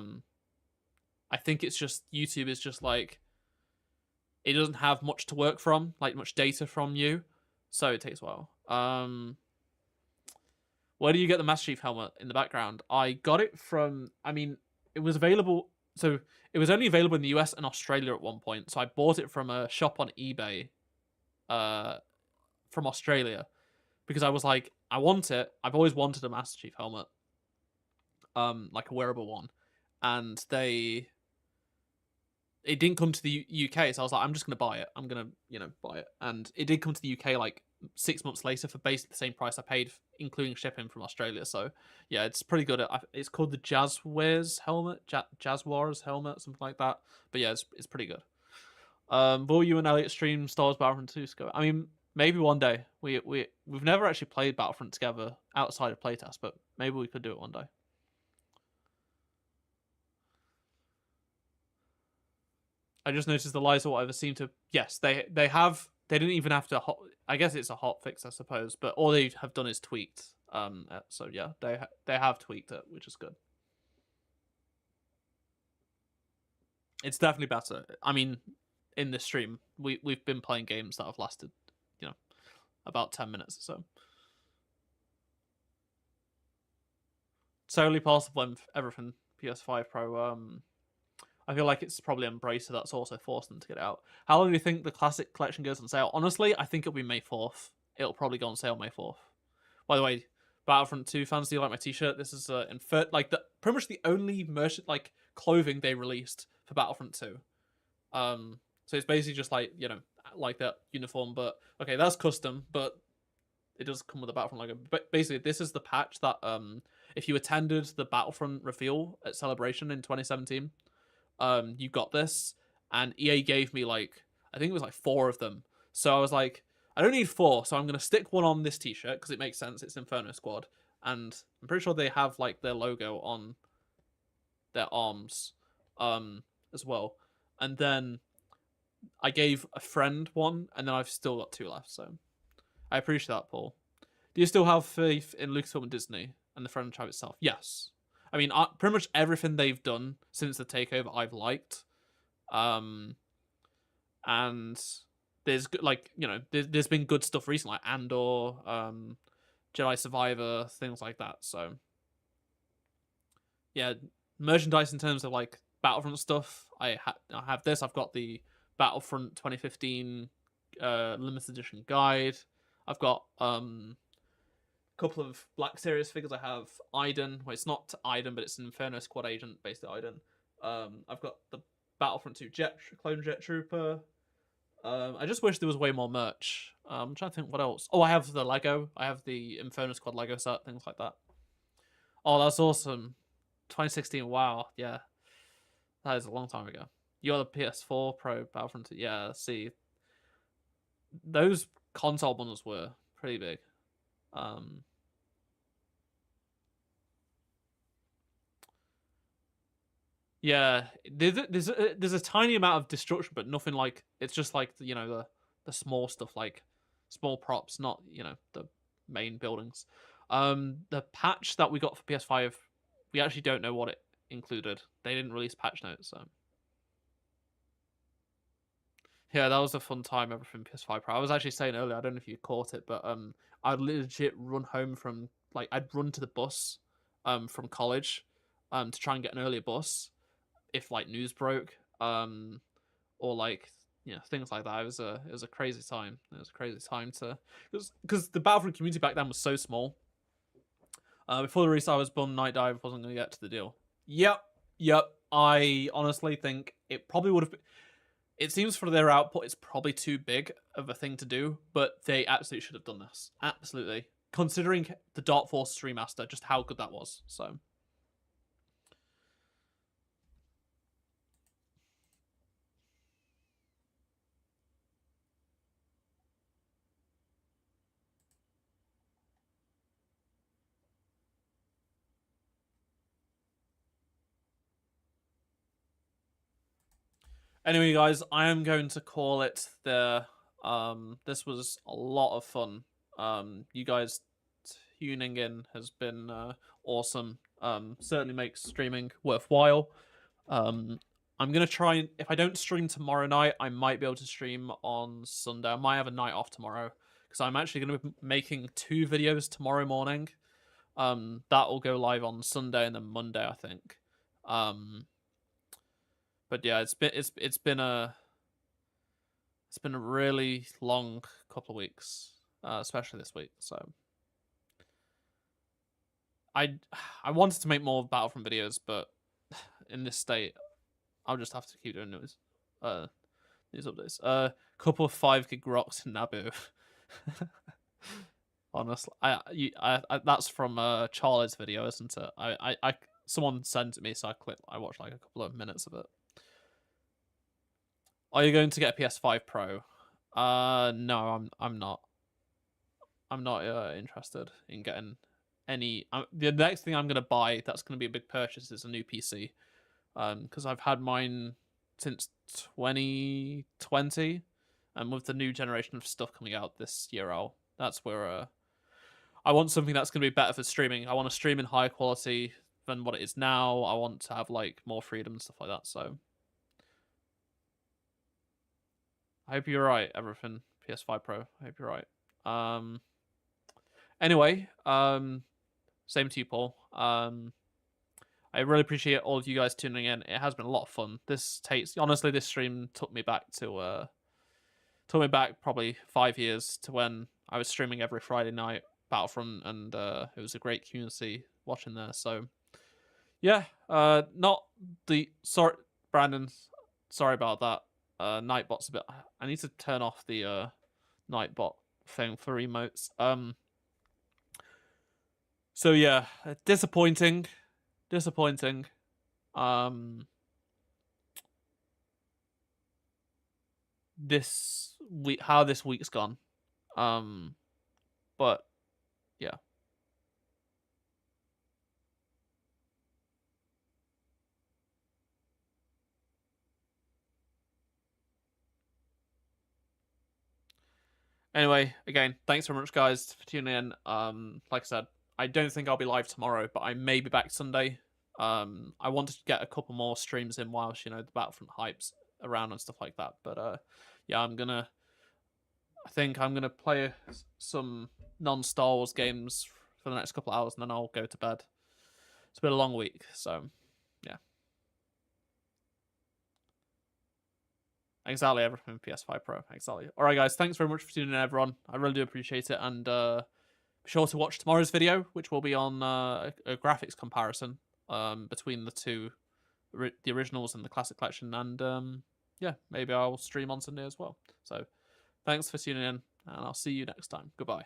think it's just YouTube is just like it doesn't have much to work from, like much data from you, so it takes a while. Where do you get the Master Chief helmet in the background? I got it from. I mean, it was available. So it was only available in the US and Australia at one point. So I bought it from a shop on eBay, from Australia, because I was like, I want it. I've always wanted a Master Chief helmet, like a wearable one, and it didn't come to the UK, so I was like, I'm just gonna buy it. I'm gonna, you know, buy it, and it did come to the UK like 6 months later for basically the same price I paid, including shipping from Australia. So yeah, it's pretty good. It's called the Jazzwares helmet, Jazzwares helmet, something like that. But yeah, it's pretty good. Will you and Elliot stream Star Wars Battlefront 2? I mean, maybe one day. We've never actually played Battlefront together outside of playtest, but maybe we could do it one day. I just noticed the lies or whatever seem to. Yes, they have. They didn't even have to. I guess it's a hot fix, I suppose. But all they have done is tweaked. So yeah, they have tweaked it, which is good. It's definitely better. I mean, in this stream, we've been playing games that have lasted, you know, about 10 minutes or so. It's only possible when everything PS5 Pro. I feel like it's probably Embracer that's also forced them to get it out. How long do you think the Classic Collection goes on sale? Honestly, I think it'll be May 4th. It'll probably go on sale May 4th. By the way, Battlefront 2 fans, do you like my t-shirt? This is like pretty much the only merchant like clothing they released for Battlefront 2. So it's basically just like, you know, like that uniform, but okay, that's custom, but it does come with a Battlefront logo. But basically, this is the patch that if you attended the Battlefront reveal at Celebration in 2017, you got this, and EA gave me like, I think it was like 4 of them. So I was like, I don't need 4, so I'm gonna stick one on this t-shirt because it makes sense. It's Inferno Squad, and I'm pretty sure they have like their logo on their arms, as well. And then I gave a friend one, and then I've still got 2 left. So I appreciate that, Paul. Do you still have faith in Lucasfilm and Disney and the franchise itself? Yes. I mean, pretty much everything they've done since the takeover, I've liked. And there's like, you know, there's been good stuff recently, like Andor, Jedi Survivor, things like that. So yeah, merchandise in terms of like Battlefront stuff. I have this. I've got the Battlefront 2015 limited edition guide. I've got couple of Black Series figures. I have Iden. Well, it's not Iden, but it's an Inferno Squad agent based at Iden. I've got the Battlefront 2 clone jet trooper. I just wish there was way more merch. I'm trying to think what else. Oh, I have the Lego. I have the Inferno Squad Lego set, things like that. Oh, that's awesome. 2016. Wow. Yeah, that is a long time ago. You're the PS4 Pro Battlefront 2. Yeah. See, those console bundles were pretty big. Yeah, there's a tiny amount of destruction, but nothing like, it's just like, you know, the small stuff, like small props, not, you know, the main buildings. The patch that we got for PS5, we actually don't know what it included. They didn't release patch notes, so yeah, that was a fun time. Everything PS5 Pro. I was actually saying earlier, I don't know if you caught it, but I'd legit run home from I'd run to the bus, from college, to try and get an earlier bus if like news broke, or like things like that. It was a crazy time. It was a crazy time to because the Battlefront community back then was so small. Before the release, I was bummed Night Dive wasn't going to get to the deal. Yep. I honestly think it probably would have been. It seems for their output, it's probably too big of a thing to do, but they absolutely should have done this. Absolutely. Considering the Dark Forces remaster, just how good that was. So. Anyway, guys, I am going to call it there. This was a lot of fun. You guys tuning in has been awesome. Certainly makes streaming worthwhile. I'm gonna try and if I don't stream tomorrow night, I might be able to stream on Sunday. I might have a night off tomorrow because I'm actually gonna be making 2 videos tomorrow morning. That will go live on Sunday and then Monday, I think. But yeah, it's been a really long couple of weeks, especially this week. So I wanted to make more Battlefront videos, but in this state, I'll just have to keep doing these updates. Couple of 5 gig rocks in Naboo. Honestly, that's from Charlie's video, isn't it? I someone sent it me, so I watched like a couple of minutes of it. Are you going to get a PS5 Pro? No, I'm not. I'm not interested in getting any. The next thing I'm gonna buy that's gonna be a big purchase is a new PC. Because I've had mine since 2020, and with the new generation of stuff coming out this year, that's where I want something that's gonna be better for streaming. I want to stream in higher quality than what it is now. I want to have like more freedom and stuff like that. So. I hope you're right, everything. PS5 Pro. I hope you're right. Anyway, same to you, Paul. I really appreciate all of you guys tuning in. It has been a lot of fun. This stream took me back to probably 5 years to when I was streaming every Friday night Battlefront, and it was a great community watching there. So yeah, not the sorry, Brandon. Sorry about that. Nightbot's a bit. I need to turn off the Nightbot thing for emotes. So yeah, disappointing. This week, how this week's gone. But yeah. Anyway, again, thanks very much, guys, for tuning in. Like I said, I don't think I'll be live tomorrow, but I may be back Sunday. I wanted to get a couple more streams in whilst the Battlefront hype's around and stuff like that. But yeah, I think I'm gonna play some non-Star Wars games for the next couple of hours, and then I'll go to bed. It's been a long week, so yeah. Exactly, everything PS5 Pro. Exactly. All right, guys. Thanks very much for tuning in, everyone. I really do appreciate it, and be sure to watch tomorrow's video, which will be on a graphics comparison between the two, the originals and the classic collection, and yeah, maybe I'll stream on Sunday as well. So, thanks for tuning in, and I'll see you next time. Goodbye.